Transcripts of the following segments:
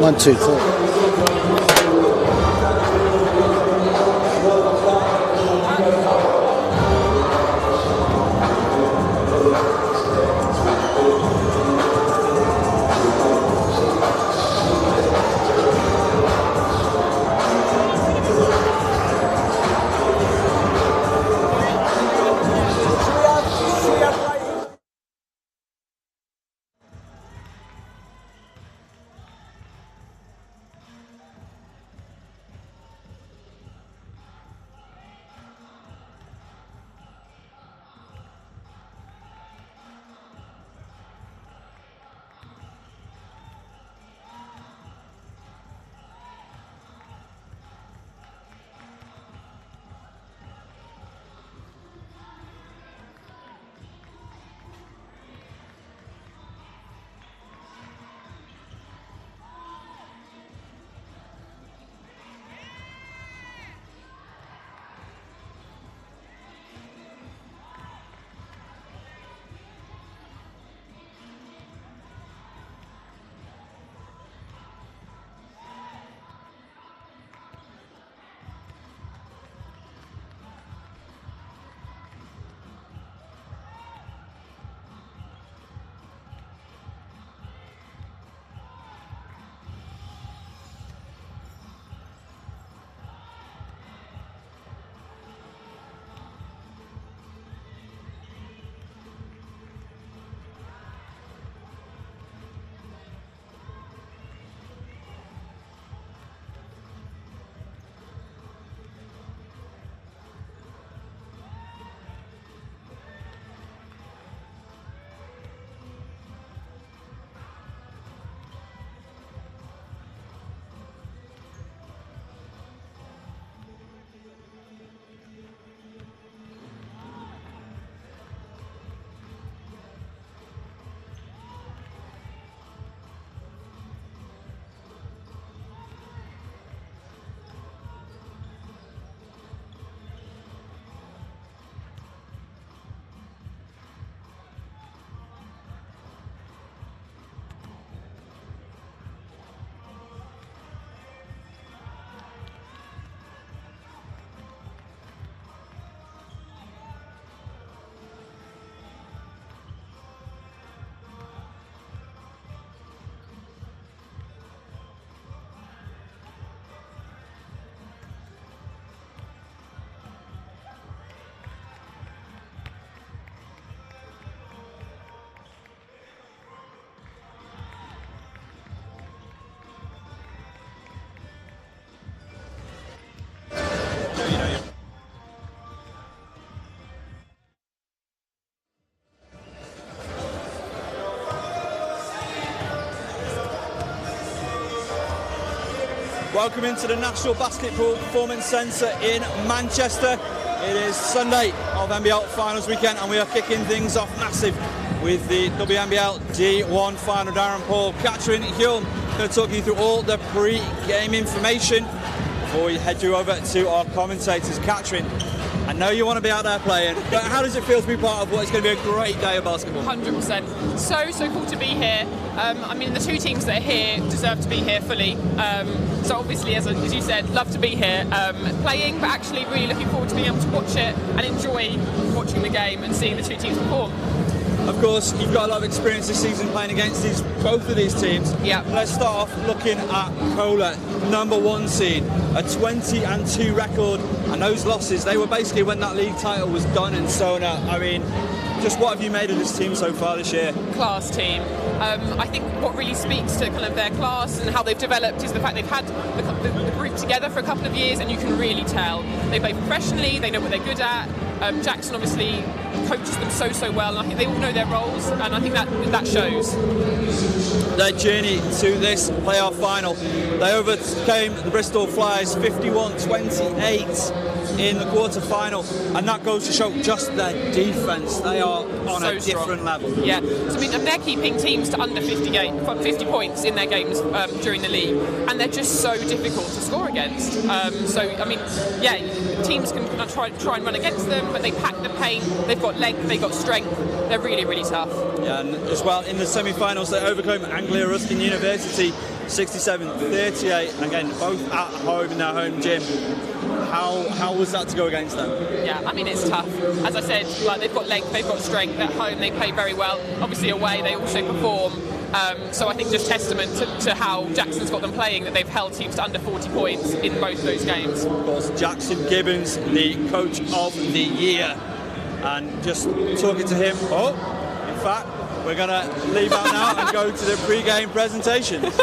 1, 2, 3. Welcome into the National Basketball Performance Centre in Manchester. It is Sunday of NBL Finals weekend and we are kicking things off massive with the WNBL D1 final. Darren Paul, Catherine Hulme going to talk you through all the pre-game information before we head you over to our commentators. Catherine, I know you want to be out there playing, but how does it feel to be part of what is going to be a great day of basketball? 100%. So cool to be here. I mean, the two teams that are here deserve to be here fully. So obviously, as you said, love to be here playing, but actually really looking forward to being able to watch it and enjoy watching the game and seeing the two teams perform. Of course, you've got a lot of experience this season playing against both of these teams. Yeah. Let's start off looking at CoLA, #1 seed, a 20-2 record, and those losses, they were basically when that league title was done in Sona. I mean, just what have you made of this team so far this year? Class team. I think what really speaks to kind of their class and how they've developed is the fact they've had the group together for a couple of years, and you can really tell. They play professionally, they know what they're good at. Jackson obviously coaches them so well, and I think they all know their roles, and I think that shows. Their journey to this playoff final, they overcame the Bristol Flyers 51-28 in the quarter-final, and that goes to show just their defence. They are on a different level. Yeah, so, I mean, they're keeping teams to under 50 points in their games during the league, and they're just so difficult to score against. So, I mean, yeah, teams can try and run against them, but they pack the paint, they've got length, they've got strength, they're really, really tough. Yeah, and as well, in the semi-finals, they overcame Anglia Ruskin University 67-38, again, both at home in their home gym. How was that to go against them? Yeah, I mean, it's tough. As I said, like, they've got length, they've got strength. At home, they play very well. Obviously, away, they also perform. So I think just testament to how Jackson's got them playing, that they've held teams to under 40 points in both of those games. Of course, Jackson Gibbons, the coach of the year. And just talking to him, in fact, we're going to leave out now and go to the pre-game presentations.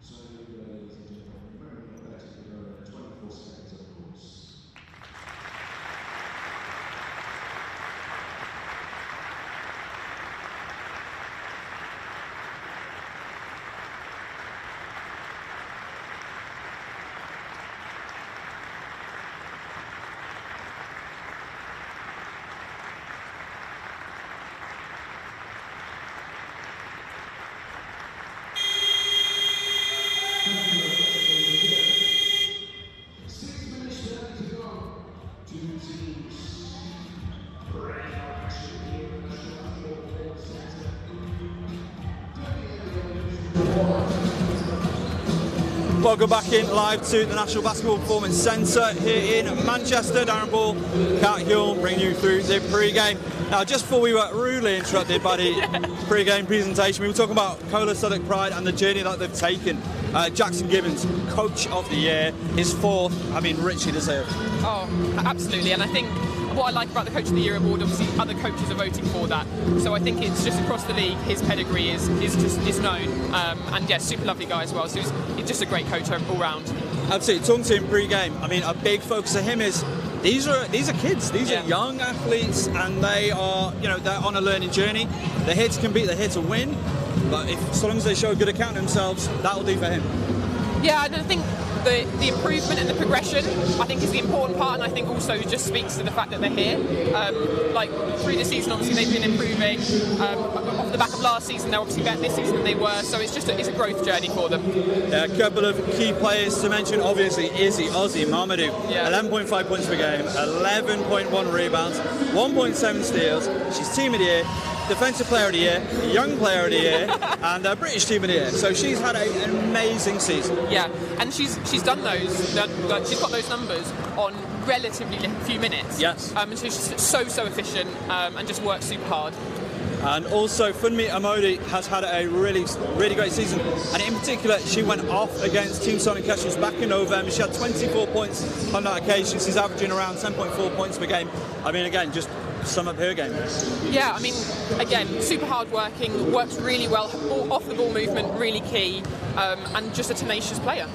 So, ladies and gentlemen, very much better to go 24 seconds, of course. Welcome back in live to the National Basketball Performance Centre here in Manchester. Darren Ball, Kat Hulme bringing you through the pre-game. Now, just before we were rudely interrupted by the pre-game presentation, we were talking about CoLA Southwark Pride and the journey that they've taken. Jackson Gibbons, Coach of the Year, his fourth, richly deserved. Oh, absolutely, and I think what I like about the Coach of the Year award, obviously other coaches are voting for that, so I think it's just across the league, his pedigree is known, and yeah, super lovely guy as well, so he's just a great coach all round. Absolutely. Talking to him pre-game, a big focus of him is these are kids, these are young athletes, and they are, they're on a learning journey. They're here to compete, they're here to win, but as long as they show a good account of themselves, that'll do for him. Yeah, and I think the improvement and the progression, I think, is the important part, and I think also just speaks to the fact that they're here. Through the season, obviously they've been improving. Off the back of last season, they're obviously better this season than they were, so it's just it's a growth journey for them. Yeah, a couple of key players to mention, obviously Isi Ozzy-Momodu, 11.5 points per game, 11.1 rebounds, 1.7 steals. She's Team of the Year, Defensive Player of the Year, Young Player of the Year, and British Team of the Year. So she's had an amazing season. Yeah, and she's done those. She's got those numbers on relatively few minutes. Yes. And so she's so efficient and just works super hard. And also, Funmi Amodi has had a really great season, and in particular, she went off against Team Solent Kestrels back in November. She had 24 points on that occasion. She's averaging around 10.4 points per game. Again, just sum up her game. Yeah, again, super hard working, works really well, off the ball movement, really key, and just a tenacious player.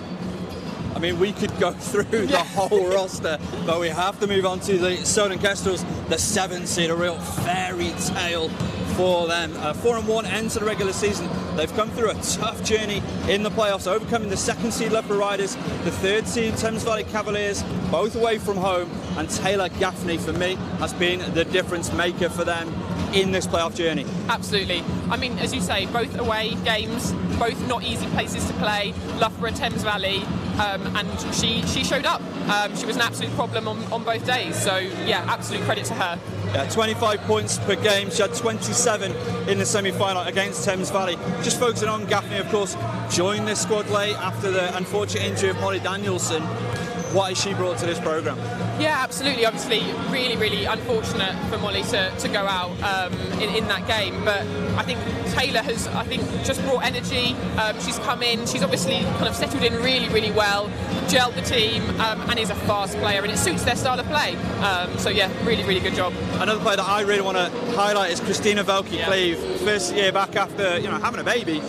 We could go through the whole roster, but we have to move on to the Solent Kestrels, the 7th seed, a real fairy tale for them. 4-1 end to the regular season. They've come through a tough journey in the playoffs, overcoming the 2nd seed Loughborough Riders, the 3rd seed Thames Valley Cavaliers, both away from home, and Taylor Gaffney, for me, has been the difference maker for them in this playoff journey. Absolutely. As you say, both away games, both not easy places to play, Loughborough, Thames Valley, and she showed up. She was an absolute problem on both days, so yeah, absolute credit to her. Yeah, 25 points per game. She had 27 in the semi-final against Thames Valley. Just focusing on Gaffney, of course, joined this squad late after the unfortunate injury of Molly Danielson. What has she brought to this programme? Yeah, absolutely. Obviously, really unfortunate for Molly to go out in that game. But I think Taylor has, just brought energy. She's come in. She's obviously kind of settled in really well, gelled the team, and is a fast player, and it suits their style of play. So yeah, really good job. Another player that I really want to highlight is Christina Velke-Cleve. First year back after having a baby.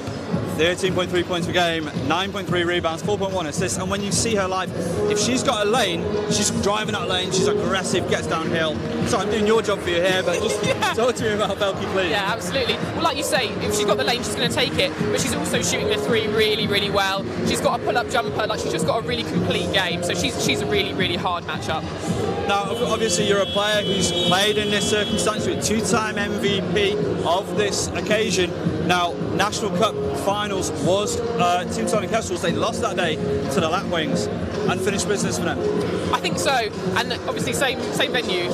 13.3 points per game, 9.3 rebounds, 4.1 assists, and when you see her live, if she's got a lane, she's driving that lane, she's aggressive, gets downhill. So I'm doing your job for you here, but just talk to me about Velke-Cleve. Yeah, absolutely. Well, like you say, if she's got the lane, she's going to take it, but she's also shooting the three really well. She's got a pull-up jumper, she's just got a really complete game, so she's a really hard matchup. Now, obviously, you're a player who's played in this circumstance with 2-time MVP of this occasion. Now, National Cup finals was Team Solent Kestrels. They lost that day to the Lapwings. Unfinished business for them. I think so, and obviously same venue.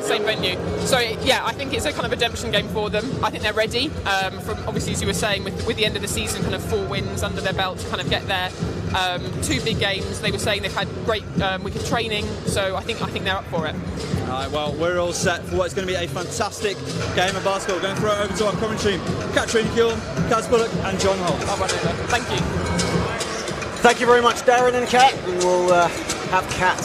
Same venue. So yeah, I think it's a kind of redemption game for them. I think they're ready. From obviously, as you were saying, with the end of the season, kind of 4 wins under their belt to kind of get there. 2 big games. They were saying they've had great week of training, so I think they're up for it. All right, well, we're all set for what's going to be a fantastic game of basketball. We're going to throw it over to our commentary team, Katrina Hulme, Kaz Bullock and John Holt. I'll run over. Thank you. Thank you very much, Darren and Kat. And we'll have Kat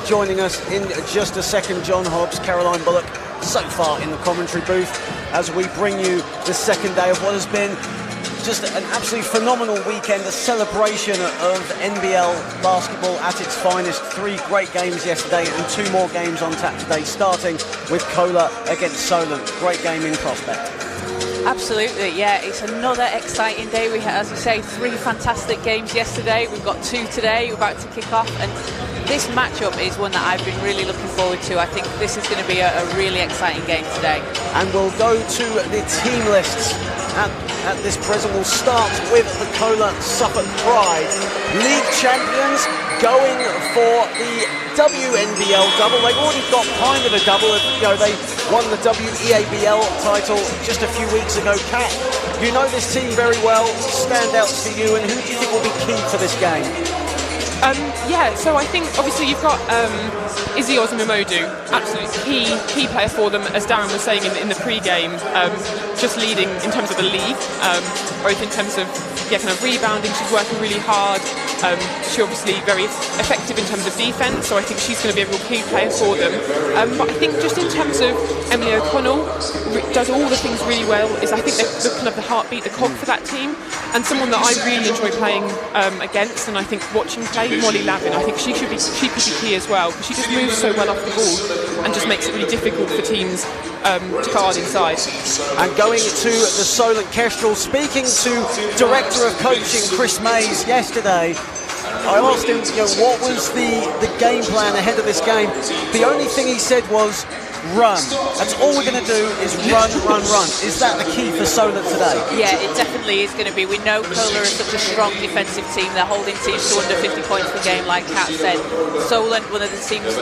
joining us in just a second. John Hobbs, Caroline Bullock, so far in the commentary booth as we bring you the second day of what has been just an absolutely phenomenal weekend, a celebration of NBL basketball at its finest. 3 great games yesterday and 2 more games on tap today, starting with CoLA against Solent. Great game in prospect. Absolutely, yeah, it's another exciting day. We had, as you say, 3 fantastic games yesterday. We've got 2 today. We're about to kick off, and this matchup is one that I've been really looking forward to. I think this is going to be a really exciting game today. And we'll go to the team lists at this present. We'll start with the CoLA Southwark Pride. League champions going for the WNBL double. They've already got kind of a double. You know, they won the WEABL title just a few weeks ago. Kat, you know this team very well. Standouts for you, and who do you think will be key for this game? Yeah, so I think obviously you've got Isi Ozzy-Momodu, absolutely key player for them, as Darren was saying in the pre-game, just leading in terms of the league, both in terms of kind of rebounding. She's working really hard. She's obviously very effective in terms of defence, so I think she's going to be a real key player for them. But I think just in terms of Emilie O'Connell, does all the things really well. Is I think they're kind of the heartbeat, the cog for that team, and someone that I really enjoy playing against, and I think watching play, Molly Lavin. I think she could be key as well, because she just moves so well off the ball and just makes it really difficult for teams to guard inside. And going to the Solent Kestrels, speaking to Director of Coaching Chris Mays yesterday, I asked him, what was the game plan ahead of this game. The only thing he said was run. That's all we're going to do is run. Is that the key for Solent today? Yeah, it definitely is going to be. We know CoLA is such a strong defensive team. They're holding teams to under 50 points per game, like Kat said. Solent, one of the team's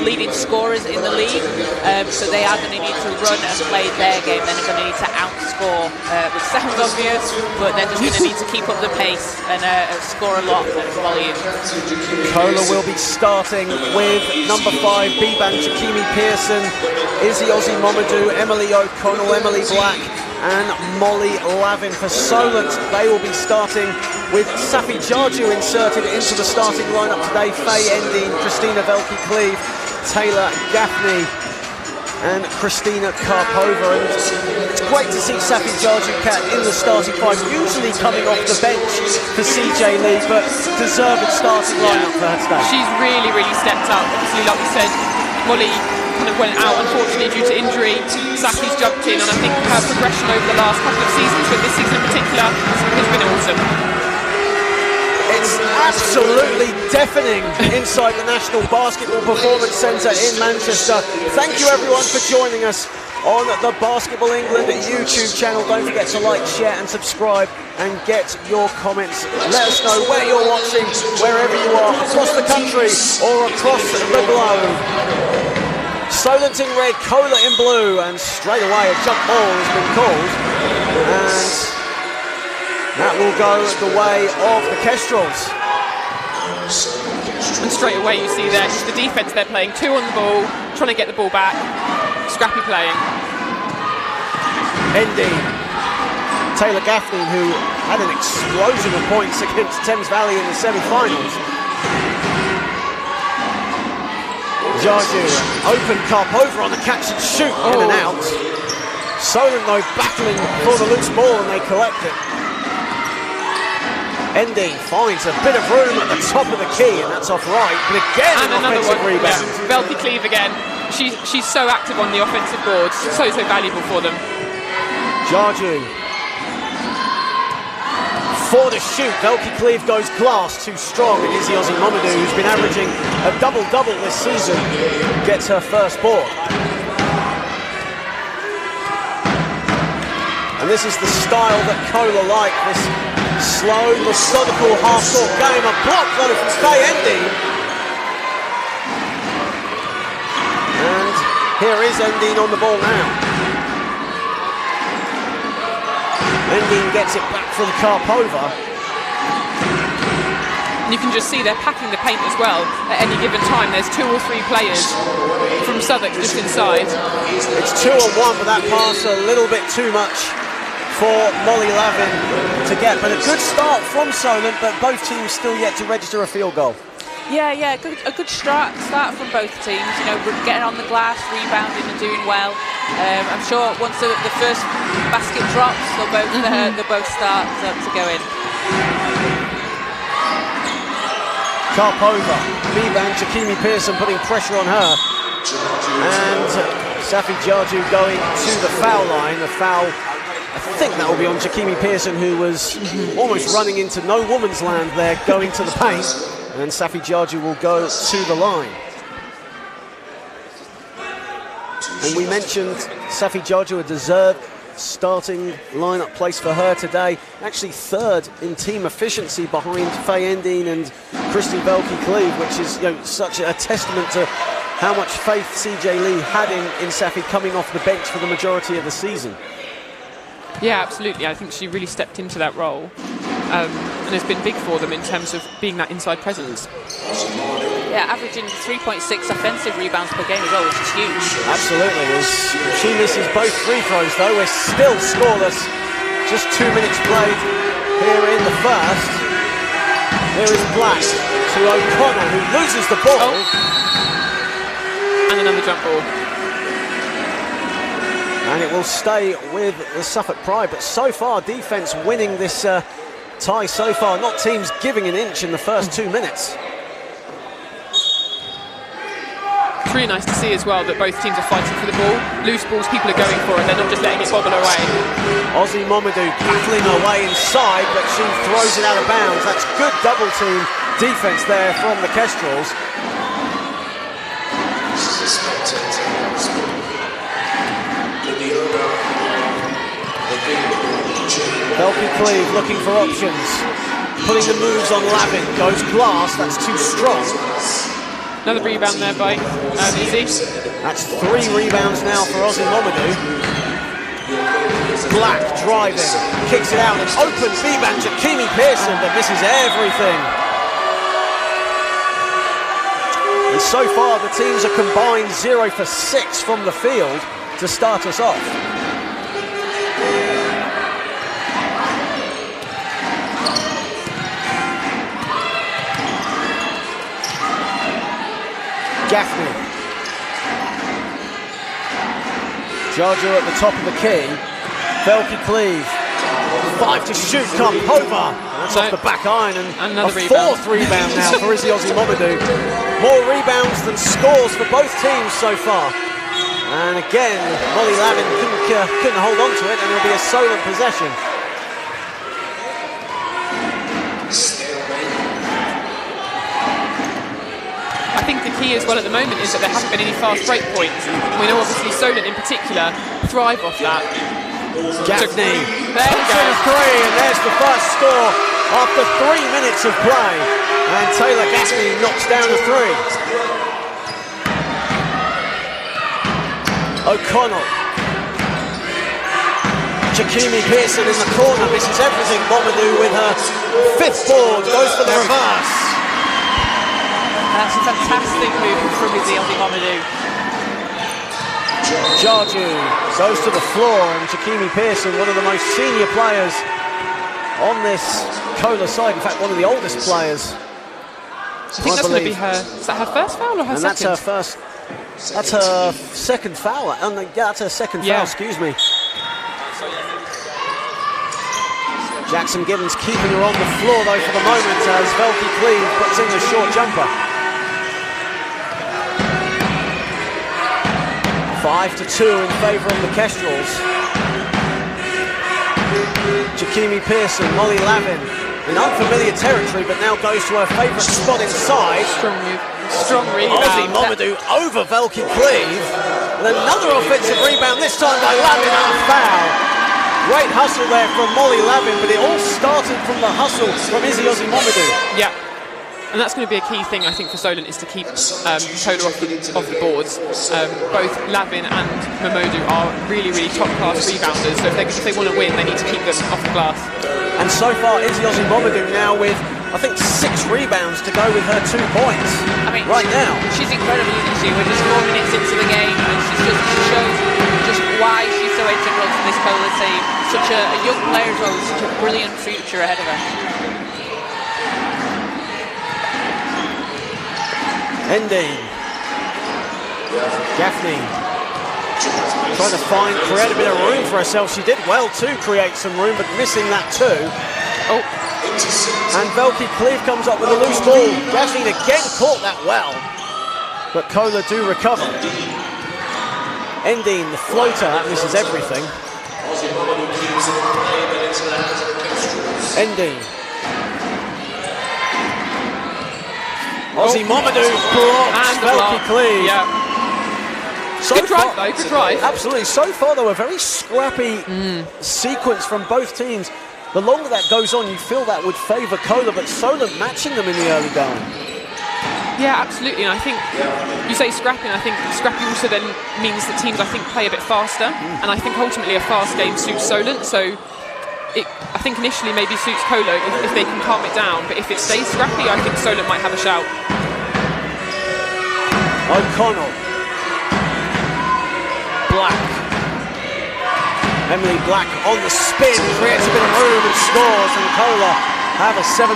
leading scorers in the league, so they are going to need to run and play their game. Then they're going to need to outscore, which sounds obvious, but they're just going to need to keep up the pace and score a lot of volume. CoLA will be starting with number 5, Biban Jakimi Pearson, Isi Ozzy-Momodu, Emilie O'Connell, Emilie Black and Molly Lavin. For Solent, they will be starting with Safi Jarju inserted into the starting lineup today. Faye Endine, Christina Velke-Cleave, Taylor Gaffney and Christina Karpova. And it's great to see Safi Jarju Kat in the starting five, usually coming off the bench for CJ Lee, but deserved starting lineup for her today. She's really stepped up. Obviously, like we said, Molly kind of went out unfortunately due to injury. Safi's jumped in, and I think her progression over the last couple of seasons, but this season in particular, has been awesome. It's absolutely deafening inside the National Basketball Performance Centre in Manchester. Thank you everyone for joining us on the Basketball England YouTube channel. Don't forget to like, share and subscribe and get your comments. Let us know where you're watching, wherever you are, across the country or across the globe. Solent in red, CoLA in blue, and straight away a jump ball has been called, and that will go the way of the Kestrels. And straight away you see there, just the defence they're playing, 2 on the ball, trying to get the ball back, scrappy playing. Endine, Taylor Gaffney, who had an explosion of points against Thames Valley in the semi-finals. Jarju, open Karpova on the catch and shoot, in and out. Solent though battling for the loose ball and they collect it. Endine finds a bit of room at the top of the key, and that's off right, but again and an another offensive one, rebound. Yeah. Velke-Cleave again. She's so active on the offensive boards, so valuable for them. Jarju for the shoot. Velke-Cleave goes glass, too strong, and Isi Ozzy-Momodu, who's been averaging a double-double this season, gets her first board. And this is the style that CoLA like, this slow, methodical half-court game. A block though from Faye Endine. And here is Endine on the ball now. Endine gets it back from Karpova. And you can just see they're packing the paint as well at any given time. There's 2 or 3 players from Southwark just inside. It's 2-on-1, but that pass a little bit too much for Molly Lavin to get. But a good start from Solent, but both teams still yet to register a field goal. Yeah, a good start from both teams. Getting on the glass, rebounding and doing well. I'm sure once the first basket drops, they'll both start to go in. Karpova, Biban Jakimi Pearson putting pressure on her, and Safi Jarju going to the foul line. The foul, I think that will be on Jakimi Pearson, who was almost running into no woman's land there, going to the paint. And Safi Jarju will go to the line. And we mentioned Safi Jarju, a starting lineup place for her today. Actually third in team efficiency behind Faye Endine and Christy Velke-Cleve, which is such a testament to how much faith CJ Lee had in Safi coming off the bench for the majority of the season. Yeah, absolutely. I think she really stepped into that role and has been big for them in terms of being that inside presence. Yeah, averaging 3.6 offensive rebounds per game as well, which is huge. Absolutely. As she misses both free throws, though, we're still scoreless. Just 2 minutes played here in the first. Here is Black to O'Connor, who loses the ball. And another jump ball. And it will stay with the Suffolk Pride. But so far, defence winning this tie so far. Not teams giving an inch in the first 2 minutes. It's really nice to see as well that both teams are fighting for the ball. Loose balls, people are going for it, they're not just letting it bobble away. Ozzy-Momodu battling her way inside, but she throws it out of bounds. That's good double team defence there from the Kestrels. Velke-Cleve looking for options, putting the moves on Lavin, goes glass, that's too strong. Another rebound there by Isi. That's 3 rebounds now for Ozzy-Momodu. Black driving, kicks it out, an open rebound, Jakimi Pearson, but misses everything. And so far the teams are combined 0 for 6 from the field to start us off. Gaffney. Jarju at the top of the key. Velke-Cleve. 5 to shoot, come over. That's off the back iron, and a 4th rebound now for Isi Ozzy-Momodu. More rebounds than scores for both teams so far. And again, Molly Lavin couldn't hold on to it, and it'll be a Solent possession. I think the key as well at the moment is that there haven't been any fast break points. We know obviously Solent in particular thrive off that. Gaffney, there we go. 3, and there's the first score after 3 minutes of play. And Taylor Gaffney knocks down the 3. O'Connell. Jakimi Pearson in the corner, misses everything. Momodu with her 5th board, goes for the reverse. That's a fantastic move from Isi Ozzy-Momodu. Jarju goes to the floor, and Jakimi Pearson, one of the most senior players on this CoLA side, in fact one of the oldest players. I think that's going to be her, is that her first foul or her second? That's her first, that's her second foul, yeah, that's her second foul, excuse me. Jackson Gibbons keeping her on the floor though for the moment as Velke-Cleve puts in the short jumper. 5-2 in favour of the Kestrels. Jakimi Pearson, Molly Lavin in unfamiliar territory, but now goes to her favourite spot inside. Strong move. Strong rebound. Ozzy-Momodu over Velke-Cleve. And another offensive rebound, this time by Lavin, and a foul. Great hustle there from Molly Lavin, but it all started from the hustle from Isi Ozzy-Momodu. Yeah. And that's going to be a key thing, I think, for Solent, is to keep CoLA off the boards. Both Lavin and Momodu are really, really top-class rebounders, so if they want to win, they need to keep them off the glass. And so far, Isi Ozzy-Momodu now with, I think, 6 rebounds to go with her 2 points. I mean, right now. She's incredible, isn't she? We're just 4 minutes into the game, and she shows just why she's so integral to this CoLA team. Such a young player as well, with such a brilliant future ahead of her. Endine. Gaffney trying to create a bit of room for herself. She did well to create some room, but missing that too. Oh, and Velke-Cleve comes up with a loose ball. Gaffney again caught that well, but CoLA do recover. Endine, the floater, that misses everything. Endine. Ozzy-Momodu blocks Velke-Cleve. Yeah. Good drive, though. Good drive. Absolutely. So far, though, a very scrappy sequence from both teams. The longer that goes on, you feel that would favour CoLA, but Solent matching them in the early going. Yeah, absolutely. And I think you say scrappy, and I think scrappy also then means that teams, I think, play a bit faster. And I think ultimately a fast game suits Solent. So I think initially maybe suits CoLA if they can calm it down. But if it stays scrappy, I think Solent might have a shout. O'Connell. Black. Emilie Black on the spin, creates a bit of room and scores, and CoLA have a 7-5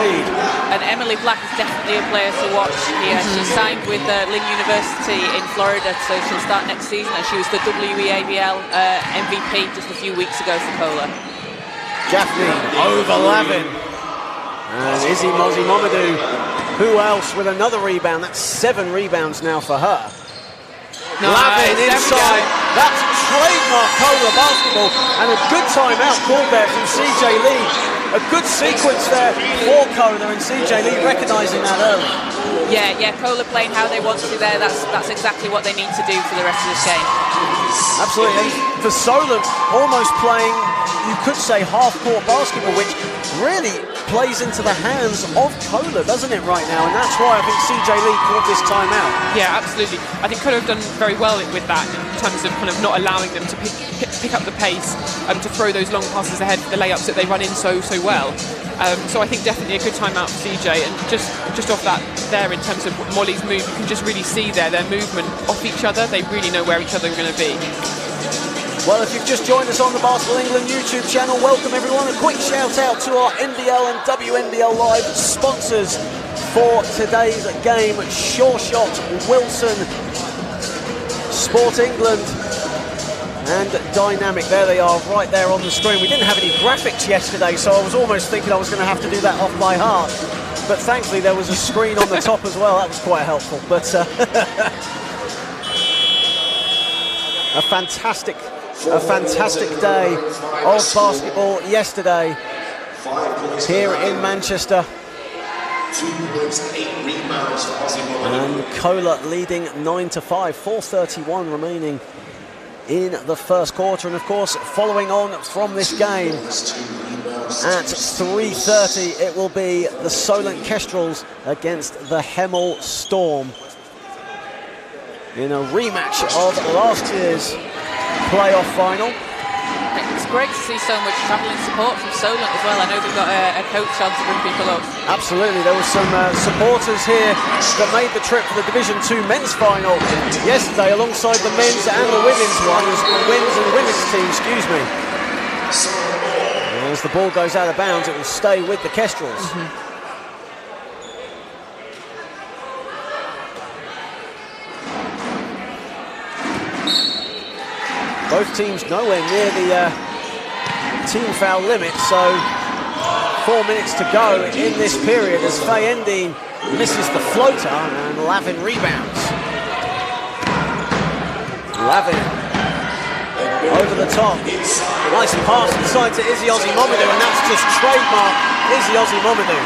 lead. And Emilie Black is definitely a player to watch here. She signed with Lynn University in Florida, so she'll start next season, and she was the WNBL MVP just a few weeks ago for CoLA. Gaffney over Lavin. And Isi Ozzy-Momodu, who else with another rebound? That's 7 rebounds now for her. Nice. Lavin inside. That's trademark CoLA basketball, and a good timeout called there from CJ Lee. A good sequence there for CoLA, and CJ Lee recognising that early. Yeah, CoLA playing how they want to there. That's exactly what they need to do for the rest of this game. Absolutely. For Solent, almost playing, you could say, half-court basketball, which really plays into the hands of CoLA, doesn't it, right now? And that's why I think CJ Lee called this timeout. Yeah, absolutely. I think CoLA have done very well with that in terms of kind of not allowing them to pick up the pace, to throw those long passes ahead for the layups that they run in so well. So I think definitely a good timeout for CJ, and just off that there in terms of Molly's move, you can just really see their movement off each other. They really know where each other are going to be. Well, if you've just joined us on the Basketball England YouTube channel, welcome everyone. A quick shout out to our NBL and WNBL Live sponsors for today's game. Sure Shot, Wilson, Sport England, and Dynamic. There they are, right there on the screen. We didn't have any graphics yesterday, so I was almost thinking I was going to have to do that off by heart. But thankfully there was a screen on the top as well. That was quite helpful. But a fantastic day of basketball yesterday here in Manchester. And CoLA leading 9-5, 4:31 remaining in the first quarter. And of course, following on from this game at 3:30, it will be the Solent Kestrels against the Hemel Storm in a rematch of last year's playoff final. It's great to see so much travelling support from Solent as well. I know they've got a coach on to bring people up. Absolutely, there were some supporters here that made the trip for the Division 2 men's final yesterday alongside the men's and the women's ones, women's team, excuse me. And as the ball goes out of bounds, it will stay with the Kestrels. Both teams nowhere near the team foul limit, so 4 minutes to go in this period as Faye Endine misses the floater and Lavin rebounds. Lavin over the top. Nice pass inside to Isi Ozzy-Momodu, and that's just trademark Isi Ozzy-Momodu.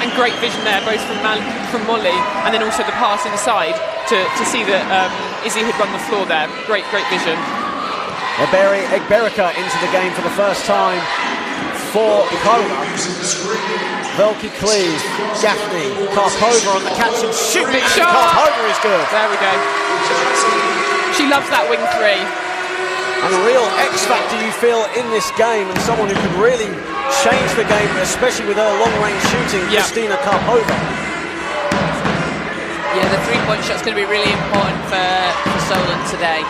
And great vision there, both from Molly, and then also the pass inside to see that Isi had run the floor there. Great vision. Egberica into the game for the first time for CoLA. Velke Cleave, Gaffney, Karpova on the catch and shoot. Big shot. Karpova is good. There we go. She loves that wing three. And a real X factor you feel in this game, and someone who could really change the game, especially with her long-range shooting, Kristina Karpova. Yeah, the three-point shot's going to be really important for Solent today.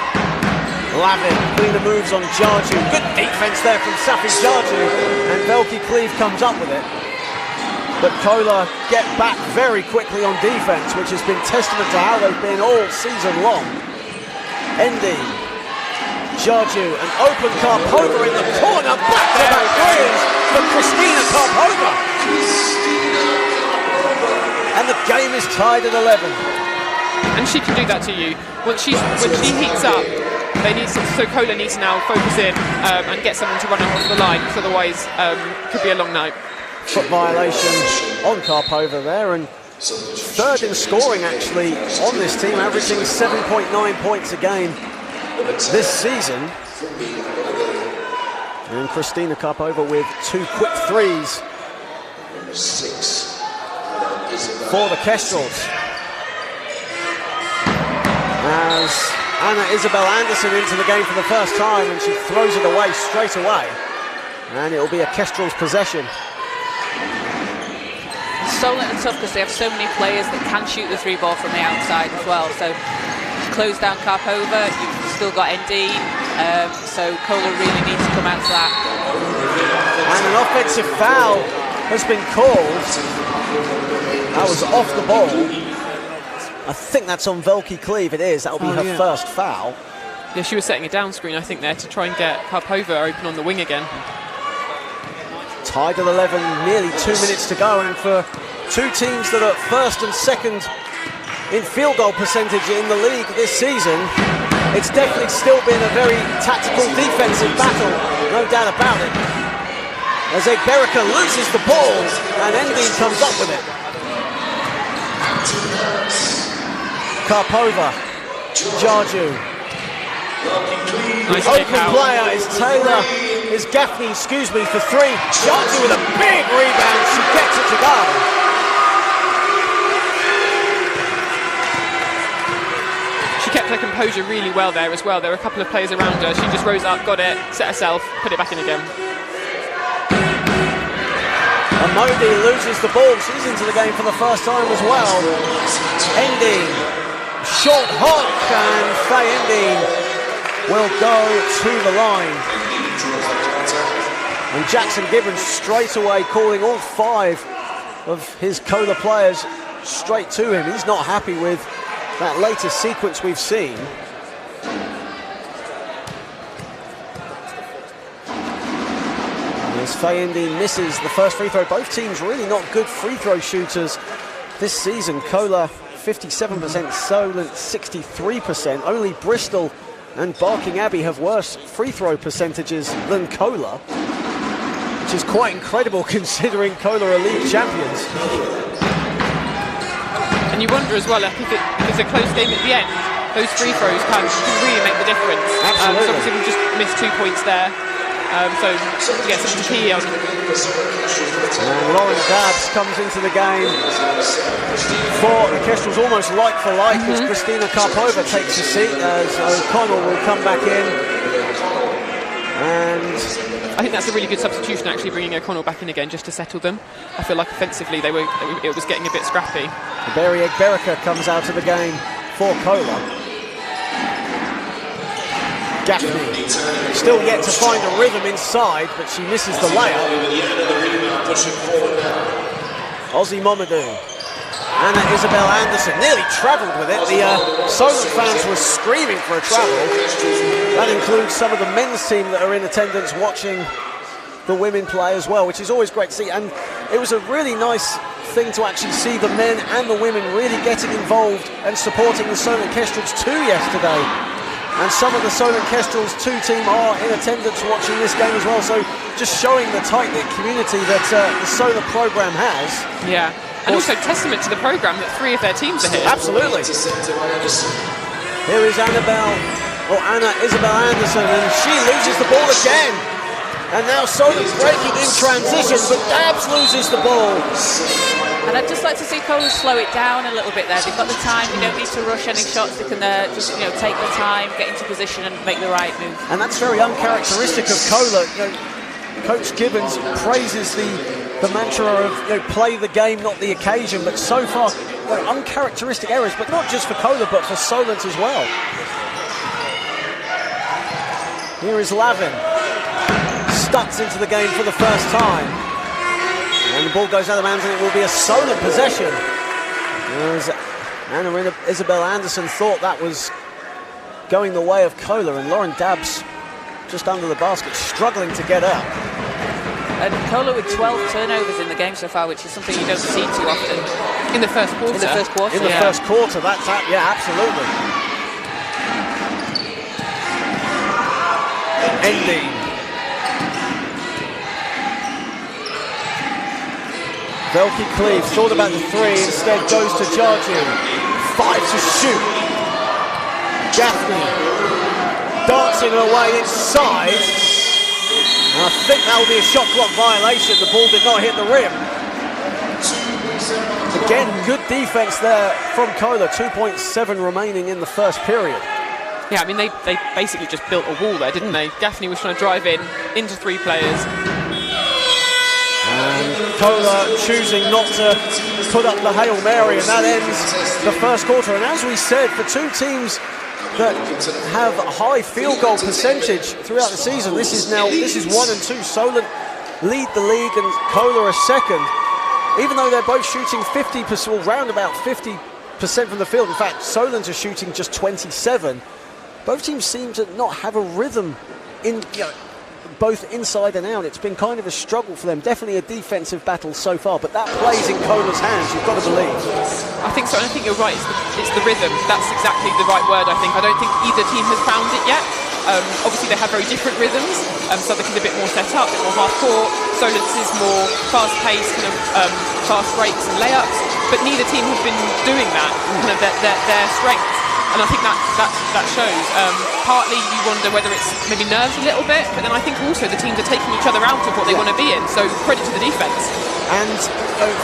Lavin, cleaner moves on Jarju. Good defense there from Safi Jarju, and Velke Cleave comes up with it. But CoLA get back very quickly on defense, which has been testament to how they've been all season long. Endine, Jarju, and open Karpova in the corner. Back-to-back threes for Kristina Karpova. And the game is tied at 11. And she can do that to you. When she heats up, so CoLA needs to now focus in and get someone to run off the line, because otherwise could be a long night. Foot violation on Karpova there, and third in scoring actually on this team, averaging 7.9 points a game this season. And Christina Karpova with 2 quick threes for the Kestrels. As Ana-Isabel Andersson into the game for the first time, and she throws it away straight away. And it'll be a Kestrels possession. Solent are tough because they have so many players that can shoot the 3-ball from the outside as well. So close down Karpova, you've still got Endine, so CoLA really needs to come out to that. And an offensive foul has been called. That was off the ball. I think that's on Velke Cleve. It is. That'll be her first foul. Yeah, she was setting a down screen, I think, there to try and get Karpova open on the wing again. Tied at 11, nearly 2 minutes to go, and for two teams that are first and second in field goal percentage in the league this season, it's definitely still been a very tactical defensive battle, no doubt about it. As Berika loses the ball and Endine comes up with it. Karpova, Jarju. Nice Open player is Gaffney, excuse me, for 3. Jarju with a big rebound, she gets it to go. She kept her composure really well there as well. There were a couple of players around her. She just rose up, got it, set herself, put it back in again. Momodu loses the ball. She's into the game for the first time as well. Endine, short hook, and Faye Endine will go to the line. And Jackson Gibbons straight away calling all 5 of his CoLA players straight to him. He's not happy with that latest sequence we've seen. As Faye Endine misses the first free throw. Both teams really not good free throw shooters this season. CoLA 57%, Solent 63%. Only Bristol and Barking Abbey have worse free throw percentages than CoLA, which is quite incredible considering CoLA are league champions. And you wonder as well, if it's a close game at the end, those free throws can really make the difference. Absolutely. So obviously we've just missed 2 points there. So yeah, something to key on. And Lauren Dabbs comes into the game for the Kestrels, almost like for like, as Christina Karpova takes a seat, as O'Connell will come back in. And I think that's a really good substitution, actually, bringing O'Connell back in again just to settle them. I feel like offensively it was getting a bit scrappy. Berika comes out of the game for CoLA. Gaffney still yet to find a rhythm inside, but she misses the layup. Ozzy-Momodu. Ana-Isabel Andersson nearly travelled with it. The Solent fans were screaming for a travel. That includes some of the men's team that are in attendance watching the women play as well, which is always great to see. And it was a really nice thing to actually see the men and the women really getting involved and supporting the Solent Kestrels too yesterday. And some of the Solent Kestrels 2 team are in attendance watching this game as well, so just showing the tight-knit community that the Solent programme has. Yeah, and also testament to the programme that 3 of their teams are here. Absolutely. Here is Ana-Isabel Andersson, and she loses the ball again. And now Solent breaking in transition, but Dabbs loses the ball. And I'd just like to see CoLA slow it down a little bit there. They've got the time, they don't need to rush any shots. They can just take the time, get into position and make the right move. And that's very uncharacteristic of CoLA. Coach Gibbons praises the mantra of play the game, not the occasion. But so far, uncharacteristic errors, but not just for CoLA, but for Solent as well. Here is Lavin. Stuts into the game for the first time. And the ball goes out of bounds, and it will be a Solent possession. As Ana-Isabel Andersson thought that was going the way of CoLA, and Lauren Dabbs just under the basket, struggling to get up. And CoLA with 12 turnovers in the game so far, which is something you don't see too often. In the first quarter. In the first quarter, that's that. Yeah, absolutely. Endine. Velke Cleave thought about the 3, instead goes to Jarju. 5 to shoot. Gaffney dancing her way inside. And I think that will be a shot clock violation. The ball did not hit the rim. Again, good defense there from CoLA. 2.7 remaining in the first period. Yeah, I mean, they basically just built a wall there, didn't they? Gaffney was trying to drive in into 3 players. And CoLA choosing not to put up the Hail Mary, and that ends the first quarter. And as we said, for two teams that have a high field goal percentage throughout the season, this is 1 and 2. Solent lead the league and CoLA are second. Even though they're both shooting 50%, well, round about 50% from the field. In fact, Solent are shooting just 27. Both teams seem to not have a rhythm in, both inside and out. It's been kind of a struggle for them. Definitely a defensive battle so far, but that plays in CoLA's hands, you've got to believe. I think so, and I think you're right. It's the rhythm. That's exactly the right word, I think. I don't think either team has found it yet. Obviously, they have very different rhythms. Southwark is a bit more set up, a bit more half-court. Solent's is more fast-paced, kind of fast breaks and layups. But neither team has been doing that, kind of their strengths. And I think that shows. Partly you wonder whether it's maybe nerves a little bit, but then I think also the teams are taking each other out of what they want to be in. So credit to the defence. And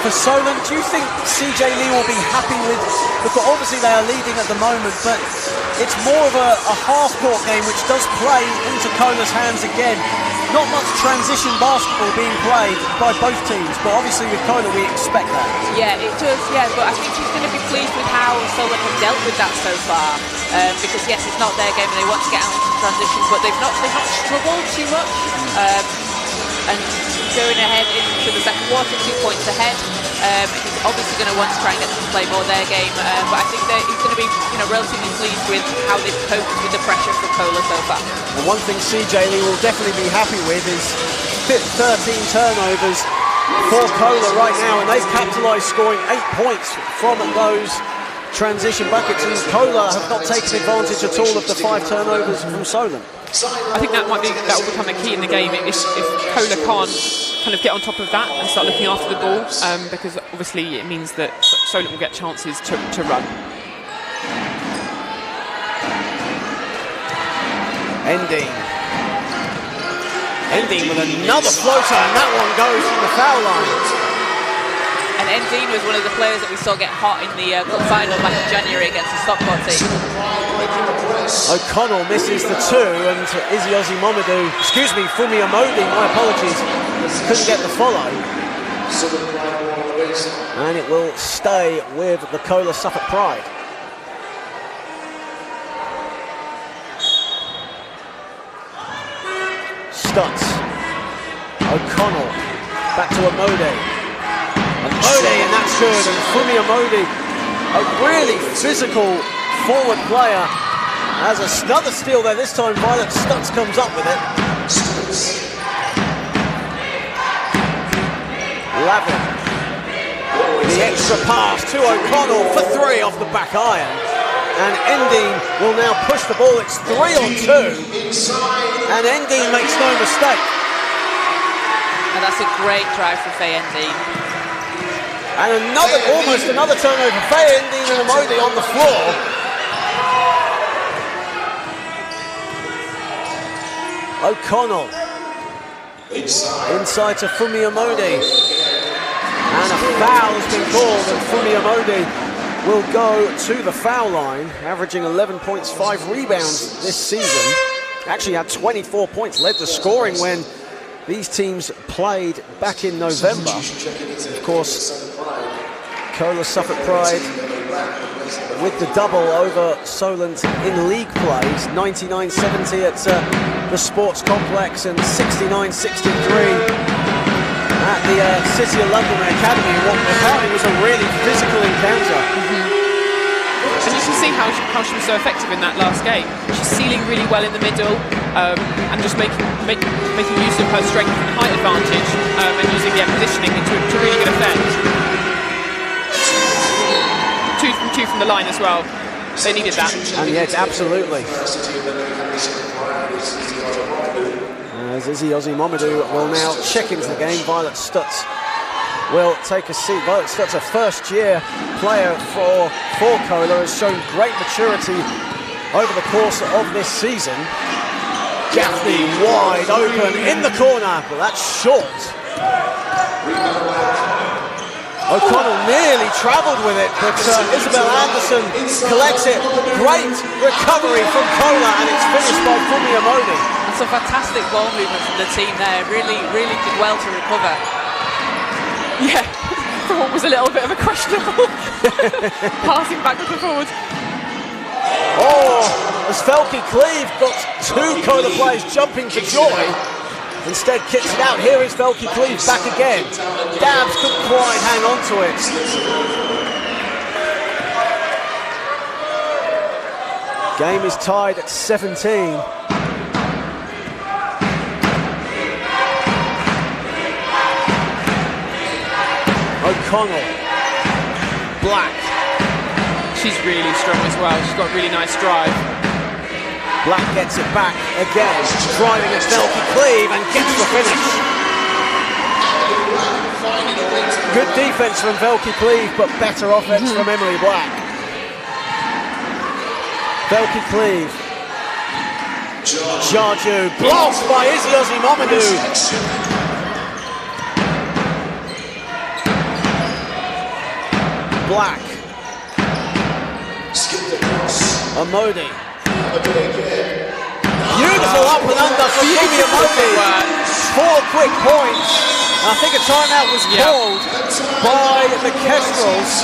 for Solent, do you think CJ Lee will be happy with? Because obviously they are leading at the moment, but it's more of a half-court game, which does play into CoLA's hands again. Not much transition basketball being played by both teams, but obviously with CoLA we expect that. Yeah, it does, yeah, but I think he's going to be pleased with how Solent have dealt with that so far. Because yes, it's not their game and they want to get out into transition, but they've not struggled too much. And going ahead into the second quarter, 2 points ahead. He's obviously going to want to try and get them to play more their game, but I think that he's going to be relatively pleased with how they've coped with the pressure from CoLA so far. And one thing CJ Lee will definitely be happy with is 13 turnovers for CoLA right now, and they've capitalised, scoring 8 points from those transition buckets, and CoLA have not taken advantage at all of the 5 turnovers from Solent. I think that will become a key in the game if CoLA can't kind of get on top of that and start looking after the ball, because obviously it means that Solent will get chances to run. Ending with another floater, and that one goes from the foul line. And Endine was one of the players that we saw get hot in the cup final back in January against the Stockport team. O'Connell misses the 2, and Isi Ozzy-Momodu, Fumi Amodi, my apologies, couldn't get the follow. And it will stay with the CoLA Southwark Pride. Stutz, O'Connell, back to Amodi. And that's good, and Fumi Amodi, a really physical forward player, has another steal there. This time Violet Stutz comes up with it. Lavin, the extra pass to O'Connell for 3 off the back iron, and Endine will now push the ball. It's 3 on 2, and Endine makes no mistake. And that's a great drive for Faye Endine. And almost another turnover. Faye Endine and Amodi on the floor. O'Connell inside to Fumi Amodi. And a foul has been called, and Fumi Amodi will go to the foul line, averaging 11 points, 5 rebounds this season. Actually had 24 points, led the scoring when these teams played back in November. Of course, CoLA Southwark Pride with the double over Solent in league plays, 99-70 at the Sports Complex and 69-63 at the City of London Academy. What apparently was a really physical encounter. And you can see how she was so effective in that last game. She's sealing really well in the middle, and just making use of her strength and height advantage, and using positioning to really good effect. 2 from 2 from the line as well. They needed that. And yes, absolutely. As Isi Ozzy-Momodu will now check into the game. Violet Stutz will take a seat. Well, that's a first-year player for CoLA, has shown great maturity over the course of this season. Gaffney wide open in the corner, but that's short. O'Connell nearly travelled with it, but Isabel Andersson collects it. Great recovery from CoLA, and it's finished by Ozzy-Momodu. That's a fantastic ball movement from the team there. Really did well to recover. Yeah, for what was a little bit of a questionable passing backwards and forwards. Oh, as Felke Cleve got two CoLA players jumping for joy. Instead kicks it out. Here is Felke Cleve back again. Dabbs couldn't quite hang on to it. Game is tied at 17. O'Connell. Black. She's really strong as well. She's got a really nice drive. Black gets it back again, driving at Felke Cleve and gets the finish. Good defense from Felke Cleve, but better offense from Emilie Black. Felke Cleve. Jarju blocked by Isi Ozzy-Momodu. Black. Amodi. Beautiful up and under for Ozzy-Momodu. 4 quick points. I think a timeout was called by the Kestrels.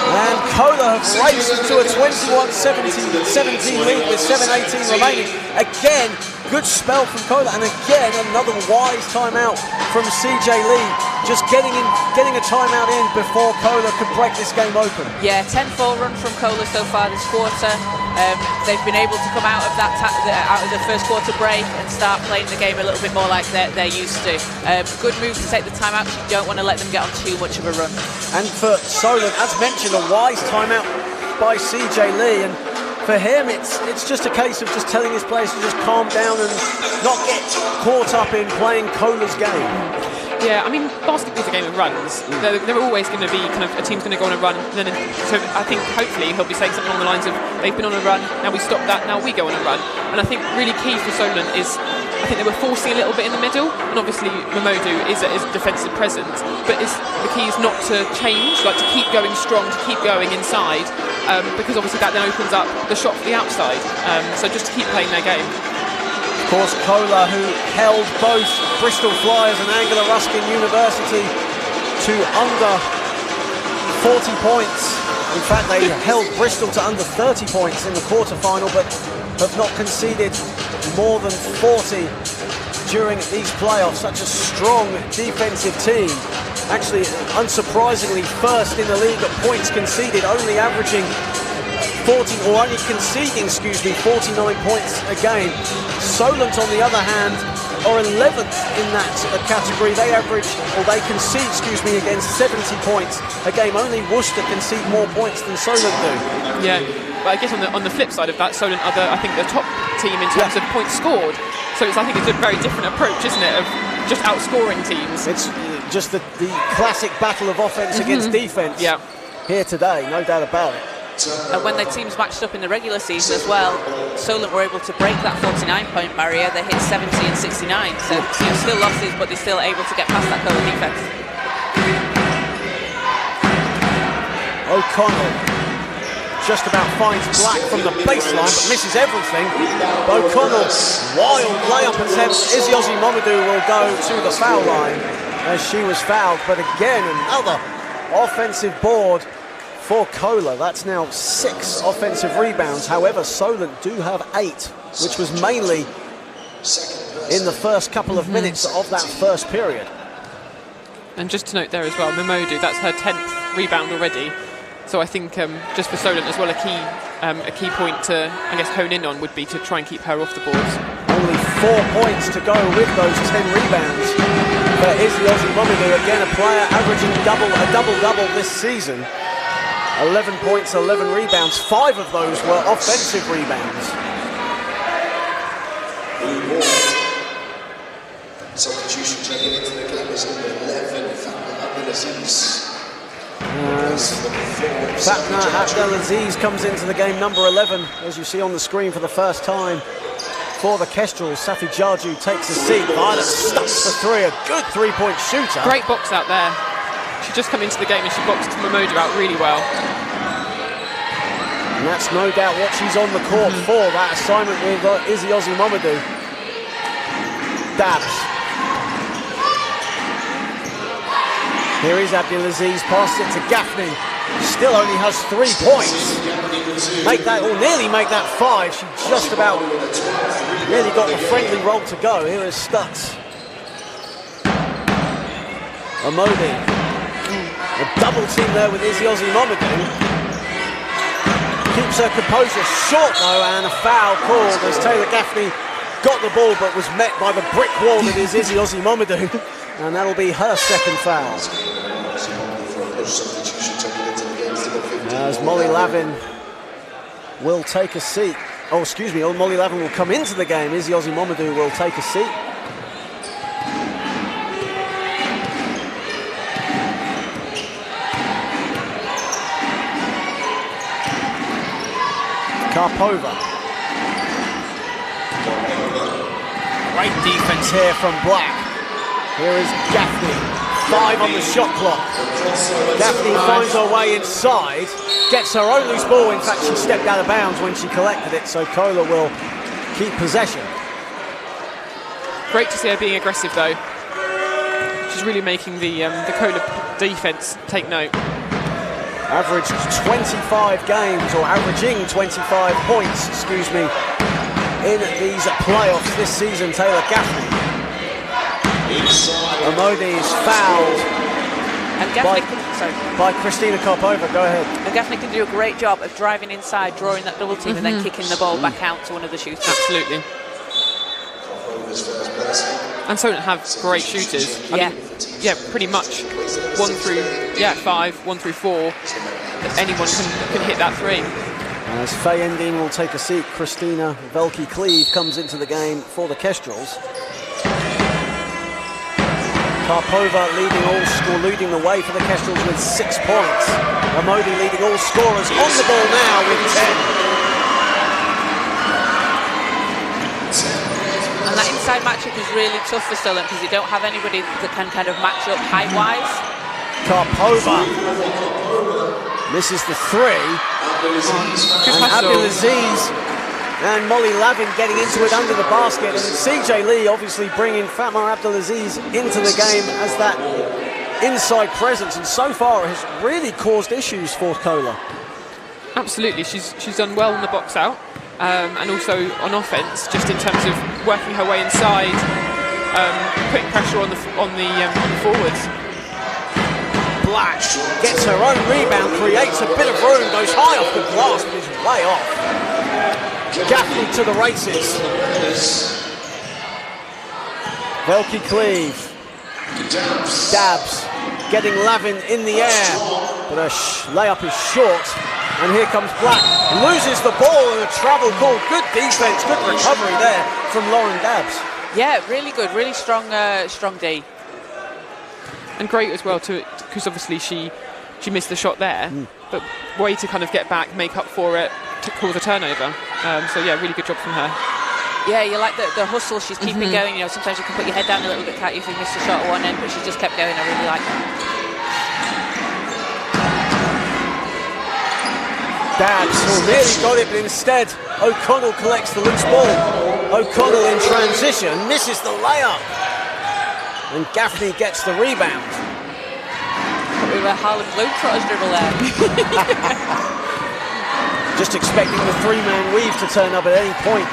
And CoLA have raced to a 21-17 lead with 7:18 remaining. Again, good spell from CoLA, and again another wise timeout from CJ Lee, just getting a timeout in before CoLA could break this game open. Yeah, 10-4 run from CoLA so far this quarter. They've been able to come out of that out of the first quarter break and start playing the game a little bit more like they're used to. Good move to take the timeout. You don't want to let them get on too much of a run. And for Solent, as mentioned, a wise timeout by CJ Lee, and for him it's just a case of just telling his players to just calm down and not get caught up in playing CoLA's game. Yeah, I mean, basketball's a game of runs. They're always going to be kind of, a team's going to go on a run. So I think hopefully he'll be saying something along the lines of, they've been on a run, now we stop that, now we go on a run. And I think really key for Solent is, I think they were forcing a little bit in the middle, and obviously Momodu is a defensive presence, but the key is not to change, like to keep going strong, to keep going inside, because obviously that then opens up the shot for the outside. So just to keep playing their game. Of course, CoLA, who held both Bristol Flyers and Anglia Ruskin University to under 40 points. In fact, they held Bristol to under 30 points in the quarter-final, but have not conceded more than 40 during these playoffs. Such a strong defensive team. Actually, unsurprisingly, first in the league at points conceded, only averaging 49 points a game. Solent, on the other hand, are 11th in that category. They concede against 70 points a game. Only Worcester concede more points than Solent do. Yeah, but I guess on the flip side of that, Solent are I think the top team in terms of points scored. So I think it's a very different approach, isn't it, of just outscoring teams. It's just the classic battle of offense against defense here today, no doubt about it. And when their teams matched up in the regular season as well, Solent were able to break that 49-point barrier. They hit 70 and 69, so still losses, but they're still able to get past that CoLA defence. O'Connell just about finds Black from the baseline, but misses everything. O'Connell, wild layup attempt. Isi Ozzy-Momodu will go to the foul line as she was fouled, but again, another offensive board for CoLA. That's now 6 offensive rebounds. However, Solent do have 8, which was mainly in the first couple of minutes of that first period. And just to note there as well, Momodu, that's her 10th rebound already. So I think just for Solent as well, a key point to, I guess, hone in on would be to try and keep her off the boards. Only 4 points to go with those 10 rebounds for Isi Ozzy-Momodu. Again, a player averaging a double-double this season. 11 points, 11 rebounds. 5 of those were offensive rebounds. Substitution checking into the game is number 11, Fatma Abdelaziz. Fatma Abdelaziz comes into the game, number 11, as you see on the screen for the first time for the Kestrels. Safi Jarju takes a seat. Violet stucks for three, a good three-point shooter. Great box out there. She just come into the game and she boxed Momodu out really well. And that's no doubt what she's on the court for, that assignment with Isi Ozzy-Momodu. Dabs. Here is Abdelaziz, passes it to Gaffney. Still only has 3 points. Make that, or nearly make that 5. She just about nearly got the friendly roll to go. Here is Stutz. Amodi. A double team there with Isi Ozzy-Momodu. Keeps her composure short though, and a foul called as Taylor Gaffney got the ball but was met by the brick wall that is Isi Ozzy-Momodu. And that'll be her second foul. As Molly Lavin will take a seat. Oh, excuse me, Molly Lavin will come into the game. Isi Ozzy-Momodu will take a seat. Karpova. Great defense here from Black. Here is Gaffney, 5 on the shot clock. Gaffney finds her way inside, gets her own loose ball. In fact, she stepped out of bounds when she collected it, so CoLA will keep possession. Great to see her being aggressive though. She's really making the CoLA defense take note. Averaged 25 games, or averaging 25 points, excuse me, in these playoffs this season, Taylor Gaffney. Amodi is fouled by Christina Karpova. Go ahead. And Gaffney can do a great job of driving inside, drawing that double team, and then kicking the ball back out to one of the shooters. Absolutely. And Solent have great shooters. I mean, pretty much 1 through 5, 1 through 4. Anyone can hit that 3. As Faye Endine will take a seat, Christina Velke-Cleave comes into the game for the Kestrels. Karpova leading the way for the Kestrels with 6 points. Amodi leading all scorers on the ball now with 10. And that inside matchup is really tough for Solent because you don't have anybody that can kind of match up height-wise. Karpova misses the 3. And Abdelaziz and Molly Lavin getting into it under the basket, and CJ Lee obviously bringing Fatma Abdelaziz into the game as that inside presence, and so far has really caused issues for CoLA. Absolutely, she's done well in the box out, and also on offense, just in terms of working her way inside, putting pressure on the forwards. Black gets her own rebound, creates a bit of room, goes high off the glass, but is way off. Gaffney to the races. Velke-Cleave. Dabs getting Lavin in the air, but her layup is short. And here comes Black, loses the ball and a travel call. Good defense, good recovery there from Lauren Dabs. Yeah, really good, really strong D. And great as well because obviously she missed the shot there, but way to kind of get back, make up for it, to cause a turnover. So yeah, really good job from her. Yeah, you like the hustle she's keeping going. You know, sometimes you can put your head down a little bit, can't you, if you miss a shot at one end, but she just kept going. I really like that. Dabs nearly got it, but instead O'Connell collects the loose ball. O'Connell in transition misses the layup, and Gaffney gets the rebound. We were Harlem Globetrotters dribble there. Just expecting the 3-man weave to turn up at any point.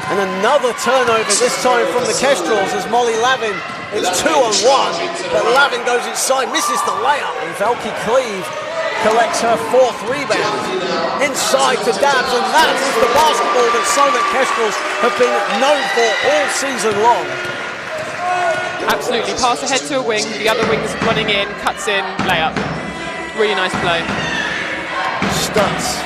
And another turnover, this time from the Kestrels, as Molly Lavin, it's 2-on-1, but Lavin goes inside, misses the layup, and Velke-Cleave collects her 4th rebound. Inside to Dabs, and that is the basketball that Solent Kestrels have been known for all season long. Absolutely, pass ahead to a wing, the other wing's running in, cuts in, layup. Really nice play. Stutz.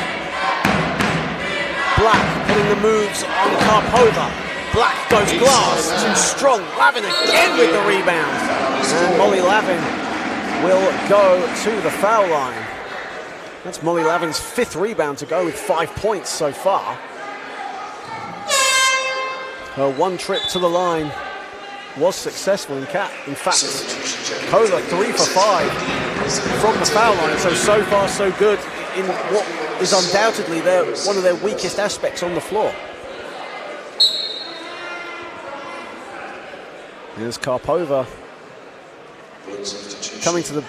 Black putting the moves on Karpova. Black goes glass, too strong. Lavin again with the rebound. And Molly Lavin will go to the foul line. That's Molly Lavin's 5th rebound to go with 5 points so far. Her one trip to the line was successful in fact, CoLA 3 for 5 from the foul line. So far so good in what is undoubtedly one of their weakest aspects on the floor. Here's Karpova coming to the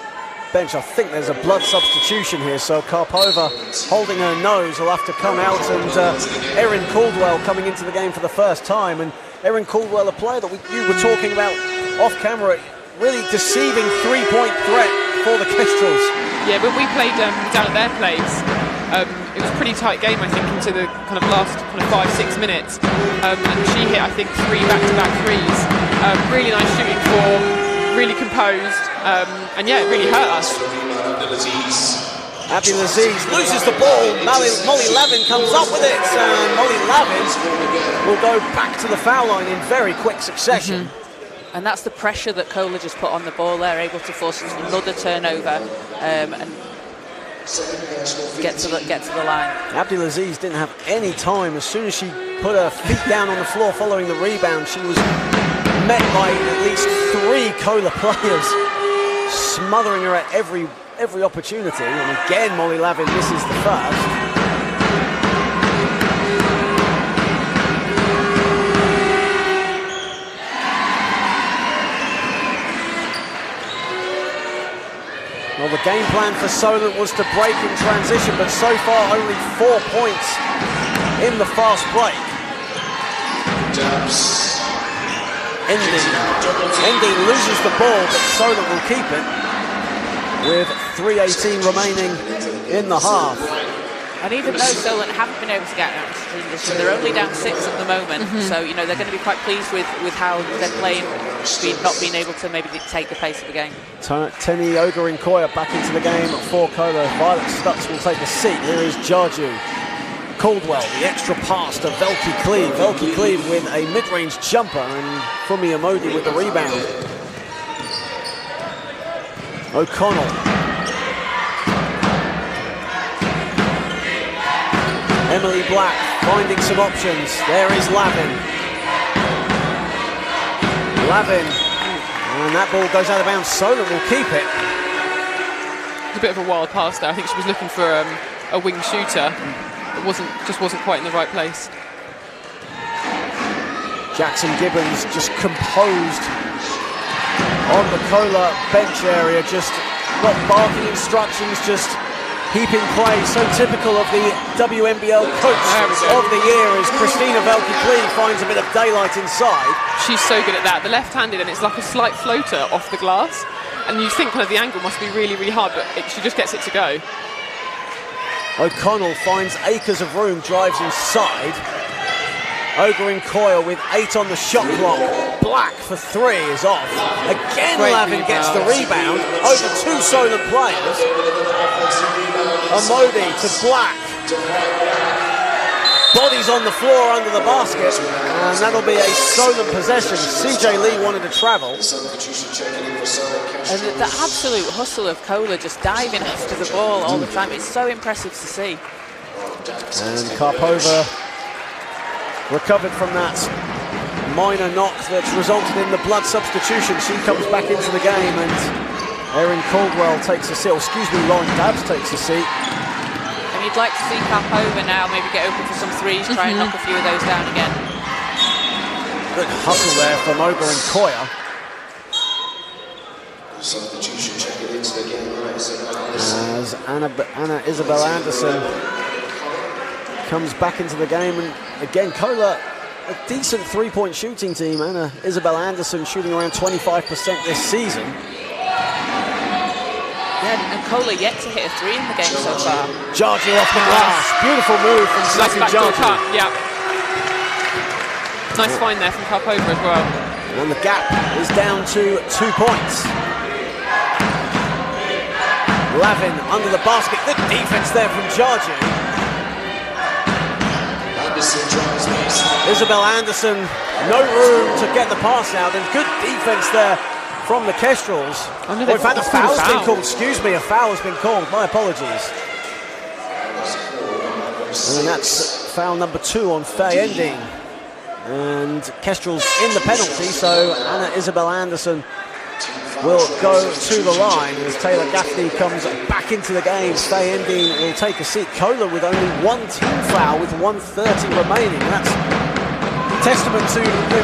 bench. I think there's a blood substitution here, so Karpova holding her nose will have to come out, and Erin Caldwell coming into the game for the first time. And Erin Caldwell, a player that you were talking about off camera, really deceiving three-point threat for the Kestrels. Yeah, when we played down at their place, it was a pretty tight game, I think, into the kind of last 5-6 minutes. And she hit, I think, 3 back-to-back threes. Really nice shooting form, really composed, and yeah, it really hurt us. Abdulaziz loses the ball. Molly Lavin comes up with it, and Molly Lavin will go back to the foul line in very quick succession. And that's the pressure that CoLA just put on the ball. They're able to force another turnover and get to the line. Abdulaziz didn't have any time. As soon as she put her feet down on the floor following the rebound, she was met by at least 3 CoLA players, smothering her at every opportunity. And again, Molly Lavin misses the first. Well, the game plan for Solent was to break in transition, but so far only 4 points in the fast break. Ending loses the ball, but Solent will keep it with 3:18 remaining in the half. And even though Solent haven't been able to get out of transition, they're only down 6 at the moment. So, you know, they're going to be quite pleased with how they're playing, not being able to maybe dictate the pace of the game. Teni Ogarinkoya back into the game for CoLA. Violet Stutz will take a seat. Here is Jarju. Caldwell, the extra pass to Velky Cleve. Velky Cleve with a mid-range jumper, and Fumi Amodi with the rebound. O'Connell. Emilie Black finding some options. There is Lavin. And that ball goes out of bounds. Solent will keep it. It's a bit of a wild pass there. I think she was looking for a wing shooter. It just wasn't quite in the right place. Jackson Gibbons just composed on the CoLA bench area, just not barking instructions, just heaping praise. So typical of the WNBL coach of the year is Christina Velky Cleve finds a bit of daylight inside. She's so good at that. The left-handed, and it's like a slight floater off the glass. And you think kind of the angle must be really, really hard, but she just gets it to go. O'Connell finds acres of room, drives inside. Ogarinkoya with 8 on the shot clock. Black for 3 is off. Again, Lavin gets the rebound over 2 Solent players. Amodi to Black. Bodies on the floor under the basket, and that'll be a Solent possession. CJ Lee wanted to travel. And the absolute hustle of CoLA just diving after the ball all the time. It's so impressive to see. And Karpova recovered from that minor knock that's resulted in the blood substitution. She comes back into the game, and Erin Caldwell takes a seat. Lauren Dabbs takes a seat. And you'd like to see Karpova now maybe get open for some threes, try and knock a few of those down again. Good hustle there from Ogarinkoya. Substitution checking into the game. As Ana-Isabel Andersson comes back into the game, and again CoLA a decent 3-point shooting team. Ana-Isabel Andersson shooting around 25% this season. Yeah, and CoLA yet to hit a 3 in the game so far. Jarju off the glass. Beautiful move from Nice backdoor Jarju. cut, yeah. Nice find there from Karpova as well. And the gap is down to 2 points. Lavin under the basket. Good defense there from Jarju. Isabel Andersson, no room to get the pass out, and good defence there from the Kestrels. Oh, no, in fact, a foul's been foul. called. Excuse me, a foul has been called. My apologies. And that's foul number 2 on Faye Ending. And Kestrels in the penalty, so Ana-Isabel Andersson will go to the line as Taylor Gaffney comes back into the game. Faye Ending will take a seat. CoLA with only 1 team foul with 1:30 remaining. That's testament to the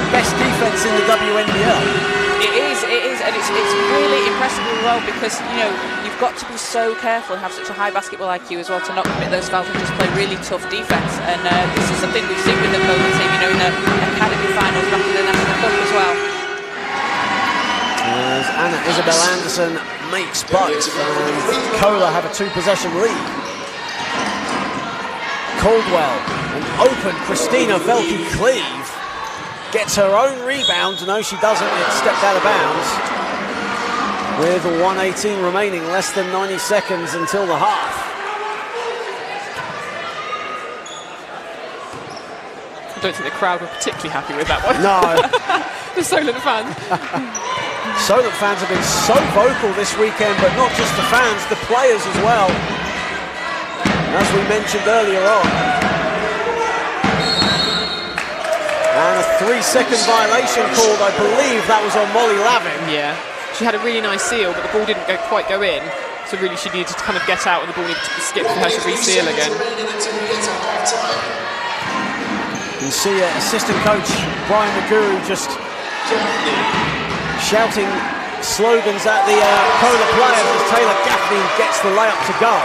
best defence in the WNBL. It is, and it's really impressive as well, because you've got to be so careful and have such a high basketball IQ as well to not commit those fouls and just play really tough defence. And this is something we've seen with the CoLA team, in the academy finals back in the National Cup as well. As Ana-Isabel Andersson makes both, and CoLA have a 2-possession lead. Caldwell, an open Christina Velke-Cleave, gets her own rebound. No, she doesn't. It stepped out of bounds. With 1:18 remaining, less than 90 seconds until the half. I don't think the crowd were particularly happy with that one. No. The Solent fans. Solent fans have been so vocal this weekend, but not just the fans, the players as well. As we mentioned earlier on. And a 3-second violation called, I believe that was on Molly Lavin. Yeah. She had a really nice seal, but the ball didn't quite go in. So really she needed to kind of get out and the ball needed to skip for her to reseal again. You see assistant coach Brian McGuru just shouting slogans at the CoLA players as Taylor Gaffney gets the layup to go.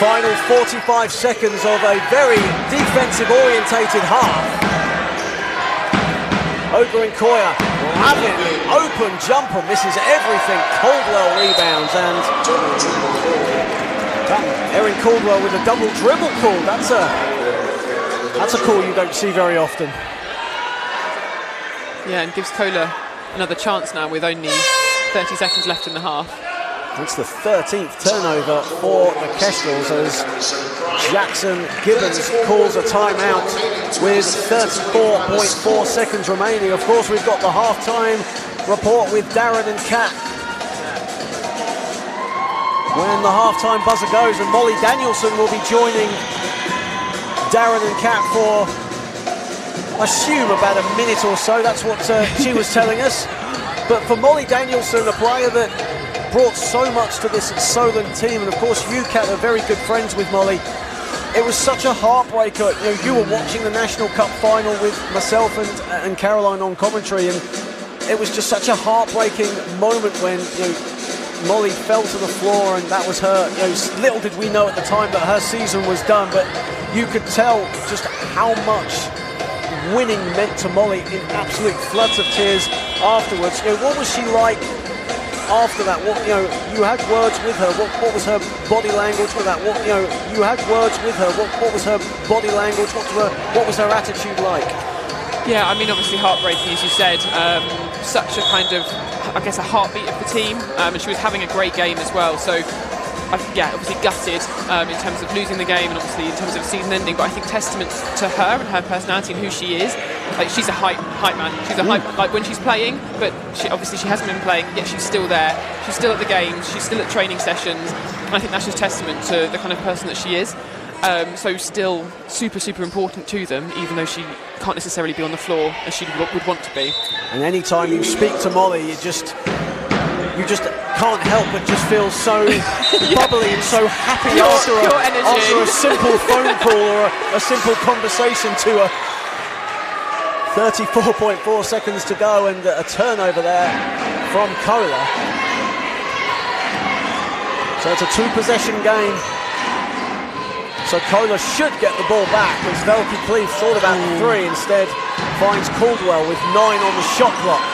Final 45 seconds of a very defensive orientated half. Ogberinkoya, Lavin, open jumper, misses everything. Caldwell rebounds, and Erin Caldwell with a double dribble call. That's a call you don't see very often. Yeah, and gives CoLA another chance now with only 30 seconds left in the half. It's the 13th turnover for the Kestrels as Jackson Gibbons calls a timeout with 34.4 seconds remaining. Of course, we've got the half-time report with Darren and Kat. When the half-time buzzer goes, and Molly Danielson will be joining Darren and Kat for, I assume, about a minute or so. That's what she was telling us. But for Molly Danielson, a player that brought so much to this Solent team, and of course you, Kat, are very good friends with Molly. It was such a heartbreaker. You were watching the National Cup final with myself and Caroline on commentary, and it was just such a heartbreaking moment when Molly fell to the floor, and that was her. Little did we know at the time that her season was done, but you could tell just how much winning meant to Molly in absolute floods of tears afterwards. What was she like after that? What you had words with her. What was her body language with that? You had words with her. What was her body language? What was her attitude like? Yeah, I mean, obviously heartbreaking, as you said. Such a kind of, I guess, a heartbeat of the team, and she was having a great game as well. So, obviously gutted in terms of losing the game, and obviously in terms of season ending. But I think testament to her and her personality and who she is. Like, she's a hype man. She's a hype, like when she's playing, but she hasn't been playing, yet she's still there. She's still at the games. She's still at training sessions. And I think that's just testament to the kind of person that she is. So still super, super important to them, even though she can't necessarily be on the floor as she would want to be. And any time you speak to Molly, you just can't help but just feel so bubbly and so happy after a simple phone call or a simple conversation to her. 34.4 seconds to go, and a turnover there from CoLA. So it's a 2-possession game. So CoLA should get the ball back as Velke-Cleave thought about the 3, instead finds Caldwell with 9 on the shot clock.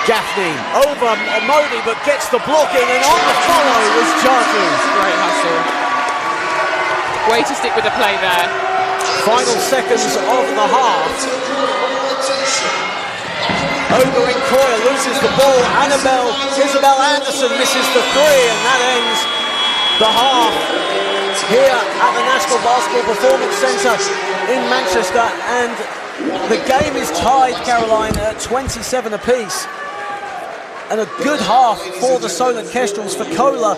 Gaffney over Momodu, but gets the blocking, and on the follow was Jartu. Great hustle. Way to stick with the play there. Final seconds of the half. Ogberinkoya loses the ball. Ana-Isabel Andersson misses the 3, and that ends the half here at the National Basketball Performance Centre in Manchester, and the game is tied, Caroline, at 27 apiece. And a good half for the Solent Kestrels. For CoLA,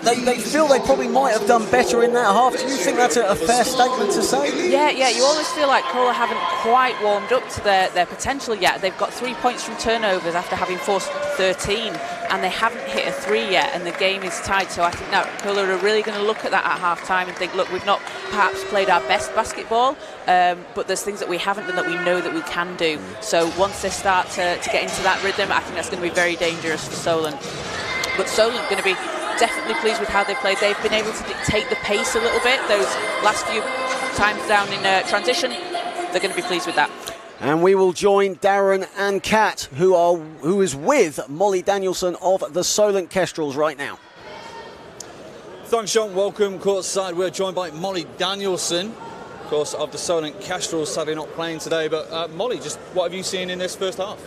they feel they probably might have done better in that half. Do you think that's a fair statement to say? Yeah, you always feel like CoLA haven't quite warmed up to their potential yet. They've got 3 points from turnovers after having forced 13, and they haven't hit a 3 yet, and the game is tied. So I think that CoLA are really going to look at that at half-time and think, look, we've not perhaps played our best basketball, but there's things that we haven't done that we know that we can do. So once they start to get into that rhythm, I think that's going to be very dangerous for Solent. But Solent going to be definitely pleased with how they played. They've been able to dictate the pace a little bit those last few times down in transition. They're going to be pleased with that. And we will join Darren and Kat, who is with Molly Danielson of the Solent Kestrels right now. Thanks, Sean. Welcome courtside. We're joined by Molly Danielson, of course, of the Solent Kestrels. Sadly not playing today, but Molly, just what have you seen in this first half?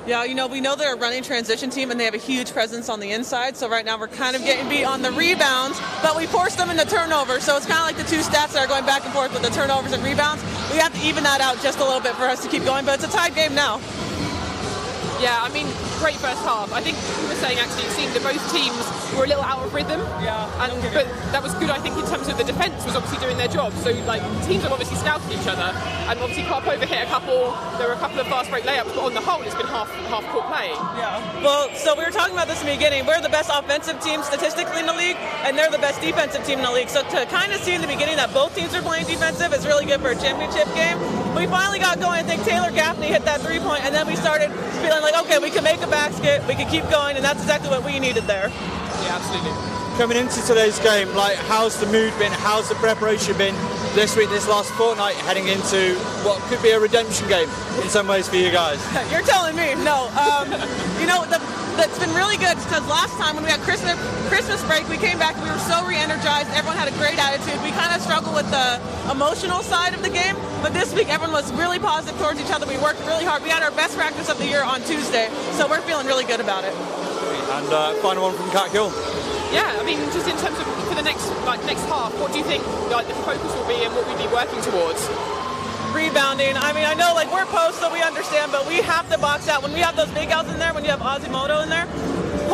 Yeah, we know they're a running transition team and they have a huge presence on the inside. So right now we're kind of getting beat on the rebounds, but we force them into turnovers. So it's kind of like the two stats that are going back and forth with the turnovers and rebounds. We have to even that out just a little bit for us to keep going, but it's a tied game now. Yeah, I mean, great first half. I think we were saying actually it seemed that both teams were a little out of rhythm. Yeah. But that was good, I think, in terms of the defence was obviously doing their job. So, like, teams have obviously scouted each other. And obviously Karpova hit a couple. There were a couple of fast break layups, but on the whole, it's been half-court play. Yeah. Well, so we were talking about this in the beginning. We're the best offensive team statistically in the league, and they're the best defensive team in the league. So to kind of see in the beginning that both teams are playing defensive is really good for a championship game. We finally got going. I think Taylor Gaffney hit that 3-point, and then we started feeling like, okay, we can make a basket, we can keep going, and that's exactly what we needed there. Yeah, absolutely. Coming into today's game, like, how's the mood been? How's the preparation been this week, this last fortnight, heading into what could be a redemption game in some ways for you guys? You're telling me. No. That's been really good because last time when we had Christmas break, we came back and we were so re-energized. Everyone had a great attitude. We kind of struggled with the emotional side of the game, but this week everyone was really positive towards each other. We worked really hard. We had our best practice of the year on Tuesday, so we're feeling really good about it. And final one from Kat Gill. Yeah, I mean, just in terms of for the next half, what do you think the focus will be and what we'd be working towards? Rebounding. I mean, I know we're post, so we understand, but we have to box out. When we have those big outs in there, when you have Ozzy-Momodu in there,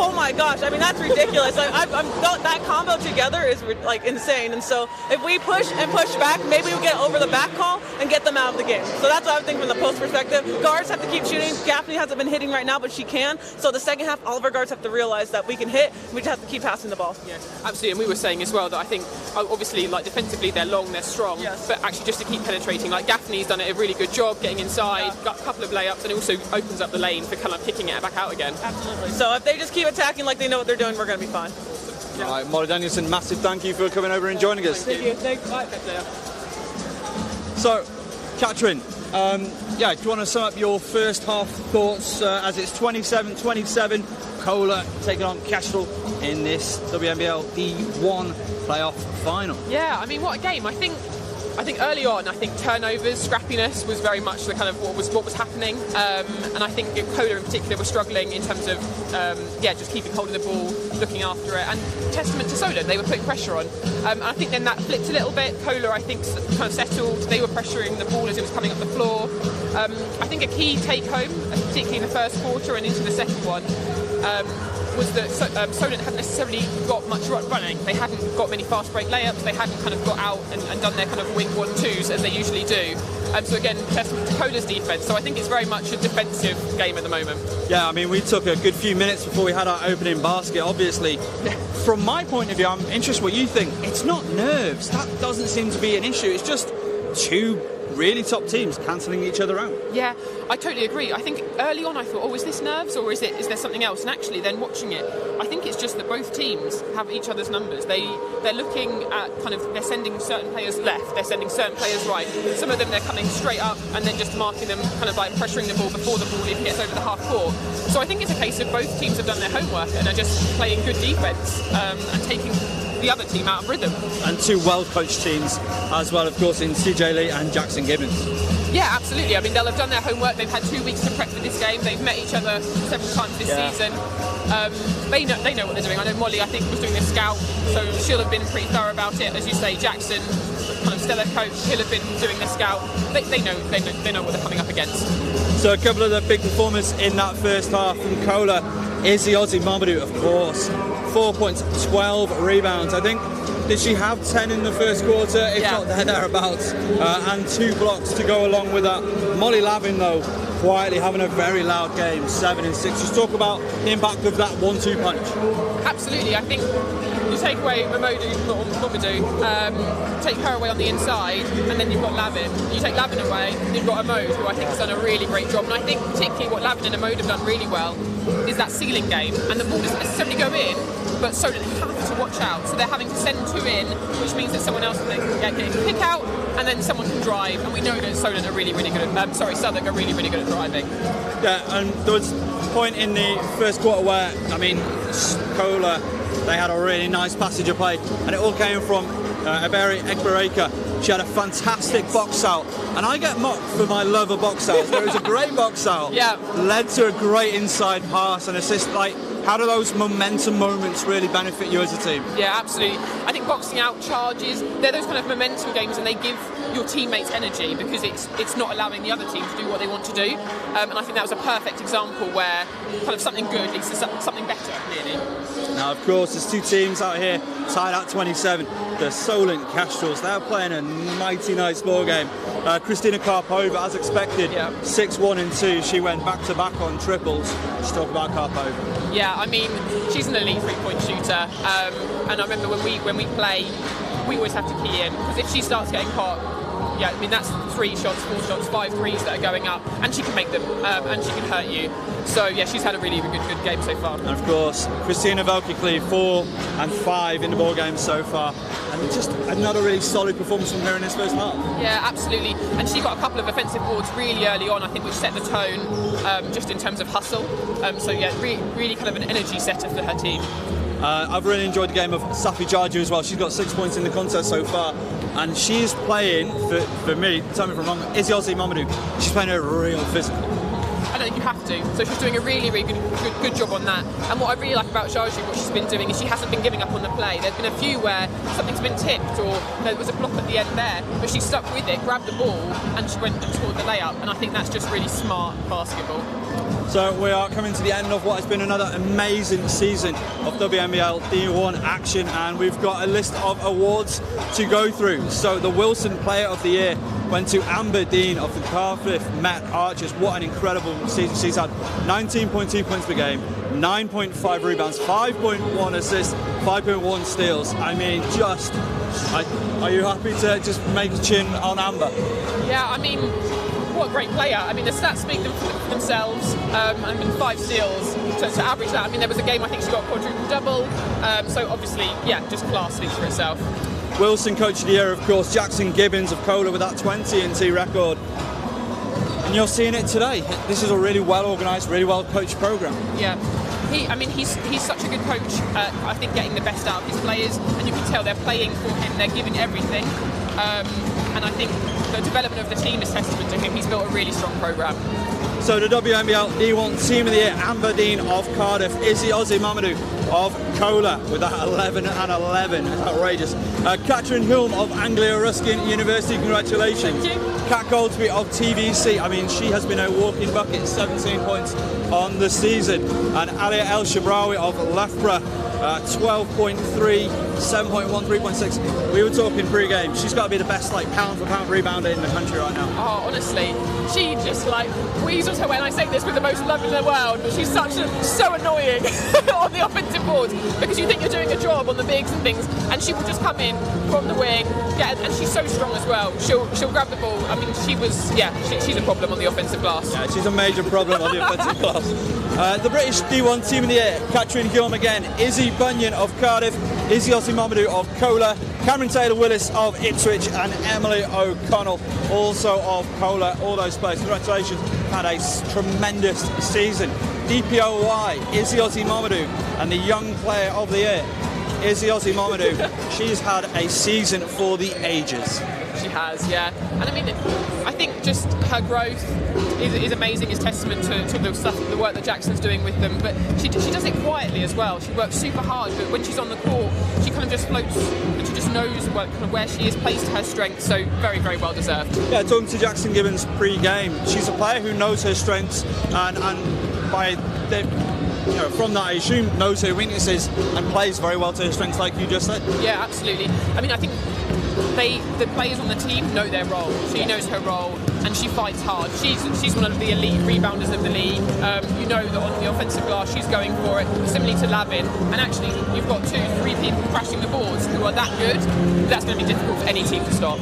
oh my gosh, I mean, that's ridiculous. That combo together is insane. And so if we push and push back, maybe we'll get over the back call and get them out of the game. So that's what I think from the post perspective. Guards have to keep shooting. Gaffney hasn't been hitting right now, but she can. So the second half, all of our guards have to realize that we can hit. We just have to keep passing the ball. Yeah, absolutely. And we were saying as well that I think, obviously, defensively they're long, they're strong, yes, but actually just to keep penetrating. Gaffney's done a really good job getting inside, got a couple of layups, and it also opens up the lane for kind of kicking it back out again. Absolutely. So if they just keep attacking like they know what they're doing, we're going to be fine. Yeah. All right, Molly Danielson, massive thank you for coming over and joining us. Thank you. Thanks. Bye. So, Katrin, do you want to sum up your first half thoughts as it's 27-27, CoLA taking on Kestrel in this WNBL D1 playoff final? Yeah, I mean, what a game. I think early on, turnovers, scrappiness was very much the kind of what was happening, and I think CoLA in particular was struggling in terms of just keeping hold of the ball, looking after it, and testament to Solent, they were putting pressure on, and I think then that flipped a little bit. CoLA, I think, kind of settled. They were pressuring the ball as it was coming up the floor. I think a key take home, particularly in the first quarter and into the second one, was that Solent hadn't necessarily got much running. They hadn't got many fast break layups. They hadn't kind of got out and done their kind of wing 1-2s as they usually do. So again, testament to CoLA's defence. So I think it's very much a defensive game at the moment. Yeah, I mean, we took a good few minutes before we had our opening basket. Obviously, from my point of view, I'm interested what you think. It's not nerves. That doesn't seem to be an issue. It's just two really top teams cancelling each other out. Yeah, I totally agree. I think early on I thought, is this nerves or is there something else? And actually then watching it, I think it's just that both teams have each other's numbers. They're looking at they're sending certain players left, they're sending certain players right. Some of them they're coming straight up and then just marking them, pressuring the ball before the ball even gets over the half court. So I think it's a case of both teams have done their homework and are just playing good defence and taking the other team out of rhythm. And two well-coached teams as well, of course, in CJ Lee and Jackson Gibbons. Yeah, absolutely. I mean, they'll have done their homework. They've had 2 weeks to prep for this game. They've met each other several times this season. They know what they're doing. I know Molly, I think, was doing the scout, so she'll have been pretty thorough about it. As you say, Jackson, kind of stellar coach, he'll have been doing the scout. They know what they're coming up against. So a couple of the big performers in that first half from CoLA. Isi Ozzy-Momodu, of course. 4 points, 12 rebounds. I think, did she have 10 in the first quarter? If not, thereabouts. And 2 blocks to go along with that. Molly Lavin, though, quietly having a very loud game, 7 and 6. Just talk about the impact of that 1-2 punch. Absolutely. I think you take away Momodu, take her away on the inside, and then you've got Lavin. You take Lavin away, you've got Momodu, who I think has done a really great job. And I think particularly what Lavin and Momodu have done really well is that ceiling game. And the ball doesn't necessarily go in, but Solent have to watch out. So they're having to send 2 in, which means that someone else can get a kick out, and then someone can drive. And we know that Solent are really, really good at, Southwark are really, really good at driving. Yeah, and there was a point in the first quarter where, I mean, CoLA, they had a really nice passage of play, and it all came from Iberi Ekbereka. She had a fantastic box out, and I get mocked for my love of box outs. There was a great box out, led to a great inside pass and assist. Like, how do those momentum moments really benefit you as a team? Yeah, absolutely. I think boxing out charges, they're those kind of momentum games, and they give your teammates energy because it's not allowing the other team to do what they want to do. And I think that was a perfect example where kind of something good leads to something better, really. Now, of course, there's 2 teams out here tied at 27. The Solent Kestrels, they're playing a mighty nice ball game. Christina Karpova, as expected, 6-1 and 2. She went back-to-back on triples. Let's talk about Karpova. Yeah, I mean, she's an elite 3-point shooter. And I remember when we play, we always have to key in, because if she starts getting hot, I mean, that's 3 shots, 4 shots, 5 threes that are going up, and she can make them, and she can hurt you. So, yeah, she's had a really good game so far. And, of course, Christina Velkikli, 4 and 5 in the ball game so far. And just another really solid performance from her in this first half. Yeah, absolutely. And she got a couple of offensive boards really early on, I think, which set the tone just in terms of hustle. So, yeah, really kind of an energy setter for her team. I've really enjoyed the game of Safi Jaju as well. She's got 6 points in the contest so far, and she's playing, for me, tell me if I'm wrong, Isi Ozzy-Momodu. She's playing a real physical. I don't think you have to. So she's doing a really good job on that. And what I really like about Jaju, what she's been doing, is she hasn't been giving up on the play. There's been a few where something's been tipped or there was a block at the end there, but she stuck with it, grabbed the ball, and she went and scored the layup. And I think that's just really smart basketball. So we are coming to the end of what has been another amazing season of WNBL D1 action, and we've got a list of awards to go through. So the Wilson Player of the Year went to Amber Dean of the Cardiff Met Archers. What an incredible season she's had. 19.2 points per game, 9.5 rebounds, 5.1 assists, 5.1 steals. I mean, are you happy to just make a chin on Amber? Yeah, I mean, what a great player. I mean, the stats speak for themselves. I mean, 5 steals to average that. I mean, there was a game I think she got quadruple double. So obviously, yeah, just class speaks for itself. Wilson Coach of the Year, of course, Jackson Gibbons of CoLA with that 20 and 2 record. And you're seeing it today. This is a really well organised, really well coached programme. Yeah. He's such a good coach at, I think, getting the best out of his players, and you can tell they're playing for him, they're giving everything. And I think the development of the team is testament to him. He's built a really strong programme. So the WNBL D1 Team of the Year, Amber Dean of Cardiff, Isi Ozzy-Momodu of CoLA with that 11 and 11. It's outrageous. Catherine Hulme of Anglia Ruskin University, congratulations. Thank you. Kat Goldsby of TVC, I mean, she has been a walking bucket, 17 points on the season. And Alia El Shabrawi of Loughborough, 12.3, 7.1, 3.6. We were talking pre-game. She's got to be the best pound-for-pound rebounder in the country right now. Oh, honestly, she just weasels her way. And I say this with the most love in the world, but she's so annoying on the offensive boards because you think you're doing a job on the bigs and things, and she will just come in from the wing, and she's so strong as well. She'll grab the ball. I mean, she's a problem on the offensive glass. Yeah, she's a major problem on the offensive glass. The British D1 Team of the Year, Catherine Hulme again, Izzy Bunyan of Cardiff, Isi Ozzy-Momodu of CoLA, Cameron Taylor-Willis of Ipswich, and Emilie O'Connell, also of CoLA. All those players, congratulations, had a tremendous season. DPOY, Isi Ozzy-Momodu, and the Young Player of the Year, Isi Ozzy-Momodu. She's had a season for the ages. She has, yeah. And I mean, I think just her growth is amazing. It's testament to the work that Jackson's doing with them. But she does it quietly as well. She works super hard, but when she's on the court, she kind of just floats, and she just knows where she is, plays to her strengths. So very, very well deserved. Yeah, talking to Jackson Gibbons pre-game, she's a player who knows her strengths, and from that I assume knows her weaknesses and plays very well to her strengths, like you just said. Yeah, absolutely. I mean, I think the players on the team know their role. She knows her role, and she fights hard. She's one of the elite rebounders of the league. You know that on the offensive glass she's going for it, similarly to Lavin. And actually, you've got 2-3 people crashing the boards who are that good. That's going to be difficult for any team to stop.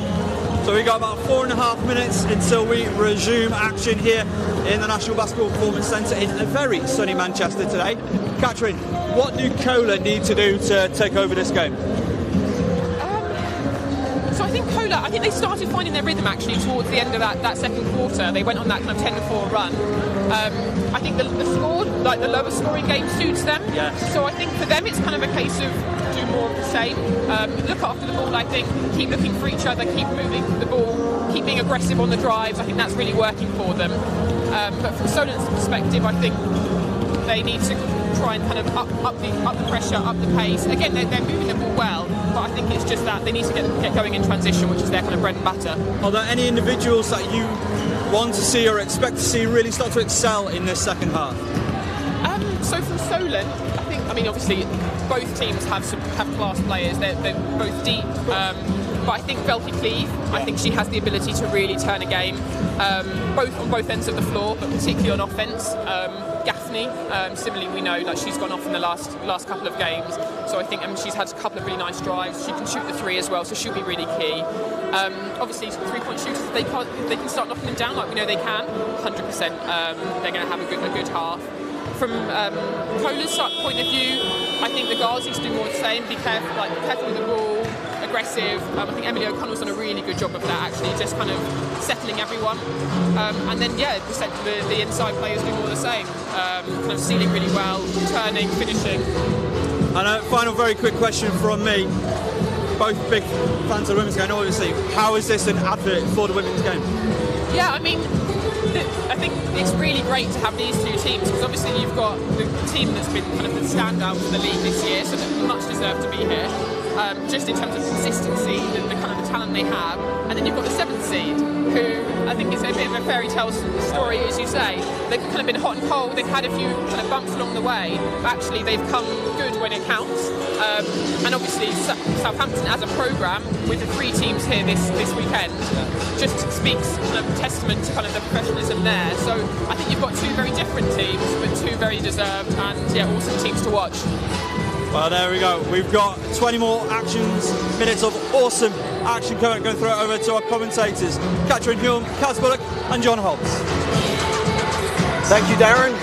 So we've got about 4.5 minutes until we resume action here in the National Basketball Performance Centre in a very sunny Manchester today. Catherine, what do CoLA need to do to take over this game? So I think CoLA, I think they started finding their rhythm actually towards the end of that second quarter. They went on that kind of 10-4 run. I think the score, like the lower scoring game, suits them. Yes. So I think for them it's kind of a case of do more of the same. Look after the ball, I think. Keep looking for each other, keep moving the ball, keep being aggressive on the drives. I think that's really working for them. But from Solent's perspective, I think they need to try and kind of up the pressure, up the pace. Again, they're moving the ball well, but I think it's just that they need to get going in transition, which is their kind of bread and butter. Are there any individuals that you want to see or expect to see really start to excel in this second half? So from Solent, I mean, obviously both teams have class players. They're both deep. But I think Velky Cleve, I think she has the ability to really turn a game, both on both ends of the floor, but particularly on offence. Gaffney, similarly, we know like she's gone off in the last couple of games, so I think she's had a couple of really nice drives. She can shoot the three as well, so she'll be really key. Obviously, three-point shooters, they can start knocking them down like we know they can. 100%, they're going to have a good half. From CoLA's point of view, I think the guards need to do more of the same. Be careful with the ball, aggressive. I think Emilie O'Connell's done a really good job of that, actually, just kind of settling everyone. And then, the inside players do more of the same. Kind of sealing really well, turning, finishing. And a final very quick question from me. Both big fans of the women's game, obviously. How is this an advert for the women's game? Yeah, I mean, I think it's really great to have these two teams, because obviously you've got the team that's been kind of the standout for the league this year, so they much deserve to be here, just in terms of consistency, the kind of the talent they have, and then you've got the 7th seed, who I think is a bit of a fairy tale story, as you say. They've kind of been hot and cold, they've had a few kind of bumps along the way, but actually they've come good when it counts. And obviously Southampton as a programme, with the 3 teams here this weekend, just speaks kind of testament to kind of the professionalism there. So I think you've got 2 very different teams, but 2 very deserved and awesome teams to watch. Well, there we go. We've got 20 more minutes of awesome action coming. Going to throw it over to our commentators, Catherine Hulme, Kaz Bullock and John Hobbs. Thank you, Darren.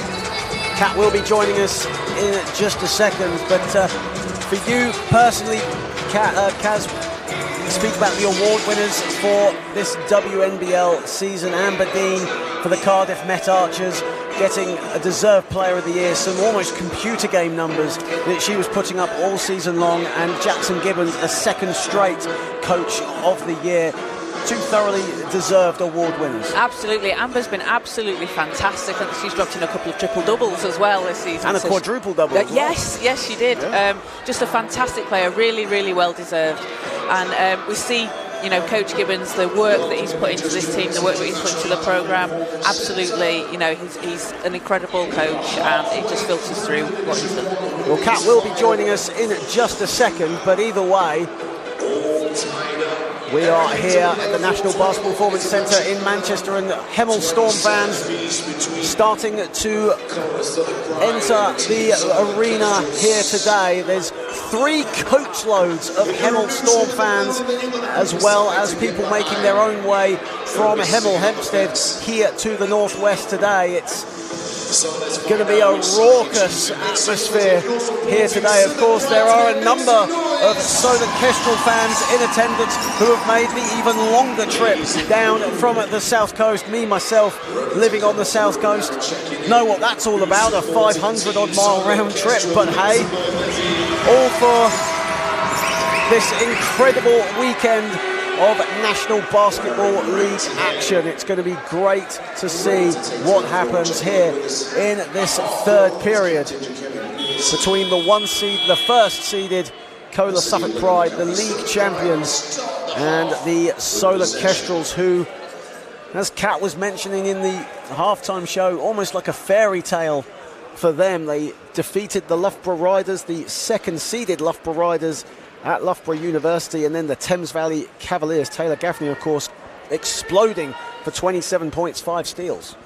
Kat will be joining us in just a second, but for you personally, Kaz, speak about the award winners for this WNBL season. Amber Dean for the Cardiff Met Archers, getting a deserved player of the year, some almost computer game numbers that she was putting up all season long, and Jackson Gibbons, a second straight coach of the year. 2 thoroughly deserved award winners. Absolutely. Amber's been absolutely fantastic. I think she's dropped in a couple of triple-doubles as well this season. And a quadruple-double as well. Yes, she did. Yeah. Just a fantastic player, really, really well deserved. And we see, Coach Gibbons, the work that he's put into this team, the work that he's put into the programme, absolutely, he's an incredible coach, and it just filters through what he's done. Well, Kat will be joining us in just a second, but either way, we are here at the National Basketball Performance Centre in Manchester, and Hemel Storm fans starting to enter the arena here today. There's 3 coach loads of Hemel Storm fans, as well as people making their own way from Hemel Hempstead here to the northwest today. It's going to be a raucous atmosphere here today. Of course, there are a number of Solent Kestrel fans in attendance who have made the even longer trip down from the south coast. Me, myself, living on the south coast, know what that's all about, a 500-odd mile round trip. But hey, all for this incredible weekend of National Basketball League action. It's going to be great to see what happens here in this third period between the first seeded CoLA Southwark Pride, the league champions, and the Solent Kestrels, who, as Kat was mentioning in the halftime show, almost like a fairy tale for them. They defeated the Loughborough Riders, the second seeded Loughborough Riders at Loughborough University, and then the Thames Valley Cavaliers. Taylor Gaffney, of course, exploding for 27 points, 5 steals.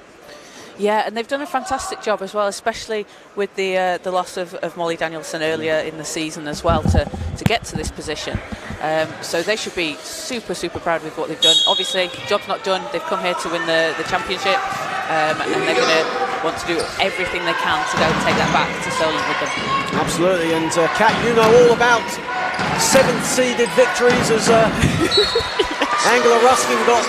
Yeah, and they've done a fantastic job as well, especially with the loss of Molly Danielson earlier in the season as well to get to this position. So they should be super, super proud with what they've done. Obviously, job's not done. They've come here to win the championship, and they're going to want to do everything they can to go and take that back to Solent with them. Absolutely, and Kat, you know all about 7th seeded victories as Angela Ruskin got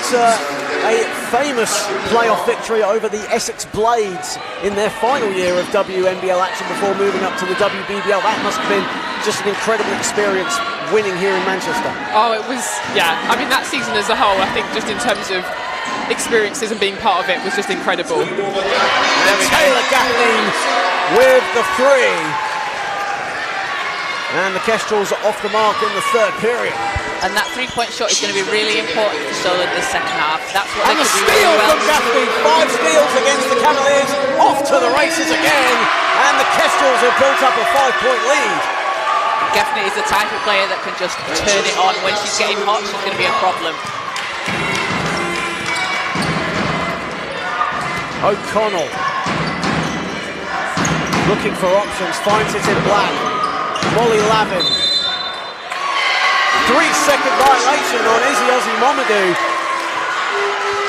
a famous playoff victory over the Essex Blades in their final year of WNBL action before moving up to the WBBL. That must have been just an incredible experience winning here in Manchester. Oh, it was, yeah. I mean, that season as a whole, I think just in terms of experiences and being part of it was just incredible. And Taylor Gaffney with the 3. And the Kestrels are off the mark in the third period. And that 3-point shot is going to be really important for Solent this second half. That's what and they the can do steal really well. from Gaffney, 5 steals against the Cavaliers, off to the races again, and the Kestrels have built up a 5-point lead. Gaffney is the type of player that can just turn it on. When she's getting hot, she's going to be a problem. O'Connell looking for options, finds it in black. Molly Lavin. 3-second violation on Isi Ozzy-Momodu.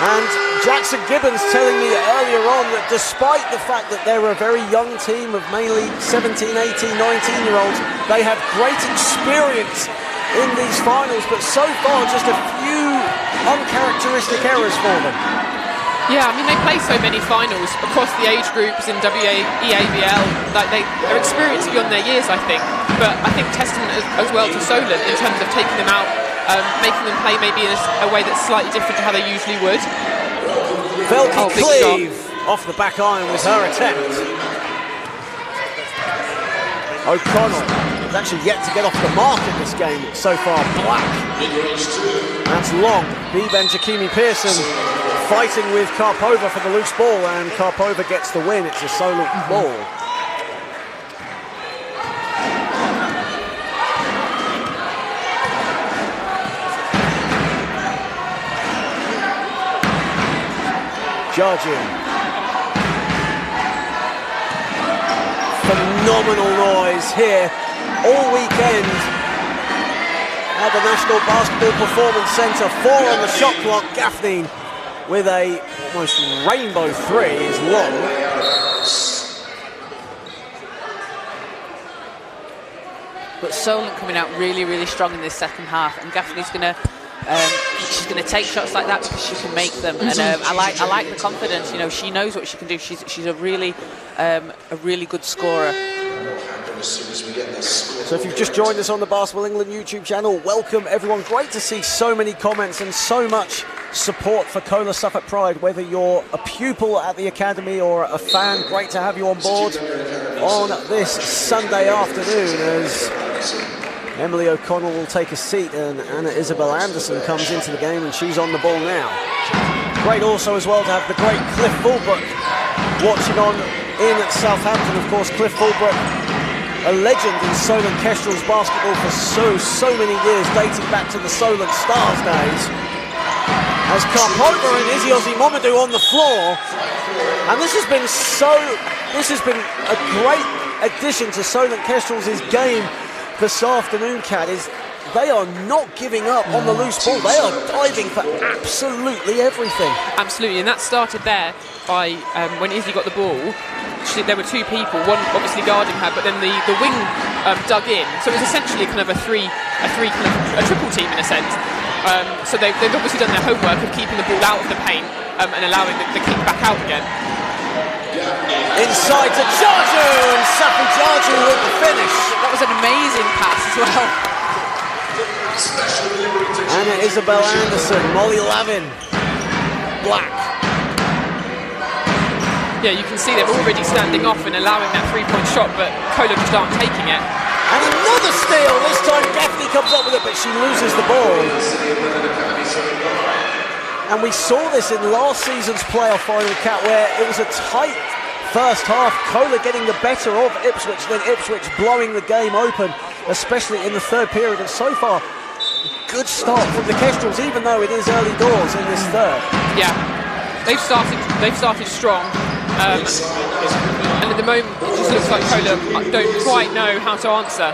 And Jackson Gibbons telling me earlier on that despite the fact that they're a very young team of mainly 17, 18, 19-year-olds, they have great experience in these finals, but so far just a few uncharacteristic errors for them. Yeah, I mean, they play so many finals across the age groups in EABL. Like they're experienced beyond their years, I think. But I think testament as well to Solent in terms of taking them out, making them play maybe in a way that's slightly different to how they usually would. Velky Cleave off the back iron with her attempt. O'Connell is actually yet to get off the mark in this game so far. Black. That's long. Bebe and Jakimi Pearson fighting with Karpova for the loose ball, and Karpova gets the win. It's a Solent ball. Judging. Phenomenal noise here all weekend at the National Basketball Performance Centre. 4 on the shot clock. Gaffney with a almost rainbow 3 is long. But Solent coming out really, really strong in this second half, and Gaffney's going to she's going to take shots like that because she can make them. And I like the confidence. You know, she knows what she can do. She's a really good scorer. So if you've just joined us on the Basketball England YouTube channel, welcome everyone. Great to see so many comments and so much support for CoLA Southwark Pride, whether you're a pupil at the academy or a fan. Great to have you on board on this Sunday afternoon as Emilie O'Connell will take a seat and Ana-Isabel Andersson comes into the game, and she's on the ball now. Great also as well to have the great Cliff Fulbrook watching on in Southampton. Of course, Cliff Fulbrook, a legend in Solent Kestrels basketball for so many years, dating back to the Solent Stars days. As Karpova and Isi Ozzy-Momodu on the floor, and this has been a great addition to Solent Kestrels' game this afternoon, Kat, is they are not giving up on the loose ball. They are diving for absolutely everything. Absolutely, and that started there by when Isi got the ball. There were 2 people, one obviously guarding her, but then the wing dug in. So it was essentially kind of a triple team in a sense. So they've obviously done their homework of keeping the ball out of the paint and allowing the kick back out again. Inside to Jarju, and Safi Jarju with the finish. That was an amazing pass as well. Ana-Isabel Andersson, Molly Lavin, Black. Yeah, you can see they're already standing off and allowing that three-point shot, but CoLA just aren't taking it. And another steal. This time Gaffney comes up with it, but she loses the ball. And we saw this in last season's playoff final, Cat, where it was a tight first half. CoLA getting the better of Ipswich, then Ipswich blowing the game open, especially in the third period. And so far, good start from the Kestrels, even though it is early doors in this third. Yeah, they've started strong. And at the moment, it just looks like CoLA don't quite know how to answer.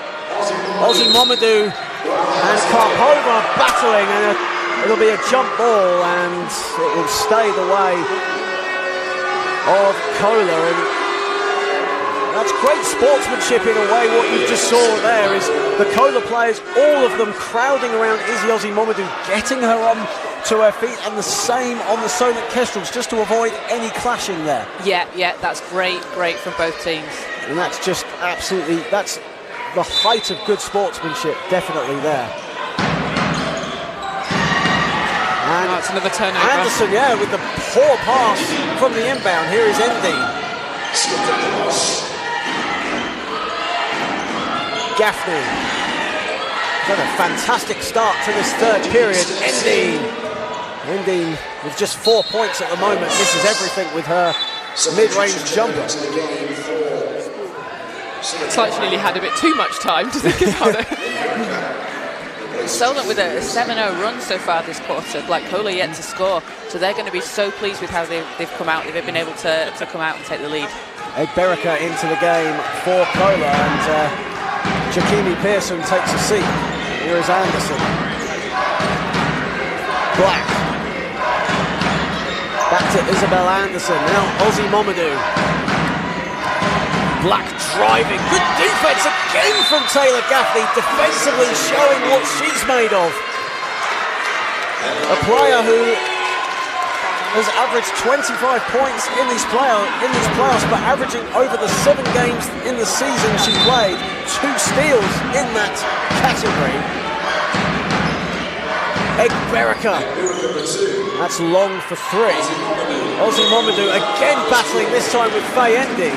Ozzy-Momodu and Karpova battling, and it'll be a jump ball, and it will stay the way of CoLA. And that's great sportsmanship in a way. What you just saw there is the CoLA players, all of them crowding around Isi Ozzy-Momodu, getting her on to her feet, and the same on the Solent Kestrels, just to avoid any clashing there. Yeah, that's great from both teams. And that's just absolutely, that's the height of good sportsmanship, definitely there. And it's another turnover. Andersson, yeah, with the poor pass from the inbound. Here is Endine. Gaffney. Got a fantastic start to this third period. Endine with just 4 points at the moment. Misses everything with her mid-range jumper. It's like she nearly had a bit too much time to think about it. Solent with a 7-0 run so far this quarter. Like CoLA yet to score, so they're going to be so pleased with how they've come out. They've been able to come out and take the lead. Berika into the game for CoLA, and Jakimi Pearson takes a seat. Here is Andersson. Black. Back to Isabel Andersson. Now Ozzy-Momodu. Black driving. Good defense again from Taylor Gaffney. Defensively showing what she's made of. A player who has averaged 25 points in these playoffs, but averaging over the 7 games in the season she played, 2 steals in that category. Berika. That's long for 3. Ozzy-Momodu again battling, this time with Faye Endine.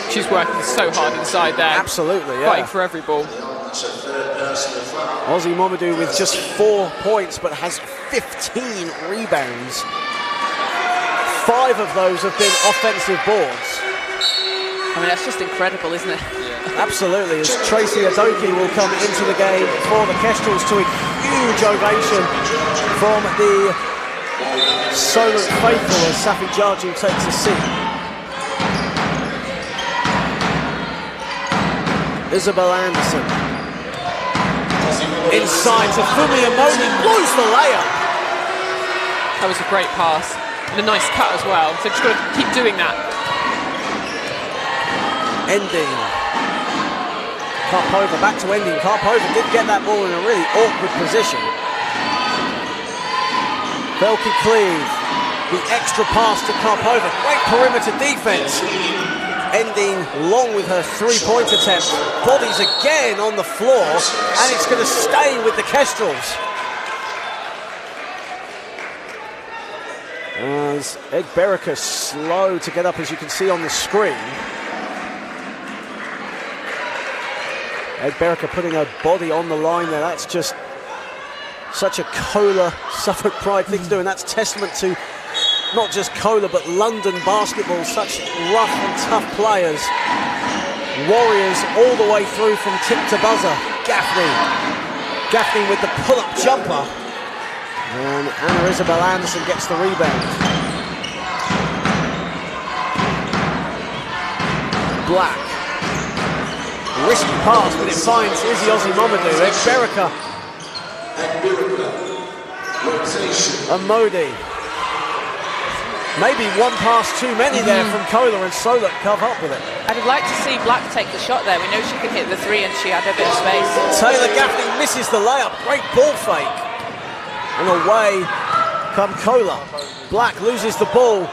She's working so hard inside there. Absolutely, yeah. Fighting for every ball. Ozzy-Momodu with just 4 points, but has 15 rebounds. 5 of those have been offensive boards. I mean, that's just incredible, isn't it? Absolutely, as Tracy Adoki will come into the game for the Kestrels to a huge ovation from the Solent faithful as Safi Jarju takes a seat. Isabel Andersson. Inside to Emilie, blows the layup. That was a great pass and a nice cut as well. So just got to keep doing that. Endine. Karpova back to Endine. Karpova did get that ball in a really awkward position. Velke Cleve, the extra pass to Karpova. Great perimeter defense. Endine long with her 3-point attempt. Bodies again on the floor, and it's going to stay with the Kestrels. As Berika slow to get up, as you can see on the screen. Berika putting her body on the line there. That's just such a CoLA Southwark Pride thing to do, and that's testament to not just CoLA but London basketball. Such rough and tough players, warriors all the way through from tip to buzzer. Gaffney with the pull-up jumper, and Ana-Isabel Andersson gets the rebound. Black. Risky pass, but it finds Isi Ozzy-Momodu. Berika. And Modi. Maybe one pass too many there from CoLA, and Solent cover up with it. I'd like to see Black take the shot there. We know she can hit the 3 and she had a bit of space. Taylor Gaffney misses the layup. Great ball fake. And away come CoLA. Black loses the ball.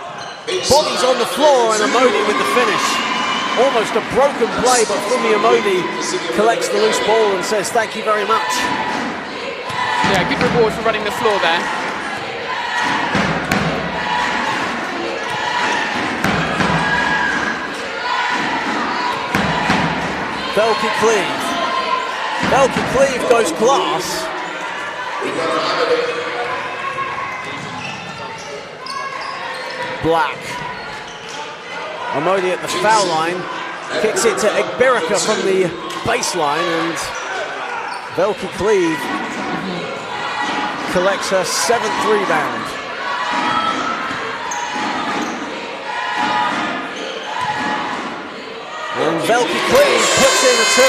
Bodies on the floor, and Modi with the finish. Almost a broken play, but Emilie collects the loose ball and says thank you very much. Yeah, good reward for running the floor there. Velky Cleave goes glass. Black. Amodi at the foul line. Kicks it to Egberica from the baseline, and Velky Cleave collects her 7th rebound. And Velky Cleave puts in a 2,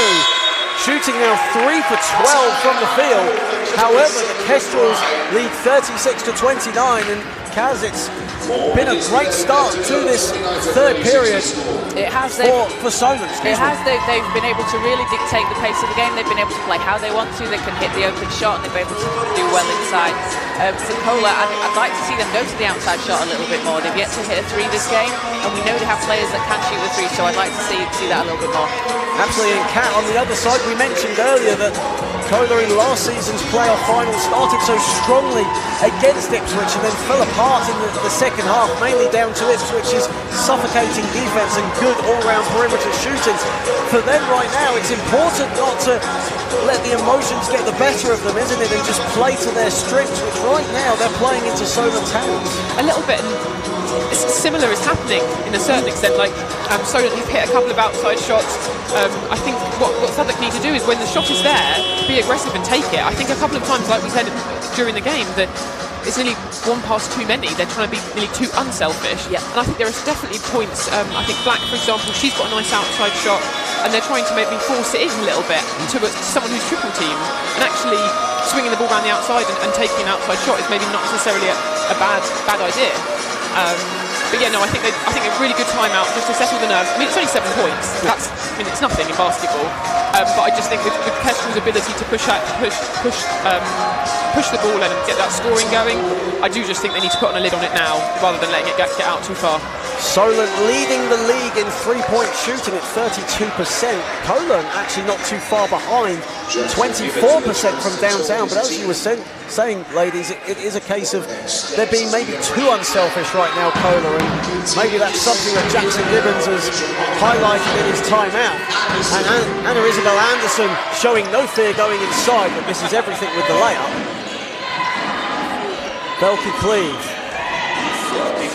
shooting now 3 for 12 from the field. However, the Kestrels lead 36-29, and Kaz, it's been a great start to this third period. It has. For Solent. It has. They've been able to really dictate the pace of the game. They've been able to play how they want to. They can hit the open shot, and they've been able to do well inside. For CoLA, I'd like to see them go to the outside shot a little bit more. They've yet to hit a 3 this game, and we know they have players that can shoot the 3, so I'd like to see that a little bit more. Absolutely, and Kat, on the other side, we mentioned earlier that CoLA in last season's playoff final started so strongly against Ipswich and then fell apart in the second half, mainly down to Ipswich's suffocating defence and good all-round perimeter shooting. For them right now, it's important not to let the emotions get the better of them, isn't it, and just play to their strengths, which right now they're playing into Solent's hands. A little bit. It's similar is happening in a certain extent. Like Solent have hit a couple of outside shots. I think what Southwark need to do is, when the shot is there, be aggressive and take it. I think a couple of times, like we said during the game, that it's nearly one pass too many. They're trying to be nearly too unselfish. Yeah. And I think there are definitely points. I think Black, for example, she's got a nice outside shot, and they're trying to maybe force it in a little bit to someone who's triple team, and actually swinging the ball around the outside and taking an outside shot is maybe not necessarily a bad idea. But yeah, no, I think a really good timeout just to settle the nerves. I mean, it's only 7 points. It's nothing in basketball. But I just think with Kestrel's ability to push the ball and get that scoring going, I do just think they need to put on a lid on it now rather than letting it get out too far. Solent leading the league in 3-point shooting at 32%. CoLA actually not too far behind, 24% from downtown. But as you were saying, ladies, it is a case of they're being maybe too unselfish right now, CoLA, and maybe that's something that Jackson Gibbons has highlighted in his timeout. And Ana-Isabel Andersson showing no fear going inside, but misses everything with the layup. Velky Cleave.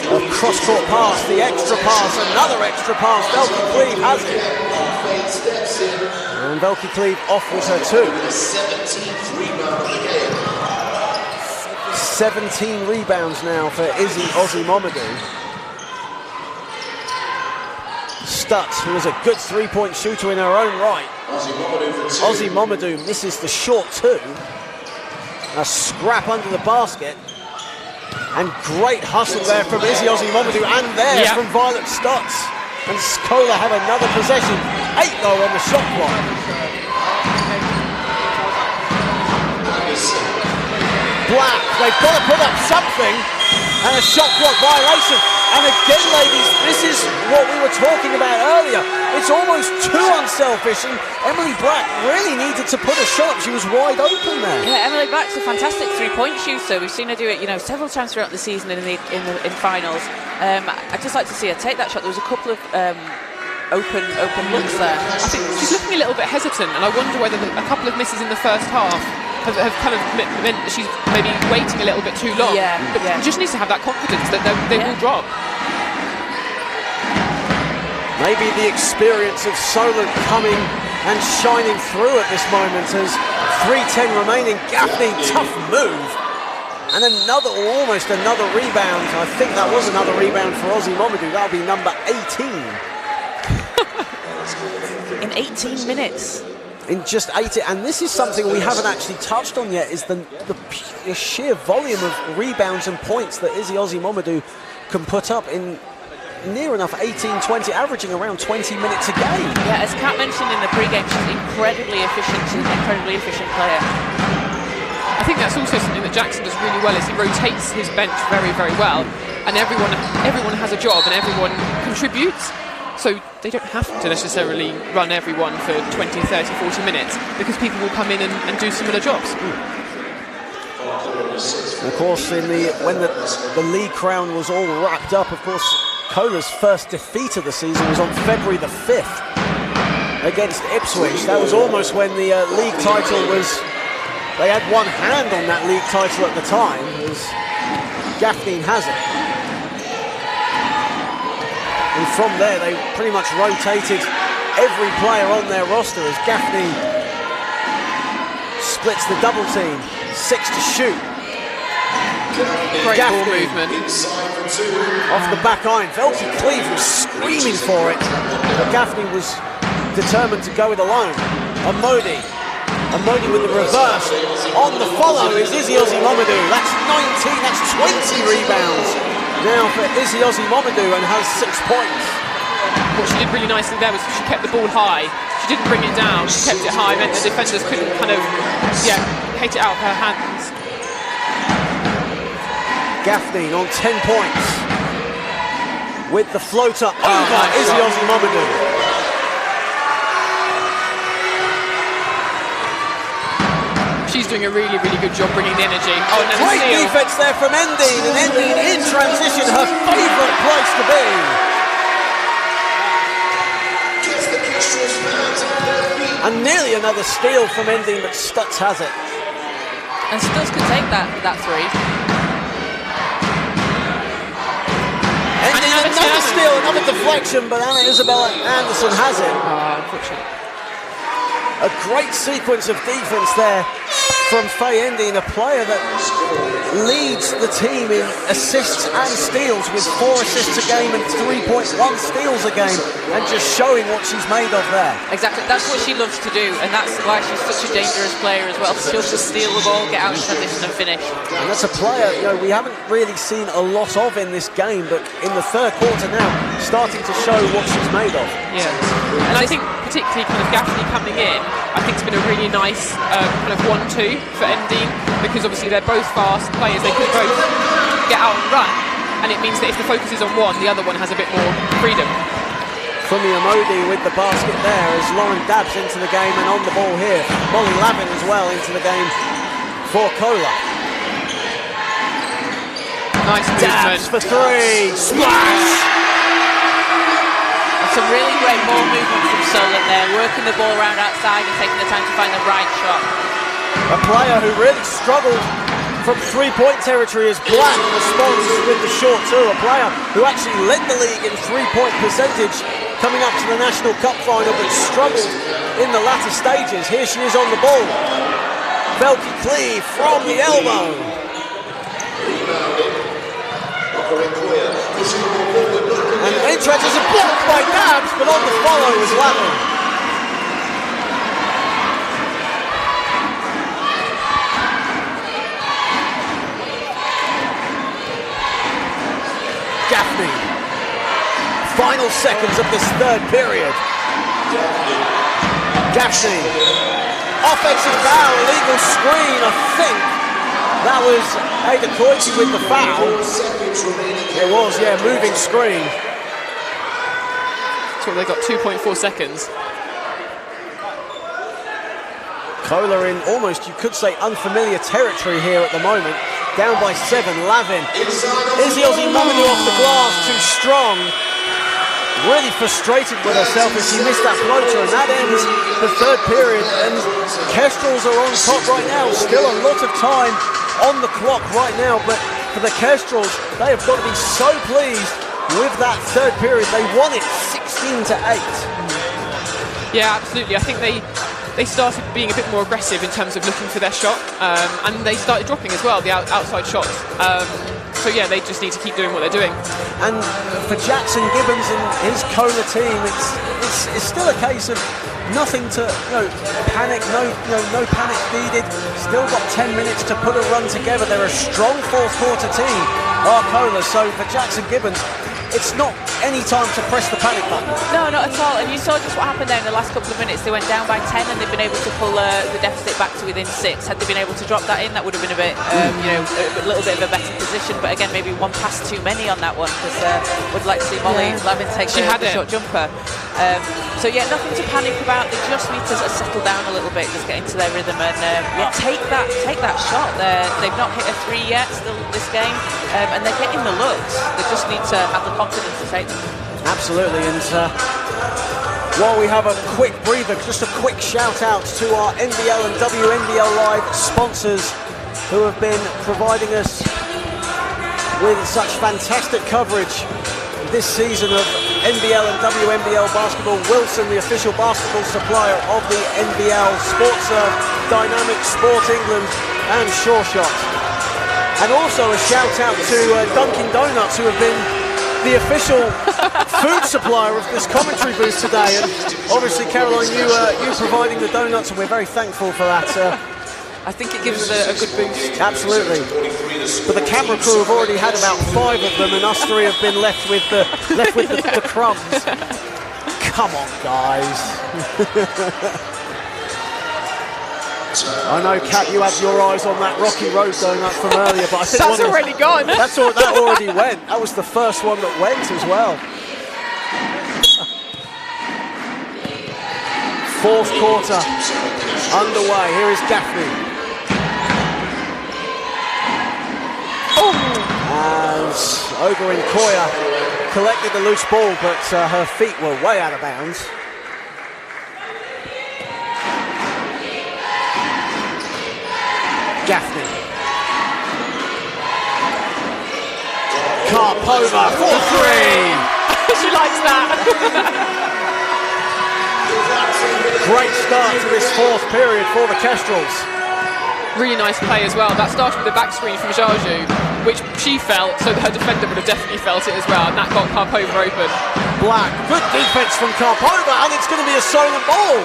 A cross-court pass, the extra pass, another extra pass. Velky Cleave has it. And Velky Cleave off with her 2. 17 rebounds now for Isi Ozzy-Momodu. Stutz, who is a good 3-point shooter in her own right. Ozzy-Momodu misses the short 2. A scrap under the basket. And great hustle there from Isi Ozzy-Momodu, and there's from Violet Stutz. And CoLA have another possession. 8 though on the shot clock. Black, they've got to put up something, and a shot clock violation. And again, ladies, this is what we were talking about earlier. It's almost too unselfish, and Emilie Black really needed to put a shot up. She was wide open there. Yeah, Emilie Black's a fantastic 3-point shooter. We've seen her do it, several times throughout the season in finals. I'd just like to see her take that shot. There was a couple of open looks there. I think she's looking a little bit hesitant, and I wonder whether a couple of misses in the first half have kind of meant that she's maybe waiting a little bit too long. But just needs to have that confidence that they will drop. Maybe the experience of Solent coming and shining through at this moment as 3:10 remaining. Gaffney, tough move. And almost another rebound. I think that was another rebound for Ozzy-Momodu. That'll be number 18. In 18 minutes. In just 8, and this is something we haven't actually touched on yet, is the sheer volume of rebounds and points that Isi Ozzy-Momodu can put up in near enough 18-20, averaging around 20 minutes a game. Yeah, as Kat mentioned in the pre-game, she's incredibly efficient. She's an incredibly efficient player. I think that's also something that Jackson does really well, is he rotates his bench very, very well, and everyone has a job and everyone contributes. So they don't have to necessarily run everyone for 20, 30, 40 minutes, because people will come in and do similar jobs. And of course, when the league crown was all wrapped up, of course, CoLA's first defeat of the season was on February the 5th against Ipswich. That was almost when the league title was... They had one hand on that league title at the time, as Gaffney has it. And from there, they pretty much rotated every player on their roster as Gaffney splits the double team, 6 to shoot. Great ball movement. Off the back iron. Velky Cleve was screaming for it, but Gaffney was determined to go it alone. Emilie with the reverse. On the follow is Isi Ozzy-Momodu. That's 19, that's 20 rebounds now for Isi Ozzy-Momodu, and has 6 points. What she did really nicely there was she kept the ball high. She didn't bring it down, she kept it high, meant the defenders couldn't kind of, hit it out of her hands. Gaffney on 10 points with the floater over Isi Ozzy-Momodu. She's doing a really, really good job bringing the energy. Oh, and great defense there from Endine, and Endine in transition, her favourite place to be. And nearly another steal from Endine, but Stutz has it. And Stutz could take that three. Endine, another steal, another deflection, but Ana-Isabel and Andersson has it. Unfortunately. A great sequence of defense there from Faye Endine, a player that leads the team in assists and steals with 4 assists a game and 3.1 steals a game, and just showing what she's made of there. Exactly, that's what she loves to do, and that's why she's such a dangerous player as well. She loves to steal the ball, get out in transition and finish. And that's a player, we haven't really seen a lot of in this game, but in the third quarter now, starting to show what she's made of. Yeah, and I think particularly kind of Gaffney coming in, I think it's been a really nice kind of 1-2 for Endine, because obviously they're both fast players, they could both get out and run, and it means that if the focus is on one, the other one has a bit more freedom. Funmi Amodi with the basket there as Lauren Dabbs into the game, and on the ball here, Molly Lavin as well into the game for CoLA. Nice Dabbs for 3, splash! Some really great ball movement from Solent there, working the ball around outside and taking the time to find the right shot. A player who really struggled from 3-point territory as Black responds with the short two. A player who actually led the league in 3-point percentage coming up to the National Cup final, but struggled in the latter stages. Here she is on the ball. Velky Cleve from the elbow. And entrance is blocked by Dabbs, but on the follow was Lavin. Gaffney. Final seconds of this third period. Gaffney. Offensive foul, illegal screen, I think. That was Ada Koichi with the foul. It was, moving screen. So they got 2.4 seconds. CoLA in almost, you could say, unfamiliar territory here at the moment. Down by 7, Lavin. Isi Ozzy-Momodu off the glass, too strong. Really frustrated with herself as she missed that floater, and that ends the third period. And Kestrels are on top right now. Still a lot of time on the clock right now, but for the Kestrels, they have got to be so pleased with that third period. They won it 16 to 8. Yeah, absolutely. I think they started being a bit more aggressive in terms of looking for their shot, and they started dropping as well, the outside shots. So yeah, they just need to keep doing what they're doing. And for Jackson Gibbons and his CoLA team, it's still a case of nothing to panic, no panic needed. Still got 10 minutes to put a run together. They're a strong fourth quarter team, are CoLA. So for Jackson Gibbons, it's not any time to press the panic button. No, not at all. And you saw just what happened there in the last couple of minutes. They went down by 10 and they've been able to pull the deficit back to within 6. Had they been able to drop that in, that would have been a bit, a little bit of a better position. But again, maybe one pass too many on that one, because would like to see Molly Lavin take the short jumper. So yeah, nothing to panic about. They just need to sort of settle down a little bit, just get into their rhythm, and take that shot. They've not hit a 3 yet still this game, and they're getting the looks. They just need to have the confidence to take them. Absolutely, and while we have a quick breather, just a quick shout out to our NBL and WNBL Live sponsors who have been providing us with such fantastic coverage this season of NBL and WNBL basketball. Wilson, the official basketball supplier of the NBL, SportServe, Dynamic Sport England and Sure Shot. And also a shout out to Dunkin' Donuts, who have been the official food supplier of this commentary booth today. And obviously, Caroline, you providing the donuts, and we're very thankful for that. I think it gives us a good boost. Absolutely. But the camera crew have already had about 5 of them, and us 3 have been left with the crumbs. Come on, guys. I know, Kat, you had your eyes on that Rocky Road donut from earlier, but I think that's already gone. That already went. That was the first one that went as well. Fourth quarter underway. Here is Gaffney. And Ogarin Koya collected the loose ball, but her feet were way out of bounds. Gaffney. Karpova for 3. She likes that. Great start to this fourth period for the Kestrels. Really nice play as well. That started with a back screen from Jaju, which she felt, so her defender would have definitely felt it as well, and that got Karpova open. Black, good defense from Karpova, and it's going to be a Solent ball.